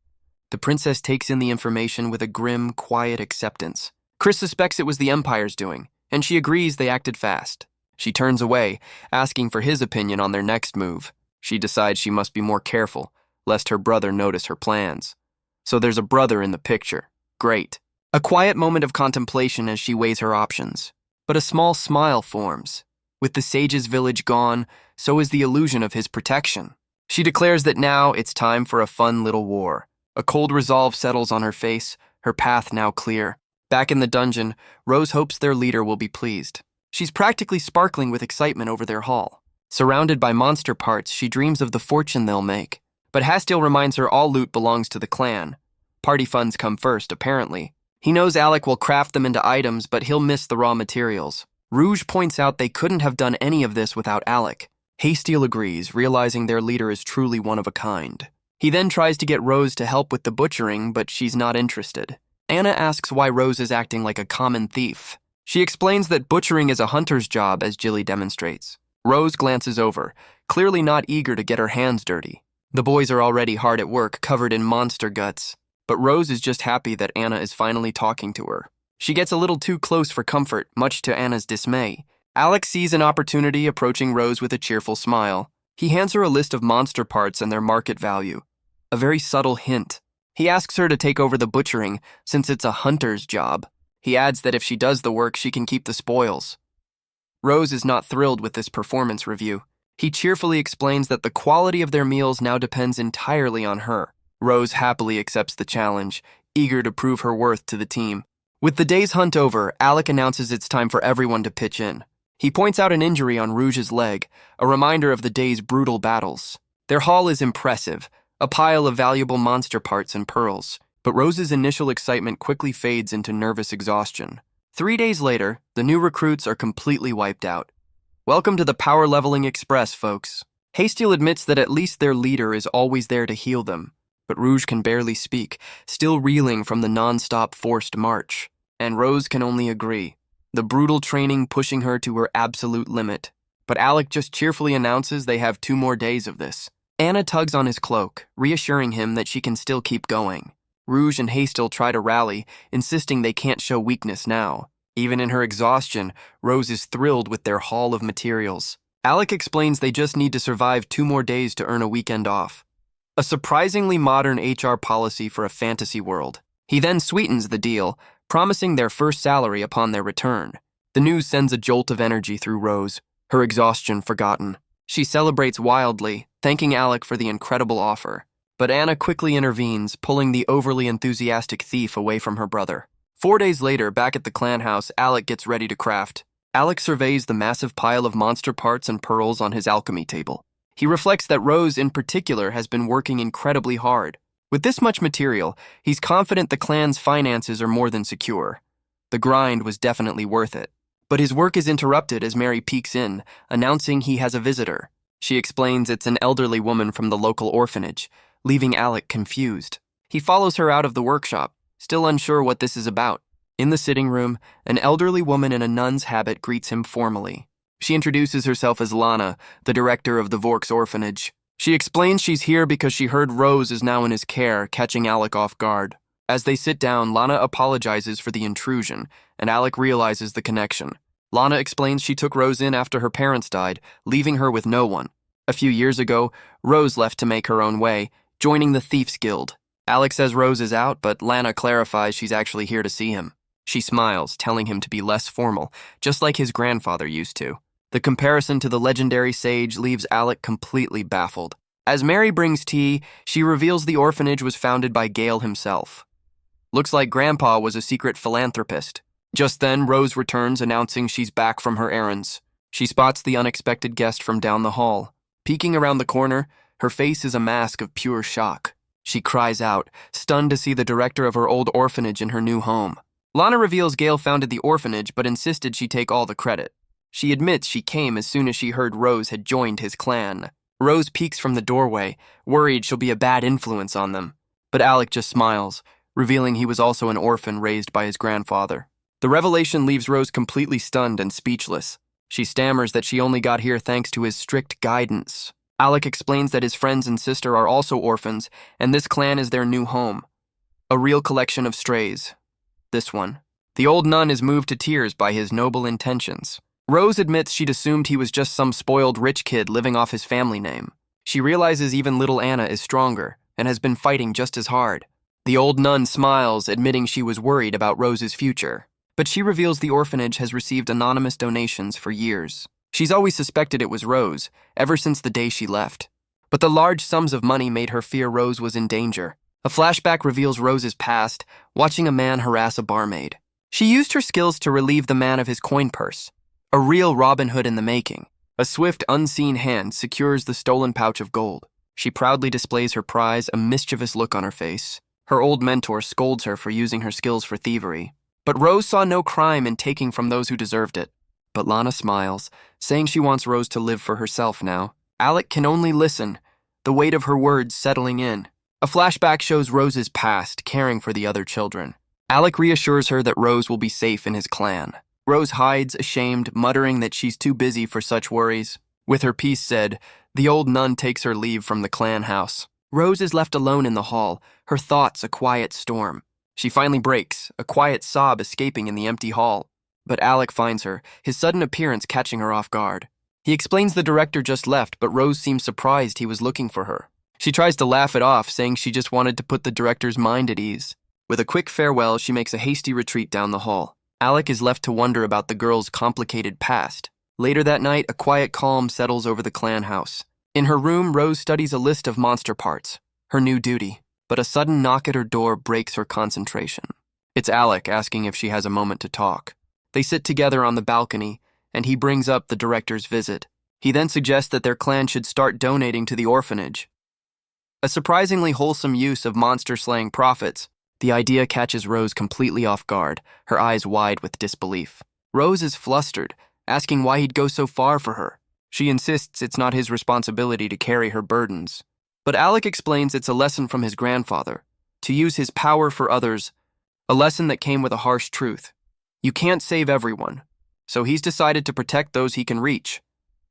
The princess takes in the information with a grim, quiet acceptance. Chris suspects it was the Empire's doing, and she agrees they acted fast. She turns away, asking for his opinion on their next move. She decides she must be more careful, lest her brother notice her plans. So there's a brother in the picture. Great. A quiet moment of contemplation as she weighs her options. But a small smile forms. With the sage's village gone, so is the illusion of his protection. She declares that now it's time for a fun little war. A cold resolve settles on her face, her path now clear. Back in the dungeon, Rose hopes their leader will be pleased. She's practically sparkling with excitement over their haul. Surrounded by monster parts, she dreams of the fortune they'll make. But Hastiel reminds her all loot belongs to the clan. Party funds come first, apparently. He knows Alec will craft them into items, but he'll miss the raw materials. Rouge points out they couldn't have done any of this without Alec. Hastiel agrees, realizing their leader is truly one of a kind. He then tries to get Rose to help with the butchering, but she's not interested. Anna asks why Rose is acting like a common thief. She explains that butchering is a hunter's job, as Jilly demonstrates. Rose glances over, clearly not eager to get her hands dirty. The boys are already hard at work, covered in monster guts. But Rose is just happy that Anna is finally talking to her. She gets a little too close for comfort, much to Anna's dismay. Alex sees an opportunity, approaching Rose with a cheerful smile. He hands her a list of monster parts and their market value. A very subtle hint. He asks her to take over the butchering, since it's a hunter's job. He adds that if she does the work, she can keep the spoils. Rose is not thrilled with this performance review. He cheerfully explains that the quality of their meals now depends entirely on her. Rose happily accepts the challenge, eager to prove her worth to the team. With the day's hunt over, Alec announces it's time for everyone to pitch in. He points out an injury on Rouge's leg, a reminder of the day's brutal battles. Their haul is impressive, a pile of valuable monster parts and pearls. But Rose's initial excitement quickly fades into nervous exhaustion. 3 days later, the new recruits are completely wiped out. Welcome to the Power Leveling Express, folks. Hastiel admits that at least their leader is always there to heal them. But Rouge can barely speak, still reeling from the non-stop forced march. And Rose can only agree, the brutal training pushing her to her absolute limit. But Alec just cheerfully announces they have 2 more days of this. Anna tugs on his cloak, reassuring him that she can still keep going. Rouge and Hastiel try to rally, insisting they can't show weakness now. Even in her exhaustion, Rose is thrilled with their haul of materials. Alec explains they just need to survive 2 more days to earn a weekend off. A surprisingly modern HR policy for a fantasy world. He then sweetens the deal, promising their first salary upon their return. The news sends a jolt of energy through Rose, her exhaustion forgotten. She celebrates wildly, thanking Alec for the incredible offer. But Anna quickly intervenes, pulling the overly enthusiastic thief away from her brother. 4 days later, back at the clan house, Alec gets ready to craft. Alec surveys the massive pile of monster parts and pearls on his alchemy table. He reflects that Rose, in particular, has been working incredibly hard. With this much material, he's confident the clan's finances are more than secure. The grind was definitely worth it. But his work is interrupted as Mary peeks in, announcing he has a visitor. She explains it's an elderly woman from the local orphanage, leaving Alec confused. He follows her out of the workshop, still unsure what this is about. In the sitting room, an elderly woman in a nun's habit greets him formally. She introduces herself as Lana, the director of the Vork's orphanage. She explains she's here because she heard Rose is now in his care, catching Alec off guard. As they sit down, Lana apologizes for the intrusion and Alec realizes the connection. Lana explains she took Rose in after her parents died, leaving her with no one. A few years ago, Rose left to make her own way, joining the Thieves Guild. Alec says Rose is out, but Lana clarifies she's actually here to see him. She smiles, telling him to be less formal, just like his grandfather used to. The comparison to the legendary sage leaves Alec completely baffled. As Mary brings tea, she reveals the orphanage was founded by Gale himself. Looks like Grandpa was a secret philanthropist. Just then, Rose returns, announcing she's back from her errands. She spots the unexpected guest from down the hall. Peeking around the corner, her face is a mask of pure shock. She cries out, stunned to see the director of her old orphanage in her new home. Lana reveals Gale founded the orphanage but insisted she take all the credit. She admits she came as soon as she heard Rose had joined his clan. Rose peeks from the doorway, worried she'll be a bad influence on them. But Alec just smiles, revealing he was also an orphan raised by his grandfather. The revelation leaves Rose completely stunned and speechless. She stammers that she only got here thanks to his strict guidance. Alec explains that his friends and sister are also orphans, and this clan is their new home. A real collection of strays. This one. The old nun is moved to tears by his noble intentions. Rose admits she'd assumed he was just some spoiled rich kid living off his family name. She realizes even little Anna is stronger and has been fighting just as hard. The old nun smiles, admitting she was worried about Rose's future. But she reveals the orphanage has received anonymous donations for years. She's always suspected it was Rose, ever since the day she left. But the large sums of money made her fear Rose was in danger. A flashback reveals Rose's past, watching a man harass a barmaid. She used her skills to relieve the man of his coin purse. A real Robin Hood in the making. A swift, unseen hand secures the stolen pouch of gold. She proudly displays her prize, a mischievous look on her face. Her old mentor scolds her for using her skills for thievery. But Rose saw no crime in taking from those who deserved it. But Lana smiles, saying she wants Rose to live for herself now. Alec can only listen, the weight of her words settling in. A flashback shows Rose's past, caring for the other children. Alec reassures her that Rose will be safe in his clan. Rose hides, ashamed, muttering that she's too busy for such worries. With her piece said, the old nun takes her leave from the clan house. Rose is left alone in the hall, her thoughts a quiet storm. She finally breaks, a quiet sob escaping in the empty hall. But Alec finds her, his sudden appearance catching her off guard. He explains the director just left, but Rose seems surprised he was looking for her. She tries to laugh it off, saying she just wanted to put the director's mind at ease. With a quick farewell, she makes a hasty retreat down the hall. Alec is left to wonder about the girl's complicated past. Later that night, a quiet calm settles over the clan house. In her room, Rose studies a list of monster parts, her new duty. But a sudden knock at her door breaks her concentration. It's Alec asking if she has a moment to talk. They sit together on the balcony, and he brings up the director's visit. He then suggests that their clan should start donating to the orphanage. A surprisingly wholesome use of monster-slaying profits. The idea catches Rose completely off guard, her eyes wide with disbelief. Rose is flustered, asking why he'd go so far for her. She insists it's not his responsibility to carry her burdens. But Alec explains it's a lesson from his grandfather, to use his power for others, a lesson that came with a harsh truth. You can't save everyone, so he's decided to protect those he can reach,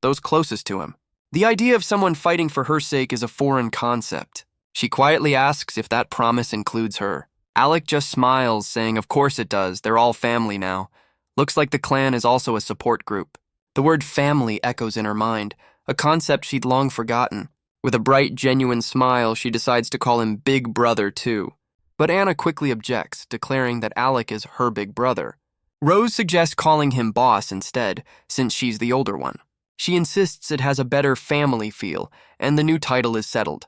those closest to him. The idea of someone fighting for her sake is a foreign concept. She quietly asks if that promise includes her. Alec just smiles, saying of course it does, they're all family now. Looks like the clan is also a support group. The word family echoes in her mind, a concept she'd long forgotten. With a bright, genuine smile, she decides to call him Big Brother, too. But Anna quickly objects, declaring that Alec is her big brother. Rose suggests calling him Boss instead, since she's the older one. She insists it has a better family feel, and the new title is settled.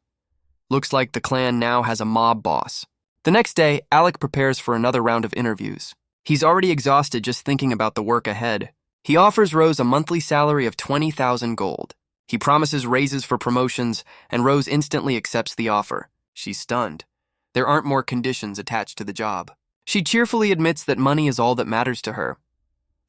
Looks like the clan now has a mob boss. The next day, Alec prepares for another round of interviews. He's already exhausted just thinking about the work ahead. He offers Rose a monthly salary of 20,000 gold. He promises raises for promotions, and Rose instantly accepts the offer. She's stunned. There aren't more conditions attached to the job. She cheerfully admits that money is all that matters to her.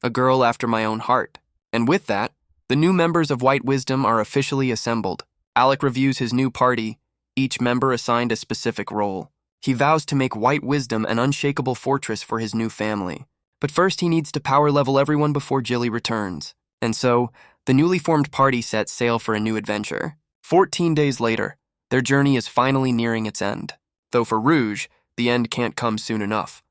A girl after my own heart. And with that, the new members of White Wisdom are officially assembled. Alec reviews his new party, each member assigned a specific role. He vows to make White Wisdom an unshakable fortress for his new family. But first he needs to power level everyone before Jilly returns. And so, the newly formed party sets sail for a new adventure. 14 days later, their journey is finally nearing its end. Though for Rouge, the end can't come soon enough.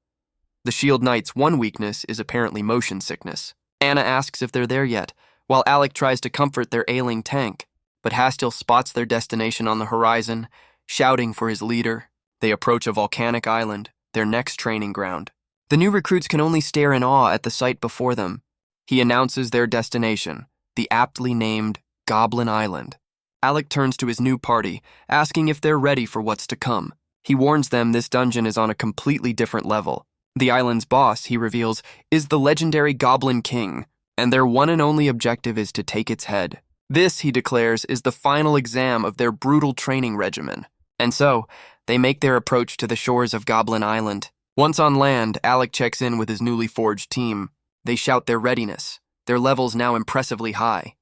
The Shield Knight's one weakness is apparently motion sickness. Anna asks if they're there yet, while Alec tries to comfort their ailing tank, but Hastiel spots their destination on the horizon, shouting for his leader. They approach a volcanic island, their next training ground. The new recruits can only stare in awe at the sight before them. He announces their destination, the aptly named Goblin Island. Alec turns to his new party, asking if they're ready for what's to come. He warns them this dungeon is on a completely different level. The island's boss, he reveals, is the legendary Goblin King, and their one and only objective is to take its head. This, he declares, is the final exam of their brutal training regimen. And so, they make their approach to the shores of Goblin Island. Once on land, Alec checks in with his newly forged team. They shout their readiness, their levels now impressively high.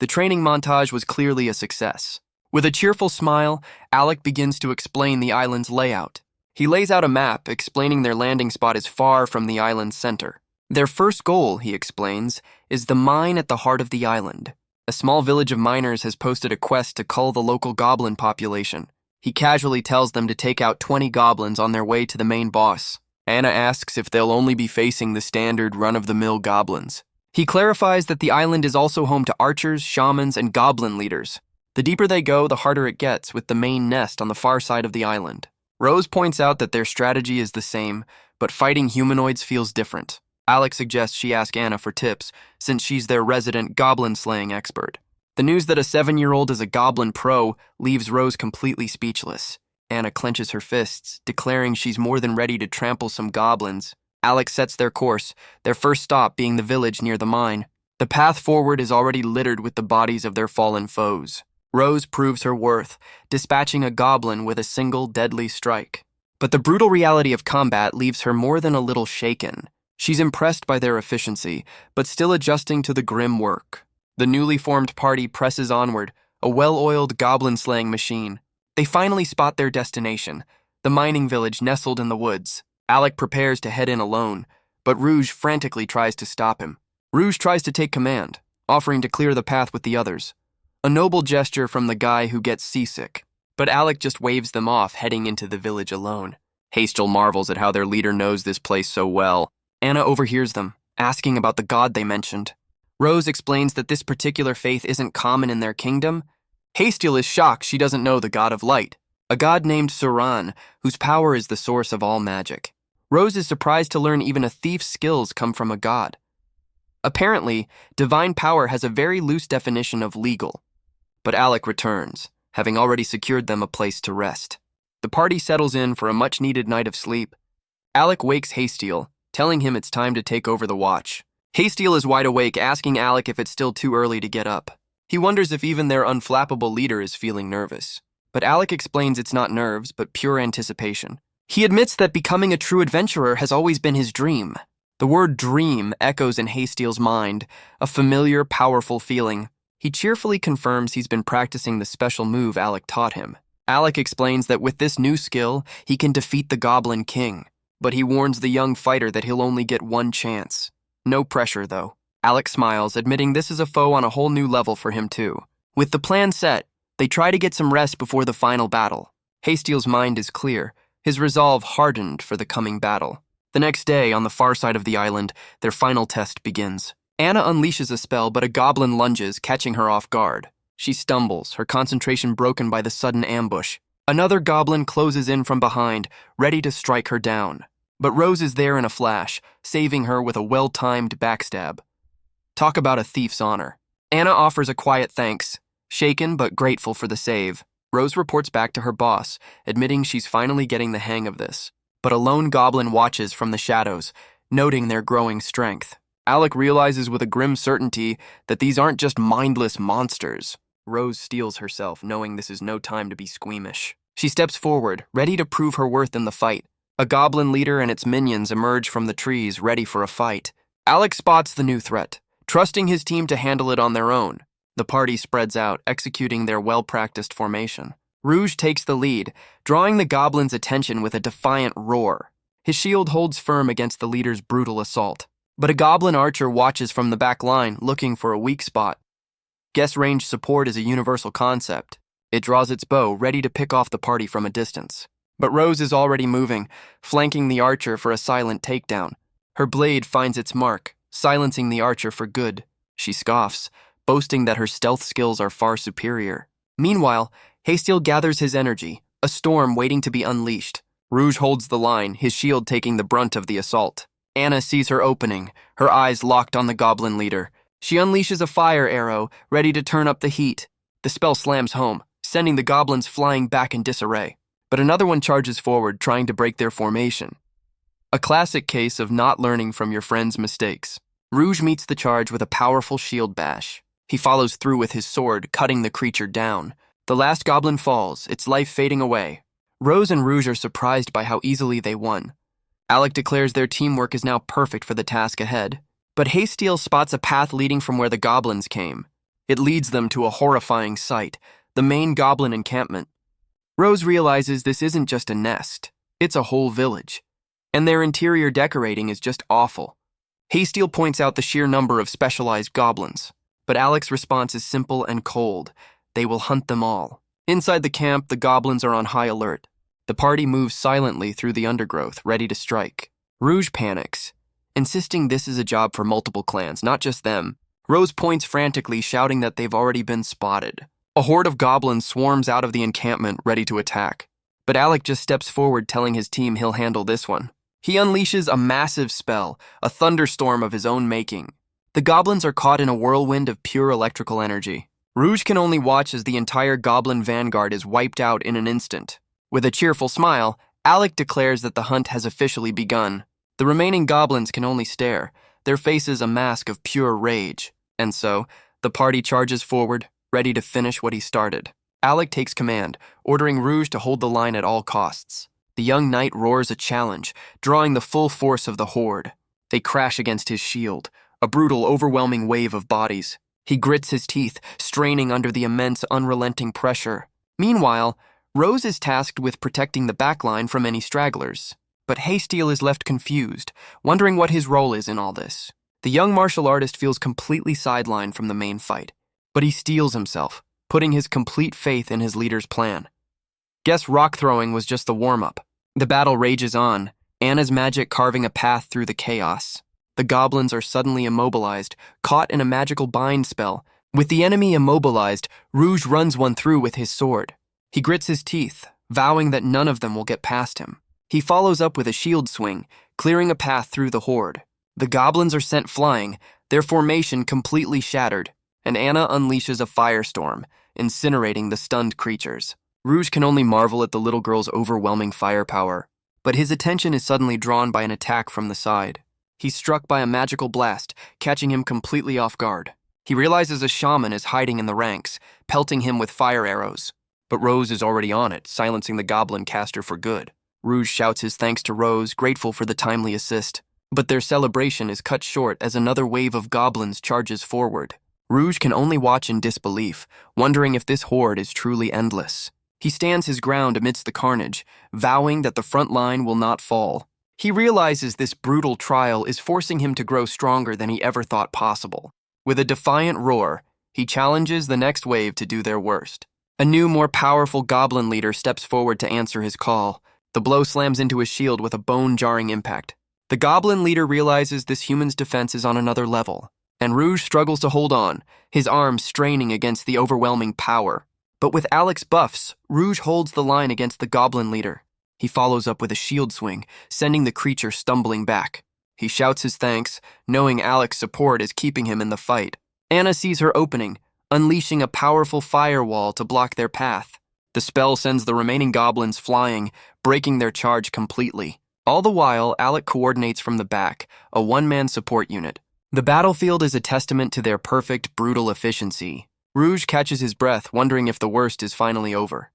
The training montage was clearly a success. With a cheerful smile, Alec begins to explain the island's layout. He lays out a map explaining their landing spot is far from the island's center. Their first goal, he explains, is the mine at the heart of the island. A small village of miners has posted a quest to cull the local goblin population. He casually tells them to take out 20 goblins on their way to the main boss. Anna asks if they'll only be facing the standard run-of-the-mill goblins. He clarifies that the island is also home to archers, shamans, and goblin leaders. The deeper they go, the harder it gets, with the main nest on the far side of the island. Rose points out that their strategy is the same, but fighting humanoids feels different. Alec suggests she ask Anna for tips, since she's their resident goblin-slaying expert. The news that a 7-year-old is a goblin pro leaves Rose completely speechless. Anna clenches her fists, declaring she's more than ready to trample some goblins. Alec sets their course, their first stop being the village near the mine. The path forward is already littered with the bodies of their fallen foes. Rose proves her worth, dispatching a goblin with a single deadly strike. But the brutal reality of combat leaves her more than a little shaken. She's impressed by their efficiency, but still adjusting to the grim work. The newly formed party presses onward, a well-oiled goblin-slaying machine. They finally spot their destination, the mining village nestled in the woods. Alec prepares to head in alone, but Rouge frantically tries to stop him. Rouge tries to take command, offering to clear the path with the others. A noble gesture from the guy who gets seasick, but Alec just waves them off, heading into the village alone. Hastiel marvels at how their leader knows this place so well. Anna overhears them, asking about the god they mentioned. Rose explains that this particular faith isn't common in their kingdom. Hastiel is shocked she doesn't know the god of light, a god named Suran, whose power is the source of all magic. Rose is surprised to learn even a thief's skills come from a god. Apparently, divine power has a very loose definition of legal. But Alec returns, having already secured them a place to rest. The party settles in for a much-needed night of sleep. Alec wakes Hastiel, telling him it's time to take over the watch. Hastiel is wide awake, asking Alec if it's still too early to get up. He wonders if even their unflappable leader is feeling nervous. But Alec explains it's not nerves, but pure anticipation. He admits that becoming a true adventurer has always been his dream. The word dream echoes in Hastiel's mind, a familiar, powerful feeling. He cheerfully confirms he's been practicing the special move Alec taught him. Alec explains that with this new skill, he can defeat the Goblin King. But he warns the young fighter that he'll only get one chance. No pressure, though. Alec smiles, admitting this is a foe on a whole new level for him, too. With the plan set, they try to get some rest before the final battle. Hastiel's mind is clear, his resolve hardened for the coming battle. The next day, on the far side of the island, their final test begins. Anna unleashes a spell, but a goblin lunges, catching her off guard. She stumbles, her concentration broken by the sudden ambush. Another goblin closes in from behind, ready to strike her down. But Rose is there in a flash, saving her with a well-timed backstab. Talk about a thief's honor. Anna offers a quiet thanks, shaken but grateful for the save. Rose reports back to her boss, admitting she's finally getting the hang of this. But a lone goblin watches from the shadows, noting their growing strength. Alec realizes with a grim certainty that these aren't just mindless monsters. Rose steels herself, knowing this is no time to be squeamish. She steps forward, ready to prove her worth in the fight. A goblin leader and its minions emerge from the trees, ready for a fight. Alec spots the new threat, trusting his team to handle it on their own. The party spreads out, executing their well-practiced formation. Rouge takes the lead, drawing the goblin's attention with a defiant roar. His shield holds firm against the leader's brutal assault. But a goblin archer watches from the back line, looking for a weak spot. Guess range support is a universal concept. It draws its bow, ready to pick off the party from a distance. But Rose is already moving, flanking the archer for a silent takedown. Her blade finds its mark, silencing the archer for good. She scoffs, boasting that her stealth skills are far superior. Meanwhile, Hastiel gathers his energy, a storm waiting to be unleashed. Rouge holds the line, his shield taking the brunt of the assault. Anna sees her opening, her eyes locked on the goblin leader. She unleashes a fire arrow, ready to turn up the heat. The spell slams home, sending the goblins flying back in disarray. But another one charges forward, trying to break their formation. A classic case of not learning from your friend's mistakes. Rouge meets the charge with a powerful shield bash. He follows through with his sword, cutting the creature down. The last goblin falls, its life fading away. Rose and Rouge are surprised by how easily they won. Alec declares their teamwork is now perfect for the task ahead. But Hastiel spots a path leading from where the goblins came. It leads them to a horrifying sight, the main goblin encampment. Rose realizes this isn't just a nest, it's a whole village. And their interior decorating is just awful. Hastiel points out the sheer number of specialized goblins. But Alec's response is simple and cold. They will hunt them all. Inside the camp, the goblins are on high alert. The party moves silently through the undergrowth, ready to strike. Rouge panics, insisting this is a job for multiple clans, not just them. Rose points frantically, shouting that they've already been spotted. A horde of goblins swarms out of the encampment, ready to attack. But Alec just steps forward, telling his team he'll handle this one. He unleashes a massive spell, a thunderstorm of his own making. The goblins are caught in a whirlwind of pure electrical energy. Rouge can only watch as the entire goblin vanguard is wiped out in an instant. With a cheerful smile, Alec declares that the hunt has officially begun. The remaining goblins can only stare, their faces a mask of pure rage. And so, the party charges forward, ready to finish what he started. Alec takes command, ordering Rouge to hold the line at all costs. The young knight roars a challenge, drawing the full force of the horde. They crash against his shield, a brutal, overwhelming wave of bodies. He grits his teeth, straining under the immense, unrelenting pressure. Meanwhile, Rose is tasked with protecting the backline from any stragglers. But Hastiel is left confused, wondering what his role is in all this. The young martial artist feels completely sidelined from the main fight. But he steels himself, putting his complete faith in his leader's plan. Guess rock throwing was just the warm-up. The battle rages on, Anna's magic carving a path through the chaos. The goblins are suddenly immobilized, caught in a magical bind spell. With the enemy immobilized, Rouge runs one through with his sword. He grits his teeth, vowing that none of them will get past him. He follows up with a shield swing, clearing a path through the horde. The goblins are sent flying, their formation completely shattered, and Anna unleashes a firestorm, incinerating the stunned creatures. Rouge can only marvel at the little girl's overwhelming firepower, but his attention is suddenly drawn by an attack from the side. He's struck by a magical blast, catching him completely off guard. He realizes a shaman is hiding in the ranks, pelting him with fire arrows. But Rose is already on it, silencing the goblin caster for good. Rouge shouts his thanks to Rose, grateful for the timely assist. But their celebration is cut short as another wave of goblins charges forward. Rouge can only watch in disbelief, wondering if this horde is truly endless. He stands his ground amidst the carnage, vowing that the front line will not fall. He realizes this brutal trial is forcing him to grow stronger than he ever thought possible. With a defiant roar, he challenges the next wave to do their worst. A new, more powerful goblin leader steps forward to answer his call. The blow slams into his shield with a bone-jarring impact. The goblin leader realizes this human's defense is on another level, and Rouge struggles to hold on, his arms straining against the overwhelming power. But with Alec's buffs, Rouge holds the line against the goblin leader. He follows up with a shield swing, sending the creature stumbling back. He shouts his thanks, knowing Alec's support is keeping him in the fight. Anna sees her opening, unleashing a powerful firewall to block their path. The spell sends the remaining goblins flying, breaking their charge completely. All the while, Alec coordinates from the back, a one-man support unit. The battlefield is a testament to their perfect, brutal efficiency. Rouge catches his breath, wondering if the worst is finally over.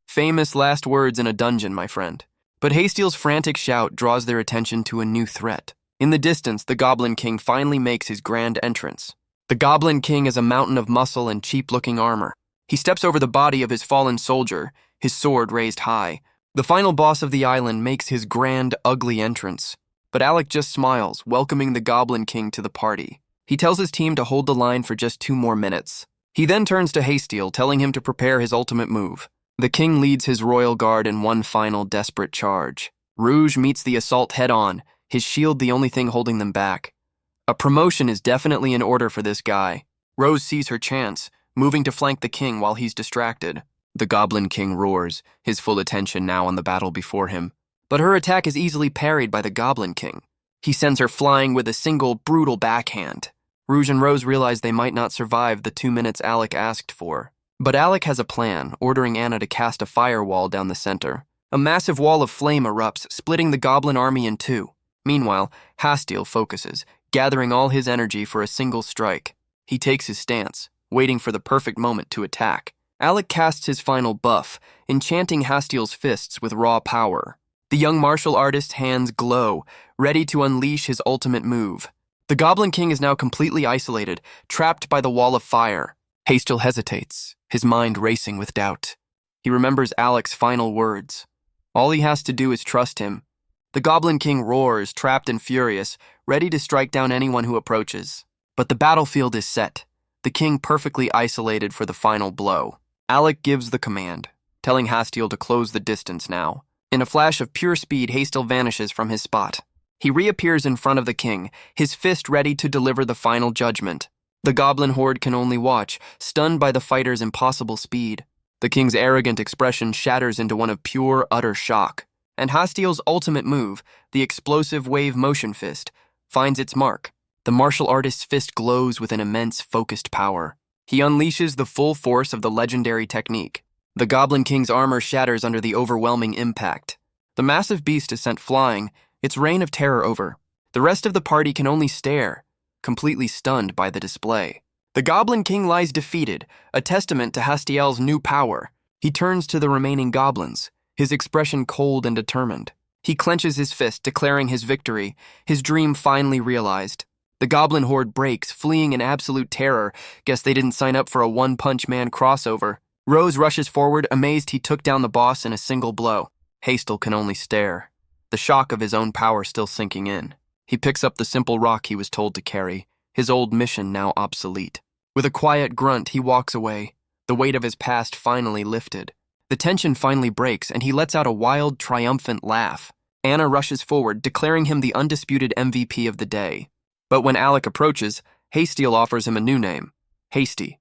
Famous last words in a dungeon, my friend. But Hastiel's frantic shout draws their attention to a new threat. In the distance, the Goblin King finally makes his grand entrance. The Goblin King is a mountain of muscle and cheap-looking armor. He steps over the body of his fallen soldier, his sword raised high. The final boss of the island makes his grand, ugly entrance. But Alec just smiles, welcoming the Goblin King to the party. He tells his team to hold the line for just 2 more minutes. He then turns to Hastiel, telling him to prepare his ultimate move. The king leads his royal guard in one final desperate charge. Rouge meets the assault head-on, his shield the only thing holding them back. A promotion is definitely in order for this guy. Rose sees her chance, moving to flank the king while he's distracted. The Goblin King roars, his full attention now on the battle before him. But her attack is easily parried by the Goblin King. He sends her flying with a single, brutal backhand. Rouge and Rose realize they might not survive the 2 minutes Alec asked for. But Alec has a plan, ordering Anna to cast a firewall down the center. A massive wall of flame erupts, splitting the Goblin army in two. Meanwhile, Hastiel focuses, gathering all his energy for a single strike. He takes his stance, waiting for the perfect moment to attack. Alec casts his final buff, enchanting Hastiel's fists with raw power. The young martial artist's hands glow, ready to unleash his ultimate move. The Goblin King is now completely isolated, trapped by the wall of fire. Hastiel hesitates, his mind racing with doubt. He remembers Alec's final words. All he has to do is trust him. The Goblin King roars, trapped and furious, ready to strike down anyone who approaches. But the battlefield is set, the king perfectly isolated for the final blow. Alec gives the command, telling Hastiel to close the distance now. In a flash of pure speed, Hastiel vanishes from his spot. He reappears in front of the king, his fist ready to deliver the final judgment. The goblin horde can only watch, stunned by the fighter's impossible speed. The king's arrogant expression shatters into one of pure, utter shock. And Hastiel's ultimate move, the explosive wave motion fist, finds its mark. The martial artist's fist glows with an immense, focused power. He unleashes the full force of the legendary technique. The Goblin King's armor shatters under the overwhelming impact. The massive beast is sent flying, its reign of terror over. The rest of the party can only stare, completely stunned by the display. The Goblin King lies defeated, a testament to Hastiel's new power. He turns to the remaining goblins, his expression cold and determined. He clenches his fist, declaring his victory, his dream finally realized. The goblin horde breaks, fleeing in absolute terror. Guess they didn't sign up for a one-punch man crossover. Rose rushes forward, amazed he took down the boss in a single blow. Hastiel can only stare, the shock of his own power still sinking in. He picks up the simple rock he was told to carry, his old mission now obsolete. With a quiet grunt, he walks away, the weight of his past finally lifted. The tension finally breaks, and he lets out a wild, triumphant laugh. Anna rushes forward, declaring him the undisputed MVP of the day. But when Alec approaches, Hastiel offers him a new name, Hasty.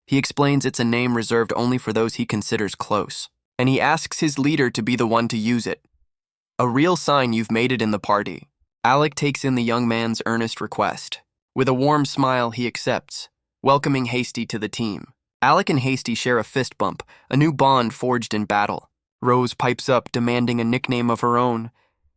He explains it's a name reserved only for those he considers close, and he asks his leader to be the one to use it. A real sign you've made it in the party. Alec takes in the young man's earnest request. With a warm smile, he accepts, welcoming Hasty to the team. Alec and Hasty share a fist bump, a new bond forged in battle. Rose pipes up, demanding a nickname of her own.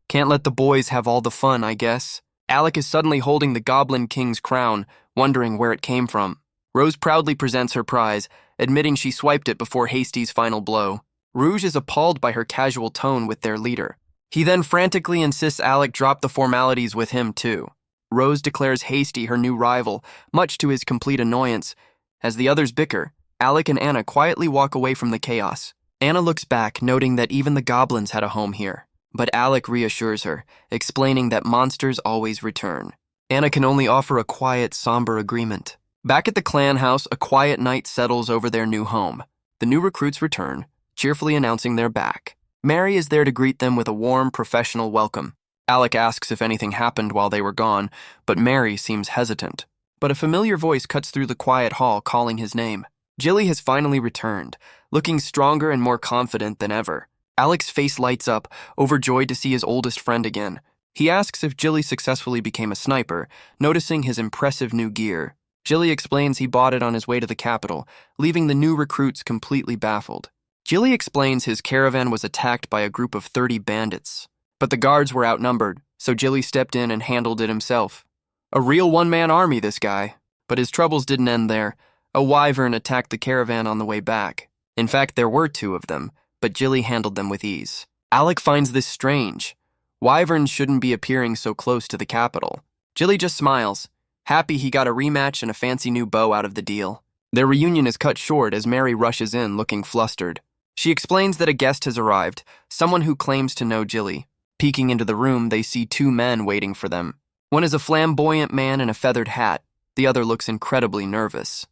Can't let the boys have all the fun, I guess. Alec is suddenly holding the Goblin King's crown, wondering where it came from. Rose proudly presents her prize, admitting she swiped it before Hasty's final blow. Rouge is appalled by her casual tone with their leader. He then frantically insists Alec drop the formalities with him too. Rose declares Hasty her new rival, much to his complete annoyance. As the others bicker, Alec and Anna quietly walk away from the chaos. Anna looks back, noting that even the goblins had a home here. But Alec reassures her, explaining that monsters always return. Anna can only offer a quiet, somber agreement. Back at the clan house, a quiet night settles over their new home. The new recruits return, cheerfully announcing they're back. Mary is there to greet them with a warm, professional welcome. Alec asks if anything happened while they were gone, but Mary seems hesitant. But a familiar voice cuts through the quiet hall, calling his name. Jilly has finally returned, looking stronger and more confident than ever. Alec's face lights up, overjoyed to see his oldest friend again. He asks if Jilly successfully became a sniper, noticing his impressive new gear. Jilly explains he bought it on his way to the capital, leaving the new recruits completely baffled. Jilly explains his caravan was attacked by a group of 30 bandits. But the guards were outnumbered, so Jilly stepped in and handled it himself. A real one-man army, this guy. But his troubles didn't end there. A wyvern attacked the caravan on the way back. In fact, there were 2 of them, but Jilly handled them with ease. Alec finds this strange. Wyverns shouldn't be appearing so close to the capital. Jilly just smiles, happy he got a rematch and a fancy new bow out of the deal. Their reunion is cut short as Mary rushes in, looking flustered. She explains that a guest has arrived, someone who claims to know Jilly. Peeking into the room, they see 2 men waiting for them. One is a flamboyant man in a feathered hat. The other looks incredibly nervous.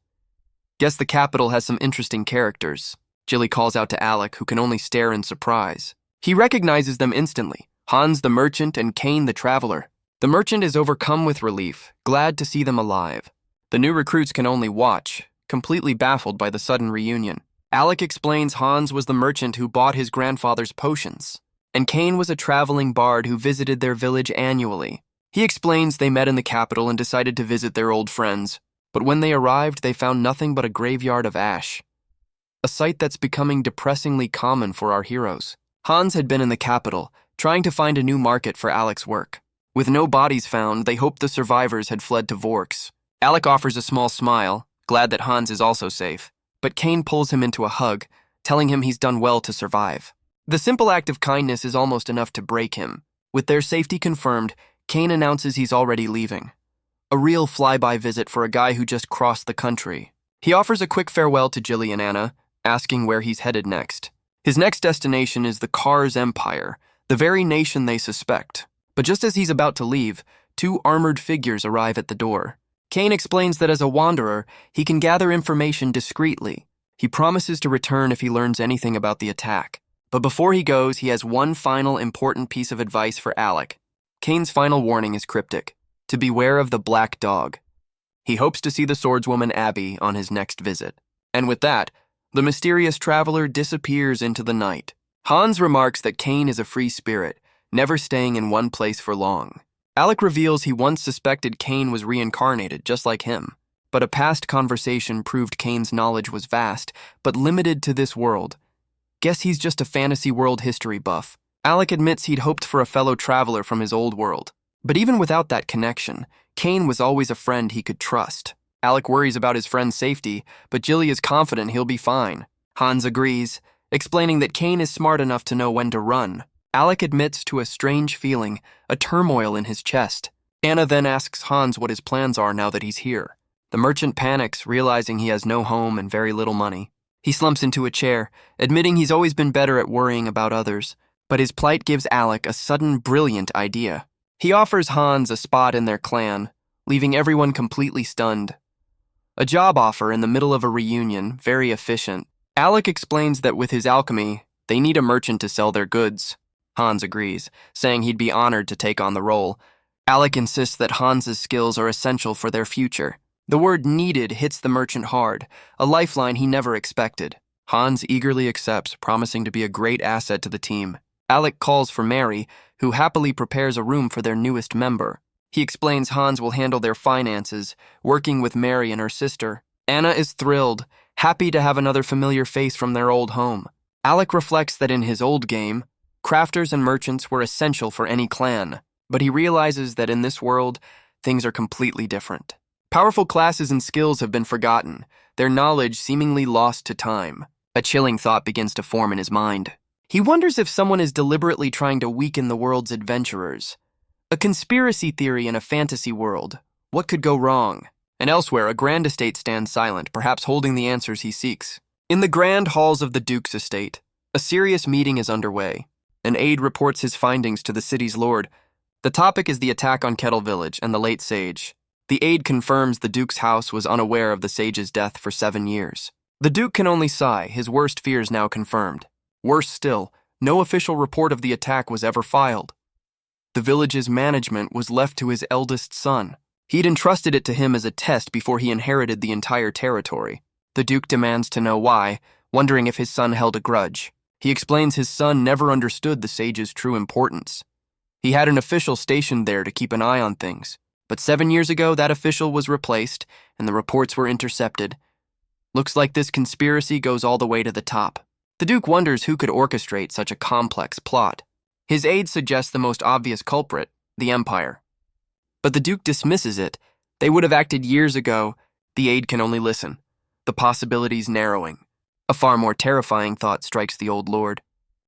Guess the capital has some interesting characters. Jilly calls out to Alec, who can only stare in surprise. He recognizes them instantly, Hans the merchant and Kane the traveler. The merchant is overcome with relief, glad to see them alive. The new recruits can only watch, completely baffled by the sudden reunion. Alec explains Hans was the merchant who bought his grandfather's potions, and Kane was a traveling bard who visited their village annually. He explains they met in the capital and decided to visit their old friends, but when they arrived, they found nothing but a graveyard of ash, a sight that's becoming depressingly common for our heroes. Hans had been in the capital, trying to find a new market for Alec's work. With no bodies found, they hoped the survivors had fled to Vork's. Alec offers a small smile, glad that Hans is also safe, but Kane pulls him into a hug, telling him he's done well to survive. The simple act of kindness is almost enough to break him. With their safety confirmed, Kane announces he's already leaving. A real flyby visit for a guy who just crossed the country. He offers a quick farewell to Jilly and Anna, asking where he's headed next. His next destination is the Kars Empire, the very nation they suspect. But just as he's about to leave, two armored figures arrive at the door. Kane explains that as a wanderer, he can gather information discreetly. He promises to return if he learns anything about the attack. But before he goes, he has one final important piece of advice for Alec. Kane's final warning is cryptic: to beware of the black dog. He hopes to see the swordswoman Abby on his next visit. And with that, the mysterious traveler disappears into the night. Hans remarks that Kane is a free spirit, never staying in one place for long. Alec reveals he once suspected Kane was reincarnated, just like him. But a past conversation proved Kane's knowledge was vast, but limited to this world. Guess he's just a fantasy world history buff. Alec admits he'd hoped for a fellow traveler from his old world. But even without that connection, Kane was always a friend he could trust. Alec worries about his friend's safety, but Jilly is confident he'll be fine. Hans agrees, explaining that Kane is smart enough to know when to run. Alec admits to a strange feeling, a turmoil in his chest. Anna then asks Hans what his plans are now that he's here. The merchant panics, realizing he has no home and very little money. He slumps into a chair, admitting he's always been better at worrying about others. But his plight gives Alec a sudden brilliant idea. He offers Hans a spot in their clan, leaving everyone completely stunned. A job offer in the middle of a reunion, very efficient. Alec explains that with his alchemy, they need a merchant to sell their goods. Hans agrees, saying he'd be honored to take on the role. Alec insists that Hans's skills are essential for their future. The word needed hits the merchant hard, a lifeline he never expected. Hans eagerly accepts, promising to be a great asset to the team. Alec calls for Mary, who happily prepares a room for their newest member. He explains Hans will handle their finances, working with Mary and her sister. Anna is thrilled, happy to have another familiar face from their old home. Alec reflects that in his old game, crafters and merchants were essential for any clan, but he realizes that in this world, things are completely different. Powerful classes and skills have been forgotten, their knowledge seemingly lost to time. A chilling thought begins to form in his mind. He wonders if someone is deliberately trying to weaken the world's adventurers. A conspiracy theory in a fantasy world. What could go wrong? And elsewhere, a grand estate stands silent, perhaps holding the answers he seeks. In the grand halls of the Duke's estate, a serious meeting is underway. An aide reports his findings to the city's lord. The topic is the attack on Kettle Village and the late sage. The aide confirms the Duke's house was unaware of the sage's death for 7 years. The Duke can only sigh, his worst fears now confirmed. Worse still, no official report of the attack was ever filed. The village's management was left to his eldest son. He'd entrusted it to him as a test before he inherited the entire territory. The Duke demands to know why, wondering if his son held a grudge. He explains his son never understood the sage's true importance. He had an official stationed there to keep an eye on things, but 7 years ago that official was replaced and the reports were intercepted. Looks like this conspiracy goes all the way to the top. The Duke wonders who could orchestrate such a complex plot. His aide suggests the most obvious culprit, the Empire. But the Duke dismisses it. They would have acted years ago. The aide can only listen. The possibilities narrowing. A far more terrifying thought strikes the old lord.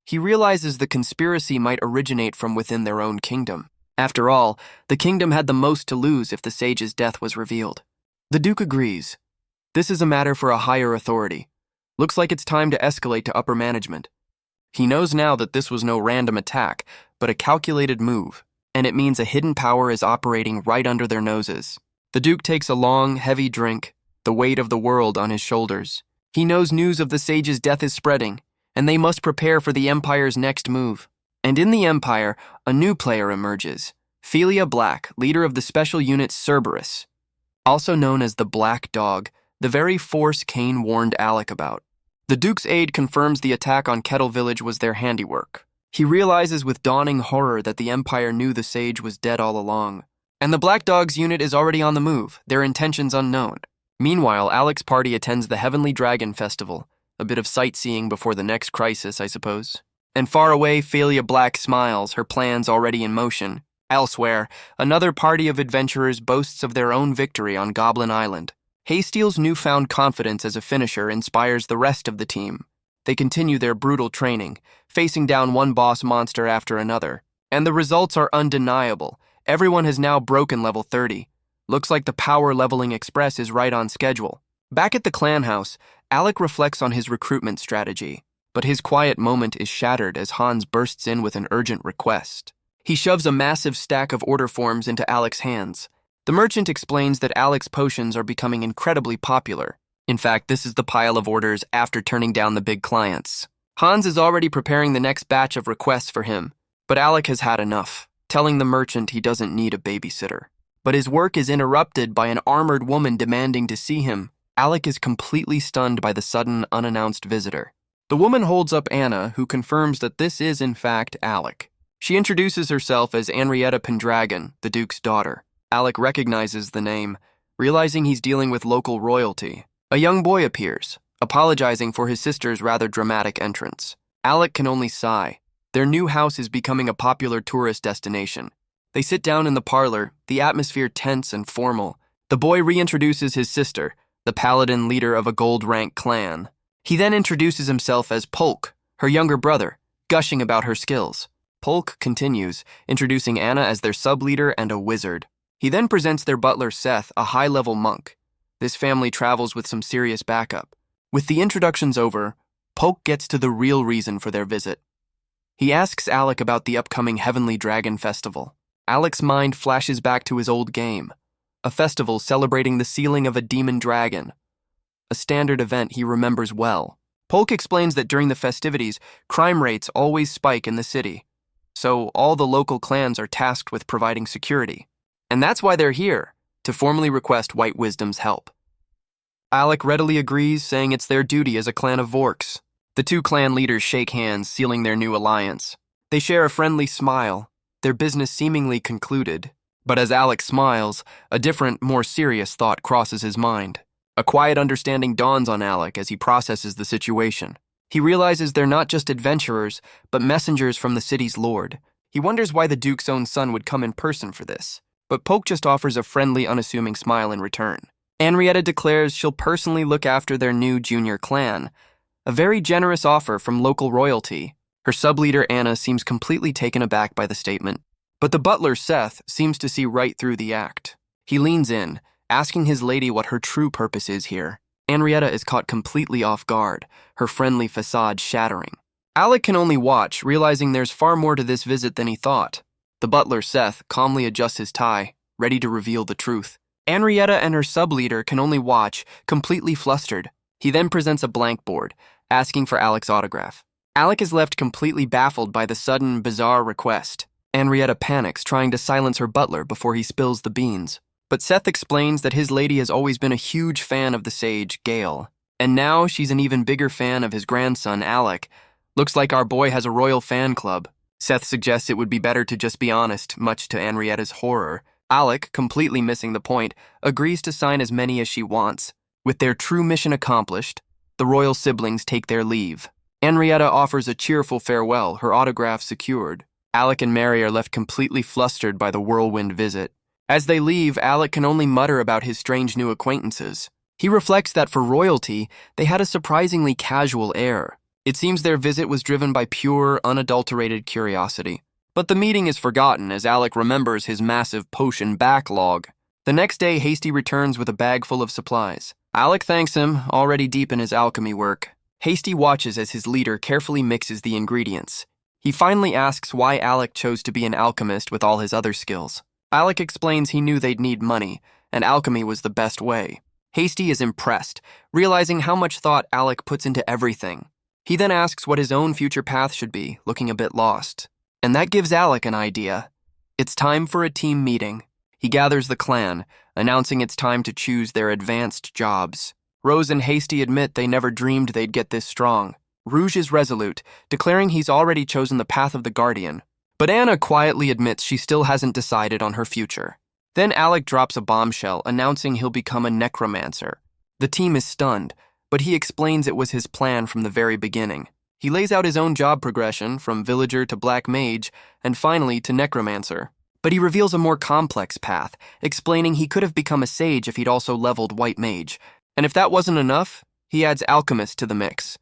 He realizes the conspiracy might originate from within their own kingdom. After all, the kingdom had the most to lose if the sage's death was revealed. The Duke agrees. This is a matter for a higher authority. Looks like it's time to escalate to upper management. He knows now that this was no random attack, but a calculated move, and it means a hidden power is operating right under their noses. The Duke takes a long, heavy drink, the weight of the world on his shoulders. He knows news of the sage's death is spreading, and they must prepare for the Empire's next move. And in the Empire, a new player emerges, Felia Black, leader of the special unit Cerberus, also known as the Black Dog, the very force Kane warned Alec about. The Duke's aide confirms the attack on Kettle Village was their handiwork. He realizes with dawning horror that the Empire knew the sage was dead all along. And the Black Dog's unit is already on the move, their intentions unknown. Meanwhile, Alec's party attends the Heavenly Dragon Festival, a bit of sightseeing before the next crisis, I suppose. And far away, Felia Black smiles, her plans already in motion. Elsewhere, another party of adventurers boasts of their own victory on Goblin Island. Hasteel's newfound confidence as a finisher inspires the rest of the team. They continue their brutal training, facing down one boss monster after another. And the results are undeniable. Everyone has now broken level 30. Looks like the power leveling express is right on schedule. Back at the clan house, Alec reflects on his recruitment strategy. But his quiet moment is shattered as Hans bursts in with an urgent request. He shoves a massive stack of order forms into Alec's hands. The merchant explains that Alec's potions are becoming incredibly popular. In fact, this is the pile of orders after turning down the big clients. Hans is already preparing the next batch of requests for him, but Alec has had enough, telling the merchant he doesn't need a babysitter. But his work is interrupted by an armored woman demanding to see him. Alec is completely stunned by the sudden, unannounced visitor. The woman holds up Anna, who confirms that this is, in fact, Alec. She introduces herself as Henrietta Pendragon, the Duke's daughter. Alec recognizes the name, realizing he's dealing with local royalty. A young boy appears, apologizing for his sister's rather dramatic entrance. Alec can only sigh. Their new house is becoming a popular tourist destination. They sit down in the parlor, the atmosphere tense and formal. The boy reintroduces his sister, the paladin leader of a gold-rank clan. He then introduces himself as Polk, her younger brother, gushing about her skills. Polk continues, introducing Anna as their sub-leader and a wizard. He then presents their butler Seth, a high-level monk. This family travels with some serious backup. With the introductions over, Polk gets to the real reason for their visit. He asks Alec about the upcoming Heavenly Dragon Festival. Alec's mind flashes back to his old game, a festival celebrating the sealing of a demon dragon. A standard event he remembers well. Polk explains that during the festivities, crime rates always spike in the city, so all the local clans are tasked with providing security. And that's why they're here, to formally request White Wisdom's help. Alec readily agrees, saying it's their duty as a clan of Vorks. The two clan leaders shake hands, sealing their new alliance. They share a friendly smile, their business seemingly concluded. But as Alec smiles, a different, more serious thought crosses his mind. A quiet understanding dawns on Alec as he processes the situation. He realizes they're not just adventurers, but messengers from the city's lord. He wonders why the Duke's own son would come in person for this. But Polk just offers a friendly, unassuming smile in return. Henrietta declares she'll personally look after their new junior clan, a very generous offer from local royalty. Her sub-leader Anna seems completely taken aback by the statement. But the butler Seth seems to see right through the act. He leans in, asking his lady what her true purpose is here. Henrietta is caught completely off guard, her friendly facade shattering. Alec can only watch, realizing there's far more to this visit than he thought. The butler Seth calmly adjusts his tie, ready to reveal the truth. Henrietta and her sub-leader can only watch, completely flustered. He then presents a blank board, asking for Alec's autograph. Alec is left completely baffled by the sudden, bizarre request. Henrietta panics, trying to silence her butler before he spills the beans. But Seth explains that his lady has always been a huge fan of the sage, Gale. And now she's an even bigger fan of his grandson, Alec. Looks like our boy has a royal fan club. Seth suggests it would be better to just be honest, much to Henrietta's horror. Alec, completely missing the point, agrees to sign as many as she wants. With their true mission accomplished, the royal siblings take their leave. Henrietta offers a cheerful farewell, her autograph secured. Alec and Mary are left completely flustered by the whirlwind visit. As they leave, Alec can only mutter about his strange new acquaintances. He reflects that for royalty, they had a surprisingly casual air. It seems their visit was driven by pure, unadulterated curiosity. But the meeting is forgotten as Alec remembers his massive potion backlog. The next day, Hasty returns with a bag full of supplies. Alec thanks him, already deep in his alchemy work. Hasty watches as his leader carefully mixes the ingredients. He finally asks why Alec chose to be an alchemist with all his other skills. Alec explains he knew they'd need money, and alchemy was the best way. Hasty is impressed, realizing how much thought Alec puts into everything. He then asks what his own future path should be, looking a bit lost. And that gives Alec an idea. It's time for a team meeting. He gathers the clan, announcing it's time to choose their advanced jobs. Rose and Hasty admit they never dreamed they'd get this strong. Rouge is resolute, declaring he's already chosen the path of the Guardian. But Anna quietly admits she still hasn't decided on her future. Then Alec drops a bombshell, announcing he'll become a Necromancer. The team is stunned, but he explains it was his plan from the very beginning. He lays out his own job progression, from villager to black mage, and finally to Necromancer. But he reveals a more complex path, explaining he could have become a sage if he'd also leveled white mage. And if that wasn't enough, he adds alchemist to the mix,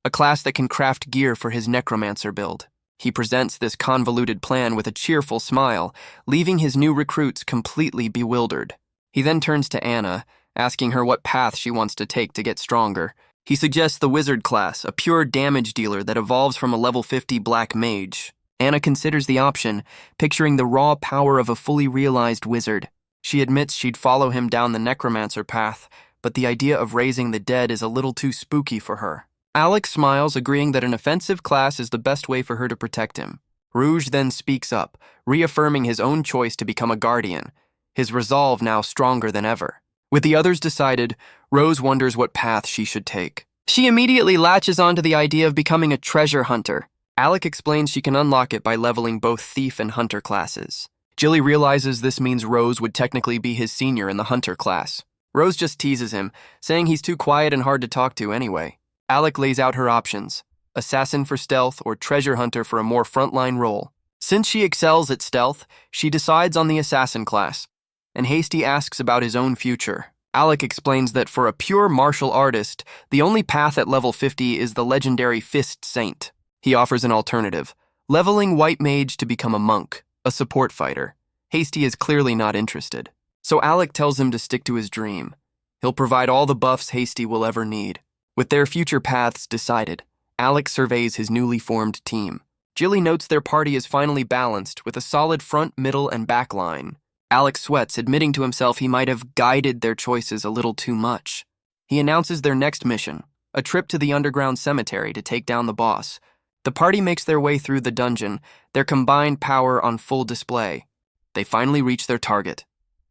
a class that can craft gear for his Necromancer build. He presents this convoluted plan with a cheerful smile, leaving his new recruits completely bewildered. He then turns to Anna, asking her what path she wants to take to get stronger. He suggests the wizard class, a pure damage dealer that evolves from a level 50 black mage. Anna considers the option, picturing the raw power of a fully realized wizard. She admits she'd follow him down the Necromancer path, but the idea of raising the dead is a little too spooky for her. Alec smiles, agreeing that an offensive class is the best way for her to protect him. Rouge then speaks up, reaffirming his own choice to become a guardian, his resolve now stronger than ever. With the others decided, Rose wonders what path she should take. She immediately latches onto the idea of becoming a treasure hunter. Alec explains she can unlock it by leveling both thief and hunter classes. Jilly realizes this means Rose would technically be his senior in the hunter class. Rose just teases him, saying he's too quiet and hard to talk to anyway. Alec lays out her options: assassin for stealth or treasure hunter for a more frontline role. Since she excels at stealth, she decides on the assassin class, and Hasty asks about his own future. Alec explains that for a pure martial artist, the only path at level 50 is the legendary Fist Saint. He offers an alternative: leveling white mage to become a monk, a support fighter. Hasty is clearly not interested, so Alec tells him to stick to his dream. He'll provide all the buffs Hasty will ever need. With their future paths decided, Alec surveys his newly formed team. Jilly notes their party is finally balanced, with a solid front, middle, and back line. Alec sweats, admitting to himself he might have guided their choices a little too much. He announces their next mission, a trip to the underground cemetery to take down the boss. The party makes their way through the dungeon, their combined power on full display. They finally reach their target,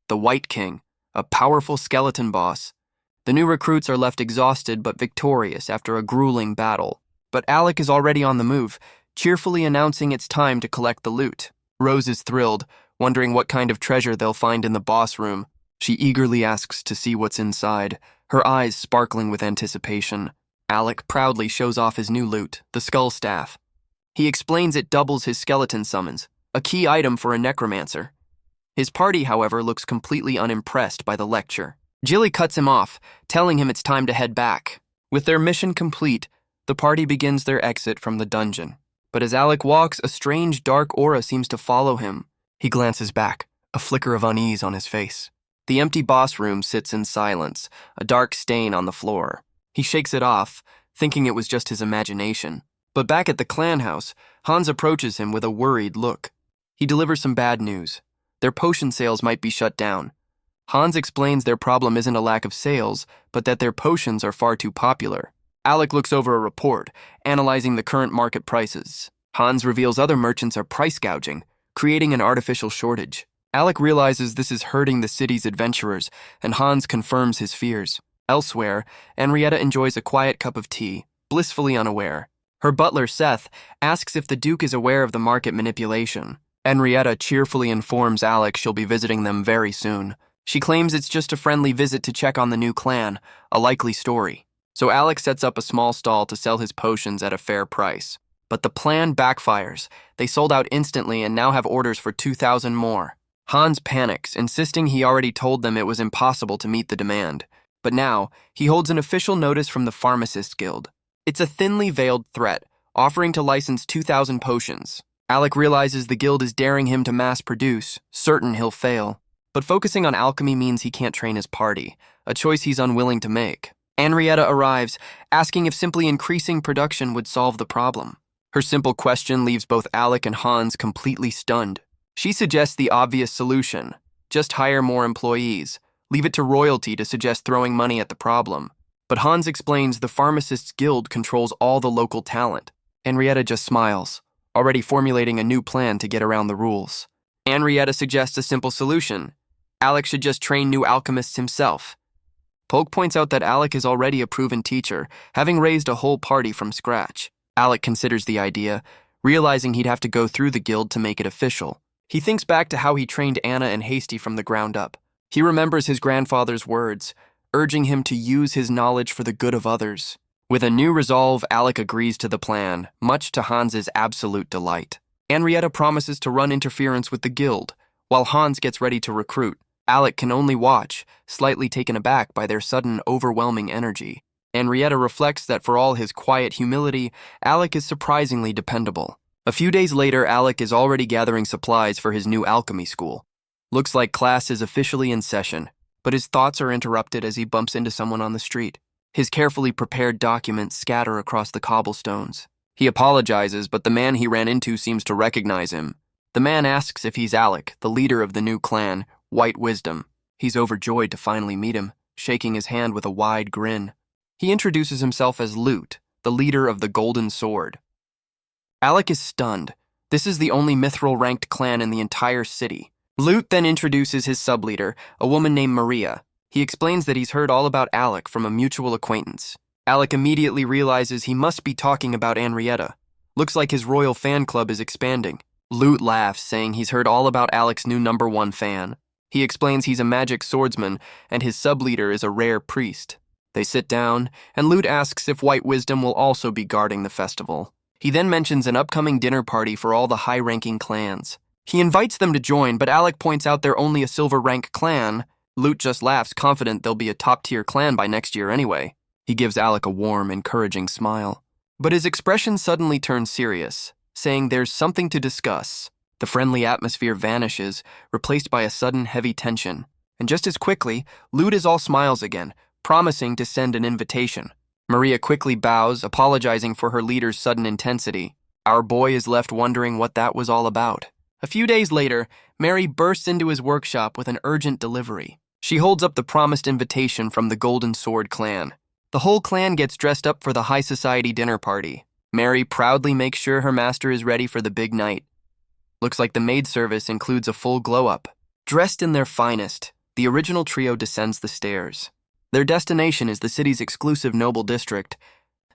the White King, a powerful skeleton boss. The new recruits are left exhausted but victorious after a grueling battle. But Alec is already on the move, cheerfully announcing it's time to collect the loot. Rose is thrilled, wondering what kind of treasure they'll find in the boss room. She eagerly asks to see what's inside, her eyes sparkling with anticipation. Alec proudly shows off his new loot, the skull staff. He explains it doubles his skeleton summons, a key item for a necromancer. His party, however, looks completely unimpressed by the lecture. Jilly cuts him off, telling him it's time to head back. With their mission complete, the party begins their exit from the dungeon. But as Alec walks, a strange dark aura seems to follow him. He glances back, a flicker of unease on his face. The empty boss room sits in silence, a dark stain on the floor. He shakes it off, thinking it was just his imagination. But back at the clan house, Hans approaches him with a worried look. He delivers some bad news. Their potion sales might be shut down. Hans explains their problem isn't a lack of sales, but that their potions are far too popular. Alec looks over a report, analyzing the current market prices. Hans reveals other merchants are price gouging, creating an artificial shortage. Alec realizes this is hurting the city's adventurers, and Hans confirms his fears. Elsewhere, Henrietta enjoys a quiet cup of tea, blissfully unaware. Her butler, Seth, asks if the Duke is aware of the market manipulation. Henrietta cheerfully informs Alec she'll be visiting them very soon. She claims it's just a friendly visit to check on the new clan, a likely story. So Alec sets up a small stall to sell his potions at a fair price. But the plan backfires. They sold out instantly and now have orders for 2,000 more. Hans panics, insisting he already told them it was impossible to meet the demand. But now, he holds an official notice from the Pharmacists Guild. It's a thinly veiled threat, offering to license 2,000 potions. Alec realizes the guild is daring him to mass produce, certain he'll fail. But focusing on alchemy means he can't train his party, a choice he's unwilling to make. Henrietta arrives, asking if simply increasing production would solve the problem. Her simple question leaves both Alec and Hans completely stunned. She suggests the obvious solution: just hire more employees, leave it to royalty to suggest throwing money at the problem. But Hans explains the Pharmacists Guild controls all the local talent. Henrietta just smiles, already formulating a new plan to get around the rules. Henrietta suggests a simple solution. Alec should just train new alchemists himself. Polk points out that Alec is already a proven teacher, having raised a whole party from scratch. Alec considers the idea, realizing he'd have to go through the guild to make it official. He thinks back to how he trained Anna and Hasty from the ground up. He remembers his grandfather's words, urging him to use his knowledge for the good of others. With a new resolve, Alec agrees to the plan, much to Hans's absolute delight. Henrietta promises to run interference with the guild, while Hans gets ready to recruit. Alec can only watch, slightly taken aback by their sudden, overwhelming energy. Henrietta reflects that for all his quiet humility, Alec is surprisingly dependable. A few days later, Alec is already gathering supplies for his new alchemy school. Looks like class is officially in session, but his thoughts are interrupted as he bumps into someone on the street. His carefully prepared documents scatter across the cobblestones. He apologizes, but the man he ran into seems to recognize him. The man asks if he's Alec, the leader of the new clan, White Wisdom. He's overjoyed to finally meet him, shaking his hand with a wide grin. He introduces himself as Lute, the leader of the Golden Sword. Alec is stunned. This is the only mithril-ranked clan in the entire city. Lute then introduces his sub-leader, a woman named Maria. He explains that he's heard all about Alec from a mutual acquaintance. Alec immediately realizes he must be talking about Henrietta. Looks like his royal fan club is expanding. Lute laughs, saying he's heard all about Alec's new #1 fan. He explains he's a magic swordsman, and his sub-leader is a rare priest. They sit down, and Lute asks if White Wisdom will also be guarding the festival. He then mentions an upcoming dinner party for all the high-ranking clans. He invites them to join, but Alec points out they're only a silver-rank clan. Lute just laughs, confident they'll be a top-tier clan by next year anyway. He gives Alec a warm, encouraging smile. But his expression suddenly turns serious, saying there's something to discuss. The friendly atmosphere vanishes, replaced by a sudden heavy tension. And just as quickly, Lute is all smiles again, promising to send an invitation. Maria quickly bows, apologizing for her leader's sudden intensity. Our boy is left wondering what that was all about. A few days later, Mary bursts into his workshop with an urgent delivery. She holds up the promised invitation from the Golden Sword clan. The whole clan gets dressed up for the high society dinner party. Mary proudly makes sure her master is ready for the big night. Looks like the maid service includes a full glow-up. Dressed in their finest, the original trio descends the stairs. Their destination is the city's exclusive noble district.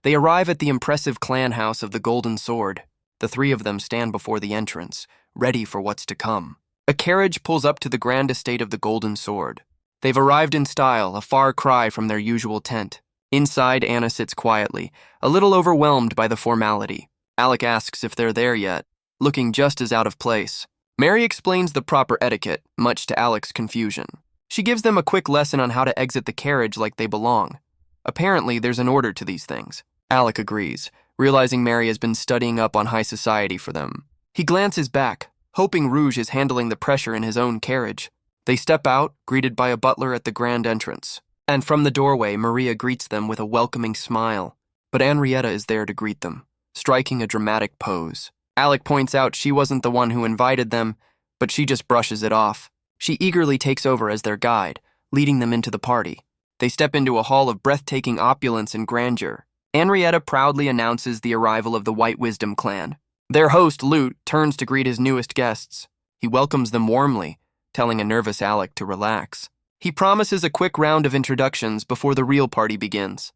They arrive at the impressive clan house of the Golden Sword. The three of them stand before the entrance, ready for what's to come. A carriage pulls up to the grand estate of the Golden Sword. They've arrived in style, a far cry from their usual tent. Inside, Anna sits quietly, a little overwhelmed by the formality. Alec asks if they're there yet, looking just as out of place. Mary explains the proper etiquette, much to Alec's confusion. She gives them a quick lesson on how to exit the carriage like they belong. Apparently, there's an order to these things. Alec agrees, realizing Mary has been studying up on high society for them. He glances back, hoping Rouge is handling the pressure in his own carriage. They step out, greeted by a butler at the grand entrance. And from the doorway, Maria greets them with a welcoming smile. But Henrietta is there to greet them, striking a dramatic pose. Alec points out she wasn't the one who invited them, but she just brushes it off. She eagerly takes over as their guide, leading them into the party. They step into a hall of breathtaking opulence and grandeur. Henrietta proudly announces the arrival of the White Wisdom clan. Their host, Lute, turns to greet his newest guests. He welcomes them warmly, telling a nervous Alec to relax. He promises a quick round of introductions before the real party begins.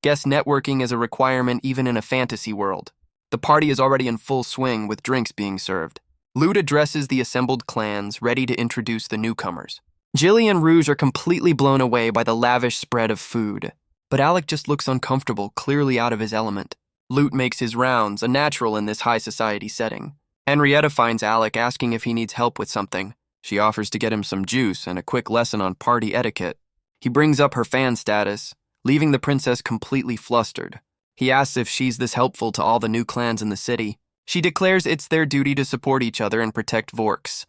Guest networking is a requirement even in a fantasy world. The party is already in full swing with drinks being served. Lute addresses the assembled clans, ready to introduce the newcomers. Jilly and Rouge are completely blown away by the lavish spread of food. But Alec just looks uncomfortable, clearly out of his element. Lute makes his rounds, a natural in this high society setting. Henrietta finds Alec asking if he needs help with something. She offers to get him some juice and a quick lesson on party etiquette. He brings up her fan status, leaving the princess completely flustered. He asks if she's this helpful to all the new clans in the city. She declares it's their duty to support each other and protect Vorks,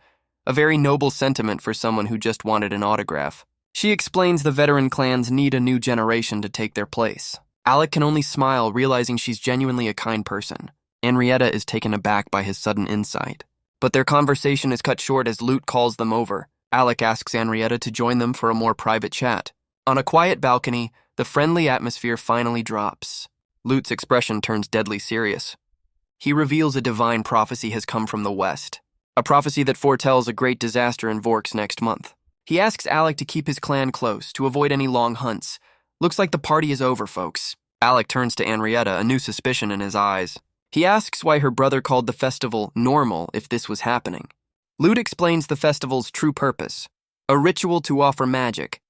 a very noble sentiment for someone who just wanted an autograph. She explains the veteran clans need a new generation to take their place. Alec can only smile, realizing she's genuinely a kind person. Henrietta is taken aback by his sudden insight. But their conversation is cut short as Lute calls them over. Alec asks Henrietta to join them for a more private chat. On a quiet balcony, the friendly atmosphere finally drops. Lute's expression turns deadly serious. He reveals a divine prophecy has come from the west, a prophecy that foretells a great disaster in Vorks next month. He asks Alec to keep his clan close, to avoid any long hunts. Looks like the party is over, folks. Alec turns to Henrietta, a new suspicion in his eyes. He asks why her brother called the festival normal if this was happening. Lute explains the festival's true purpose, a ritual to offer magic.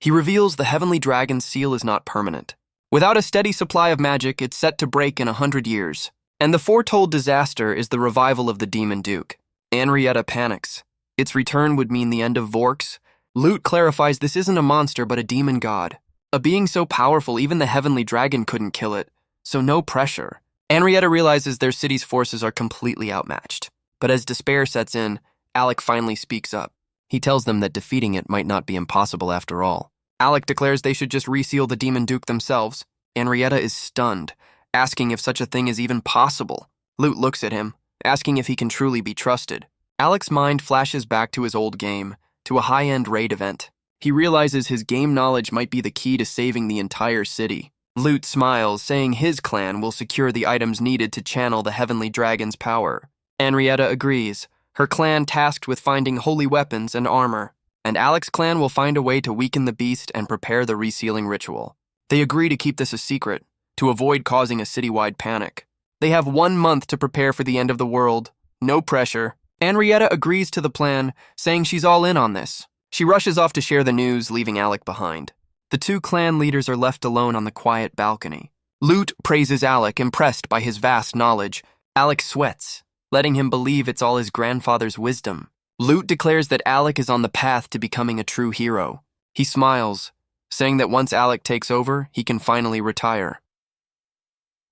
He reveals the heavenly dragon's seal is not permanent. Without a steady supply of magic, it's set to break in 100 years. And the foretold disaster is the revival of the Demon Duke. Henrietta panics. Its return would mean the end of Vorks. Lute clarifies this isn't a monster but a demon god. A being so powerful even the heavenly dragon couldn't kill it, so no pressure. Henrietta realizes their city's forces are completely outmatched. But as despair sets in, Alec finally speaks up. He tells them that defeating it might not be impossible after all. Alec declares they should just reseal the Demon Duke themselves. Henrietta is stunned, asking if such a thing is even possible. Lute looks at him, asking if he can truly be trusted. Alec's mind flashes back to his old game, to a high-end raid event. He realizes his game knowledge might be the key to saving the entire city. Lute smiles, saying his clan will secure the items needed to channel the heavenly dragon's power. Henrietta agrees, her clan tasked with finding holy weapons and armor, and Alec's clan will find a way to weaken the beast and prepare the resealing ritual. They agree to keep this a secret, to avoid causing a citywide panic. They have 1 month to prepare for the end of the world. No pressure. Henrietta agrees to the plan, saying she's all in on this. She rushes off to share the news, leaving Alec behind. The two clan leaders are left alone on the quiet balcony. Lute praises Alec, impressed by his vast knowledge. Alec sweats, letting him believe it's all his grandfather's wisdom. Lute declares that Alec is on the path to becoming a true hero. He smiles, saying that once Alec takes over, he can finally retire.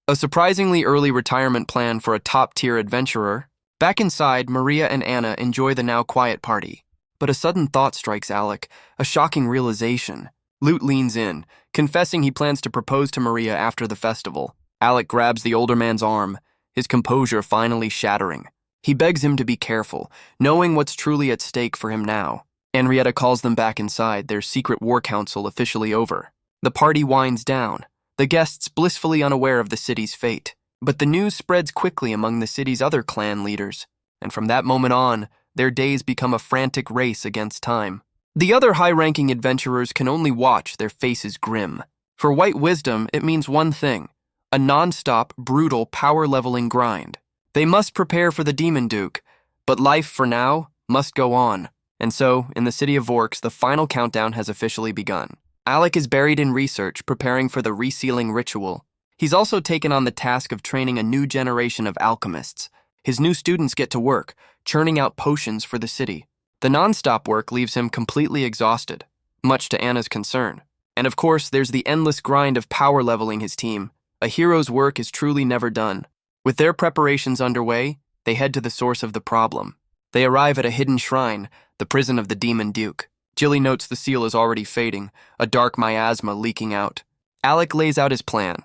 A surprisingly early retirement plan for a top-tier adventurer. Back inside, Maria and Anna enjoy the now quiet party. But a sudden thought strikes Alec, a shocking realization. Lute leans in, confessing he plans to propose to Maria after the festival. Alec grabs the older man's arm, his composure finally shattering. He begs him to be careful, knowing what's truly at stake for him now. Henrietta calls them back inside, their secret war council officially over. The party winds down, the guests blissfully unaware of the city's fate. But the news spreads quickly among the city's other clan leaders, and from that moment on, their days become a frantic race against time. The other high-ranking adventurers can only watch, their faces grim. For White Wisdom, it means one thing, a non-stop, brutal, power-leveling grind. They must prepare for the Demon Duke, but life, for now, must go on. And so, in the city of Vorks, the final countdown has officially begun. Alec is buried in research, preparing for the resealing ritual. He's also taken on the task of training a new generation of alchemists. His new students get to work, churning out potions for the city. The non-stop work leaves him completely exhausted, much to Anna's concern. And of course, there's the endless grind of power leveling his team. A hero's work is truly never done. With their preparations underway, they head to the source of the problem. They arrive at a hidden shrine, the prison of the Demon Duke. Jilly notes the seal is already fading, a dark miasma leaking out. Alec lays out his plan.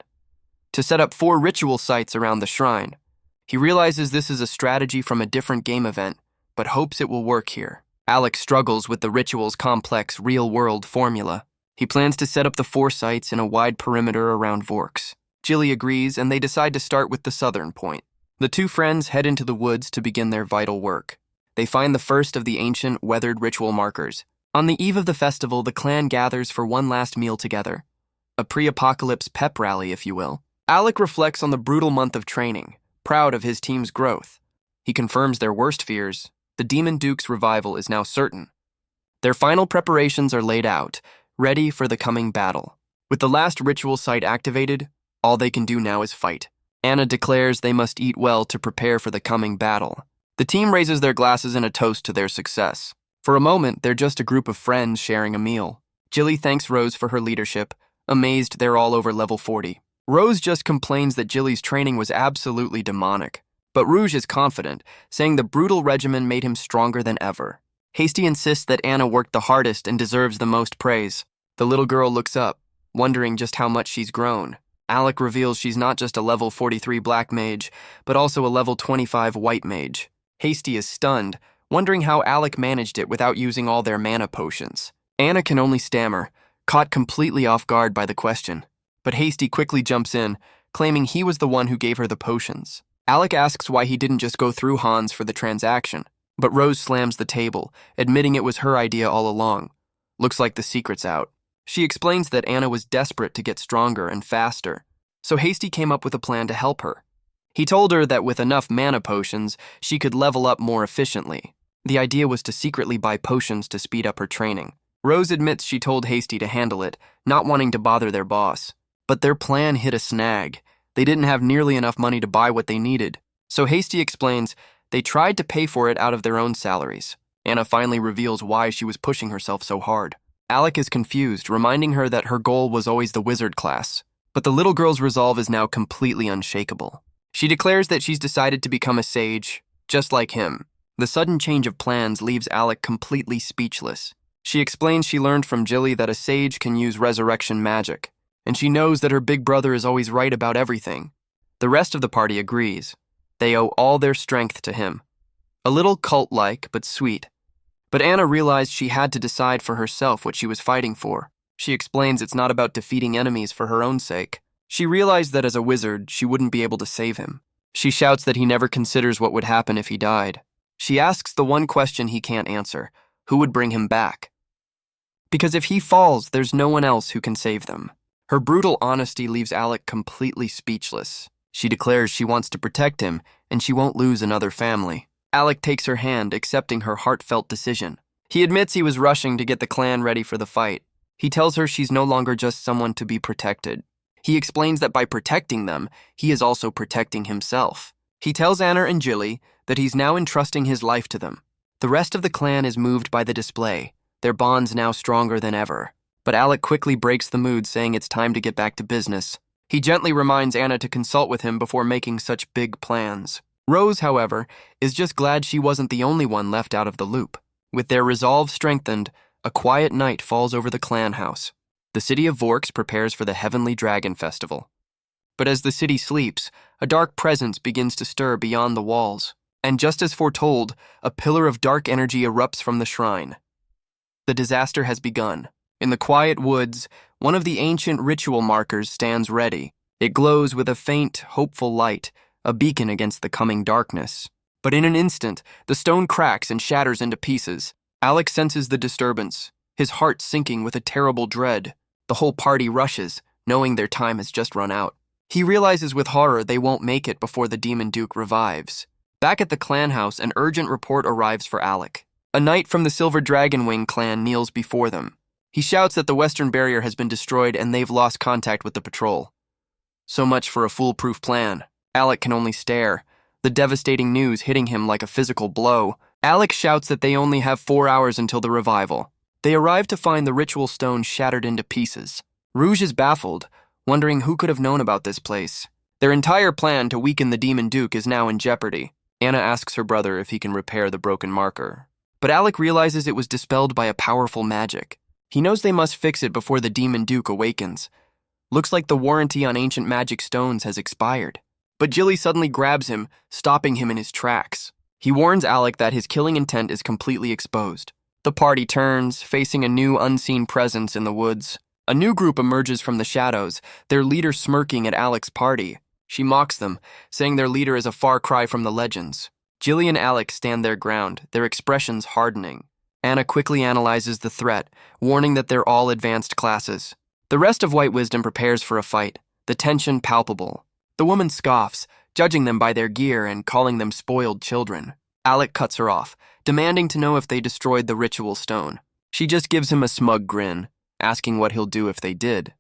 To set up 4 ritual sites around the shrine. He realizes this is a strategy from a different game event, but hopes it will work here. Alec struggles with the ritual's complex, real-world formula. He plans to set up the 4 sites in a wide perimeter around Vorks. Jilly agrees, and they decide to start with the southern point. The two friends head into the woods to begin their vital work. They find the first of the ancient, weathered ritual markers. On the eve of the festival, the clan gathers for one last meal together. A pre-apocalypse pep rally, if you will. Alec reflects on the brutal month of training, proud of his team's growth. He confirms their worst fears. The Demon Duke's revival is now certain. Their final preparations are laid out, ready for the coming battle. With the last ritual site activated, all they can do now is fight. Anna declares they must eat well to prepare for the coming battle. The team raises their glasses in a toast to their success. For a moment, they're just a group of friends sharing a meal. Jilly thanks Rose for her leadership, amazed they're all over level 40. Rose just complains that Jilly's training was absolutely demonic. But Rouge is confident, saying the brutal regimen made him stronger than ever. Hasty insists that Anna worked the hardest and deserves the most praise. The little girl looks up, wondering just how much she's grown. Alec reveals she's not just a level 43 black mage, but also a level 25 white mage. Hasty is stunned, wondering how Alec managed it without using all their mana potions. Anna can only stammer, caught completely off guard by the question. But Hasty quickly jumps in, claiming he was the one who gave her the potions. Alec asks why he didn't just go through Hans for the transaction, but Rose slams the table, admitting it was her idea all along. Looks like the secret's out. She explains that Anna was desperate to get stronger and faster, so Hasty came up with a plan to help her. He told her that with enough mana potions, she could level up more efficiently. The idea was to secretly buy potions to speed up her training. Rose admits she told Hasty to handle it, not wanting to bother their boss. But their plan hit a snag. They didn't have nearly enough money to buy what they needed. So Hasty explains they tried to pay for it out of their own salaries. Anna finally reveals why she was pushing herself so hard. Alec is confused, reminding her that her goal was always the wizard class. But the little girl's resolve is now completely unshakable. She declares that she's decided to become a sage, just like him. The sudden change of plans leaves Alec completely speechless. She explains she learned from Jilly that a sage can use resurrection magic, and she knows that her big brother is always right about everything. The rest of the party agrees. They owe all their strength to him. A little cult-like, but sweet. But Anna realized she had to decide for herself what she was fighting for. She explains it's not about defeating enemies for her own sake. She realized that as a wizard, she wouldn't be able to save him. She shouts that he never considers what would happen if he died. She asks the one question he can't answer: who would bring him back? Because if he falls, there's no one else who can save them. Her brutal honesty leaves Alec completely speechless. She declares she wants to protect him, and she won't lose another family. Alec takes her hand, accepting her heartfelt decision. He admits he was rushing to get the clan ready for the fight. He tells her she's no longer just someone to be protected. He explains that by protecting them, he is also protecting himself. He tells Anna and Jilly that he's now entrusting his life to them. The rest of the clan is moved by the display, their bonds now stronger than ever. But Alec quickly breaks the mood, saying it's time to get back to business. He gently reminds Anna to consult with him before making such big plans. Rose, however, is just glad she wasn't the only one left out of the loop. With their resolve strengthened, a quiet night falls over the clan house. The city of Vorks prepares for the Heavenly Dragon Festival. But as the city sleeps, a dark presence begins to stir beyond the walls. And just as foretold, a pillar of dark energy erupts from the shrine. The disaster has begun. In the quiet woods, one of the ancient ritual markers stands ready. It glows with a faint, hopeful light, a beacon against the coming darkness. But in an instant, the stone cracks and shatters into pieces. Alec senses the disturbance, his heart sinking with a terrible dread. The whole party rushes, knowing their time has just run out. He realizes with horror they won't make it before the Demon Duke revives. Back at the clan house, an urgent report arrives for Alec. A knight from the Silver Dragonwing clan kneels before them. He shouts that the western barrier has been destroyed and they've lost contact with the patrol. So much for a foolproof plan. Alec can only stare, the devastating news hitting him like a physical blow. Alec shouts that they only have 4 hours until the revival. They arrive to find the ritual stone shattered into pieces. Rouge is baffled, wondering who could have known about this place. Their entire plan to weaken the Demon Duke is now in jeopardy. Anna asks her brother if he can repair the broken marker. But Alec realizes it was dispelled by a powerful magic. He knows they must fix it before the Demon Duke awakens. Looks like the warranty on ancient magic stones has expired. But Jilly suddenly grabs him, stopping him in his tracks. He warns Alec that his killing intent is completely exposed. The party turns, facing a new unseen presence in the woods. A new group emerges from the shadows, their leader smirking at Alec's party. She mocks them, saying their leader is a far cry from the legends. Jilly and Alec stand their ground, their expressions hardening. Anna quickly analyzes the threat, warning that they're all advanced classes. The rest of White Wisdom prepares for a fight, the tension palpable. The woman scoffs, judging them by their gear and calling them spoiled children. Alec cuts her off, demanding to know if they destroyed the ritual stone. She just gives him a smug grin, asking what he'll do if they did.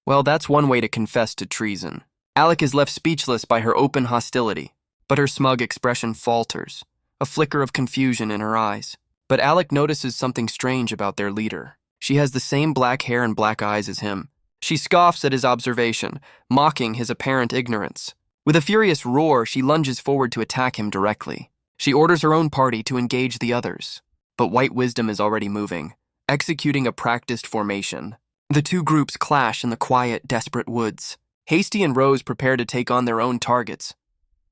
Well, that's one way to confess to treason. Alec is left speechless by her open hostility, but her smug expression falters, a flicker of confusion in her eyes. But Alec notices something strange about their leader. She has the same black hair and black eyes as him. She scoffs at his observation, mocking his apparent ignorance. With a furious roar, she lunges forward to attack him directly. She orders her own party to engage the others. But White Wisdom is already moving, executing a practiced formation. The two groups clash in the quiet, desperate woods. Hasty and Rose prepare to take on their own targets.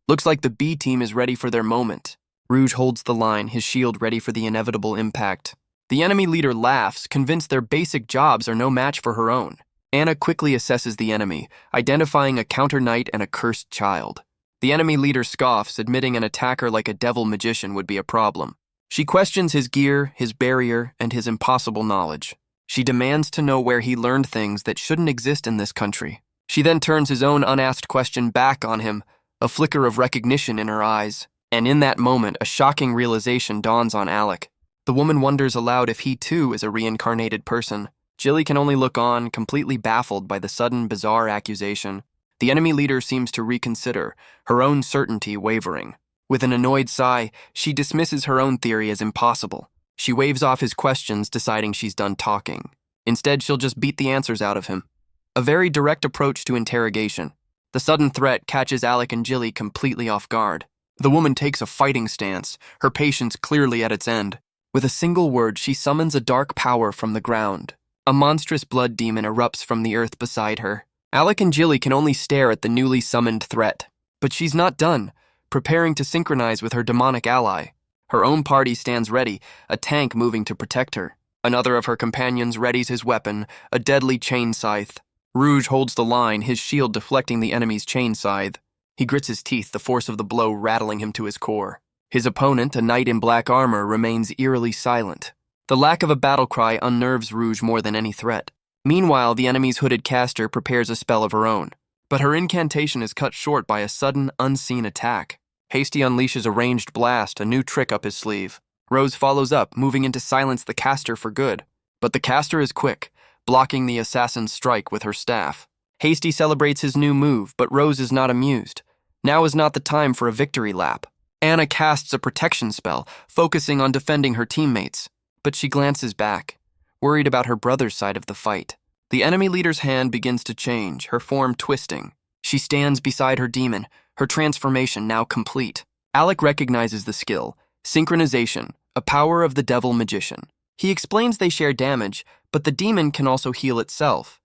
Looks like the B team is ready for their moment. Rouge holds the line, his shield ready for the inevitable impact. The enemy leader laughs, convinced their basic jobs are no match for her own. Anna quickly assesses the enemy, identifying a counter-knight and a cursed child. The enemy leader scoffs, admitting an attacker like a devil magician would be a problem. She questions his gear, his barrier, and his impossible knowledge. She demands to know where he learned things that shouldn't exist in this country. She then turns his own unasked question back on him, a flicker of recognition in her eyes. And in that moment, a shocking realization dawns on Alec. The woman wonders aloud if he too is a reincarnated person. Jilly can only look on, completely baffled by the sudden, bizarre accusation. The enemy leader seems to reconsider, her own certainty wavering. With an annoyed sigh, she dismisses her own theory as impossible. She waves off his questions, deciding she's done talking. Instead, she'll just beat the answers out of him. A very direct approach to interrogation. The sudden threat catches Alec and Jilly completely off guard. The woman takes a fighting stance, her patience clearly at its end. With a single word, she summons a dark power from the ground. A monstrous blood demon erupts from the earth beside her. Alec and Jilly can only stare at the newly summoned threat. But she's not done, preparing to synchronize with her demonic ally. Her own party stands ready, a tank moving to protect her. Another of her companions readies his weapon, a deadly chain scythe. Rouge holds the line, his shield deflecting the enemy's chain scythe. He grits his teeth, the force of the blow rattling him to his core. His opponent, a knight in black armor, remains eerily silent. The lack of a battle cry unnerves Rouge more than any threat. Meanwhile, the enemy's hooded caster prepares a spell of her own. But her incantation is cut short by a sudden, unseen attack. Hasty unleashes a ranged blast, a new trick up his sleeve. Rose follows up, moving in to silence the caster for good. But the caster is quick, blocking the assassin's strike with her staff. Hasty celebrates his new move, but Rose is not amused. Now is not the time for a victory lap. Anna casts a protection spell, focusing on defending her teammates. But she glances back, worried about her brother's side of the fight. The enemy leader's hand begins to change, her form twisting. She stands beside her demon, her transformation now complete. Alec recognizes the skill, synchronization, a power of the devil magician. He explains they share damage, but the demon can also heal itself.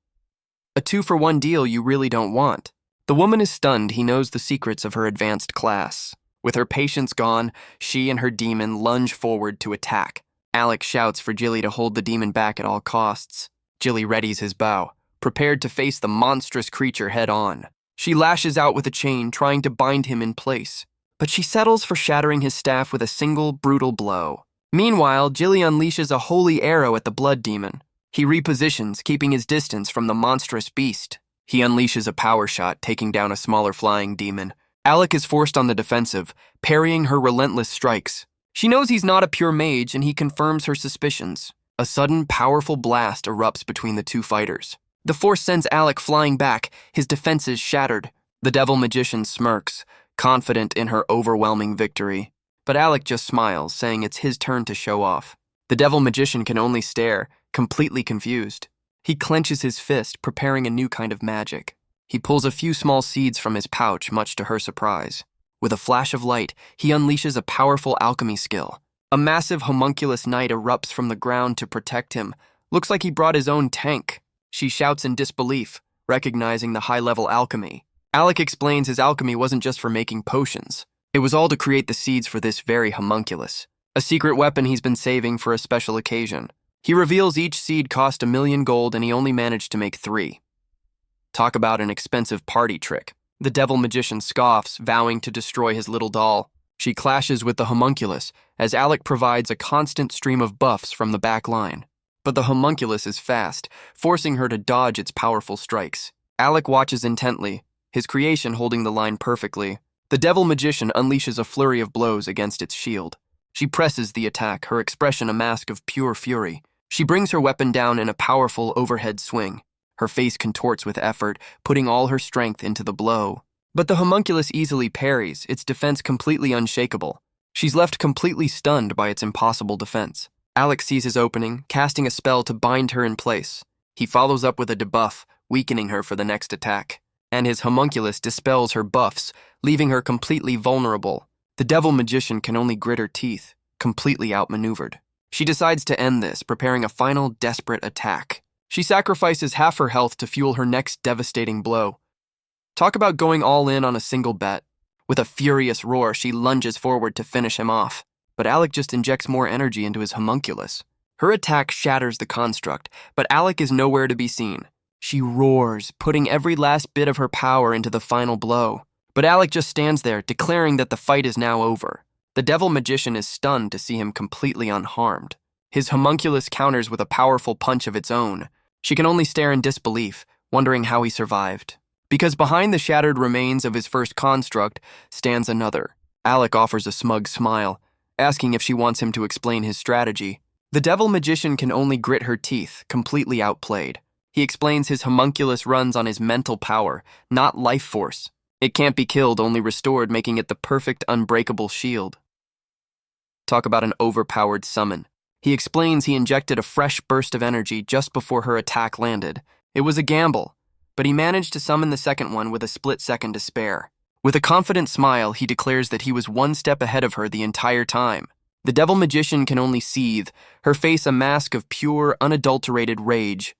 A 2-for-1 deal you really don't want. The woman is stunned. He knows the secrets of her advanced class. With her patience gone, she and her demon lunge forward to attack. Alec shouts for Jilly to hold the demon back at all costs. Jilly readies his bow, prepared to face the monstrous creature head-on. She lashes out with a chain, trying to bind him in place. But she settles for shattering his staff with a single, brutal blow. Meanwhile, Jilly unleashes a holy arrow at the blood demon. He repositions, keeping his distance from the monstrous beast. He unleashes a power shot, taking down a smaller flying demon. Alec is forced on the defensive, parrying her relentless strikes. She knows he's not a pure mage, and he confirms her suspicions. A sudden, powerful blast erupts between the two fighters. The force sends Alec flying back, his defenses shattered. The devil magician smirks, confident in her overwhelming victory. But Alec just smiles, saying it's his turn to show off. The devil magician can only stare, completely confused. He clenches his fist, preparing a new kind of magic. He pulls a few small seeds from his pouch, much to her surprise. With a flash of light, he unleashes a powerful alchemy skill. A massive homunculus knight erupts from the ground to protect him. Looks like he brought his own tank. She shouts in disbelief, recognizing the high-level alchemy. Alec explains his alchemy wasn't just for making potions. It was all to create the seeds for this very homunculus, a secret weapon he's been saving for a special occasion. He reveals each seed cost 1,000,000 gold and he only managed to make 3. Talk about an expensive party trick. The devil magician scoffs, vowing to destroy his little doll. She clashes with the homunculus, as Alec provides a constant stream of buffs from the back line. But the homunculus is fast, forcing her to dodge its powerful strikes. Alec watches intently, his creation holding the line perfectly. The devil magician unleashes a flurry of blows against its shield. She presses the attack, her expression a mask of pure fury. She brings her weapon down in a powerful overhead swing. Her face contorts with effort, putting all her strength into the blow. But the homunculus easily parries, its defense completely unshakable. She's left completely stunned by its impossible defense. Alec sees his opening, casting a spell to bind her in place. He follows up with a debuff, weakening her for the next attack. And his homunculus dispels her buffs, leaving her completely vulnerable. The devil magician can only grit her teeth, completely outmaneuvered. She decides to end this, preparing a final desperate attack. She sacrifices half her health to fuel her next devastating blow. Talk about going all in on a single bet. With a furious roar, she lunges forward to finish him off. But Alec just injects more energy into his homunculus. Her attack shatters the construct, but Alec is nowhere to be seen. She roars, putting every last bit of her power into the final blow. But Alec just stands there, declaring that the fight is now over. The devil magician is stunned to see him completely unharmed. His homunculus counters with a powerful punch of its own. She can only stare in disbelief, wondering how he survived. Because behind the shattered remains of his first construct stands another. Alec offers a smug smile, asking if she wants him to explain his strategy. The devil magician can only grit her teeth, completely outplayed. He explains his homunculus runs on his mental power, not life force. It can't be killed, only restored, making it the perfect, unbreakable shield. Talk about an overpowered summon. He explains he injected a fresh burst of energy just before her attack landed. It was a gamble, but he managed to summon the second one with a split second to spare. With a confident smile, he declares that he was one step ahead of her the entire time. The devil magician can only seethe, her face a mask of pure, unadulterated rage.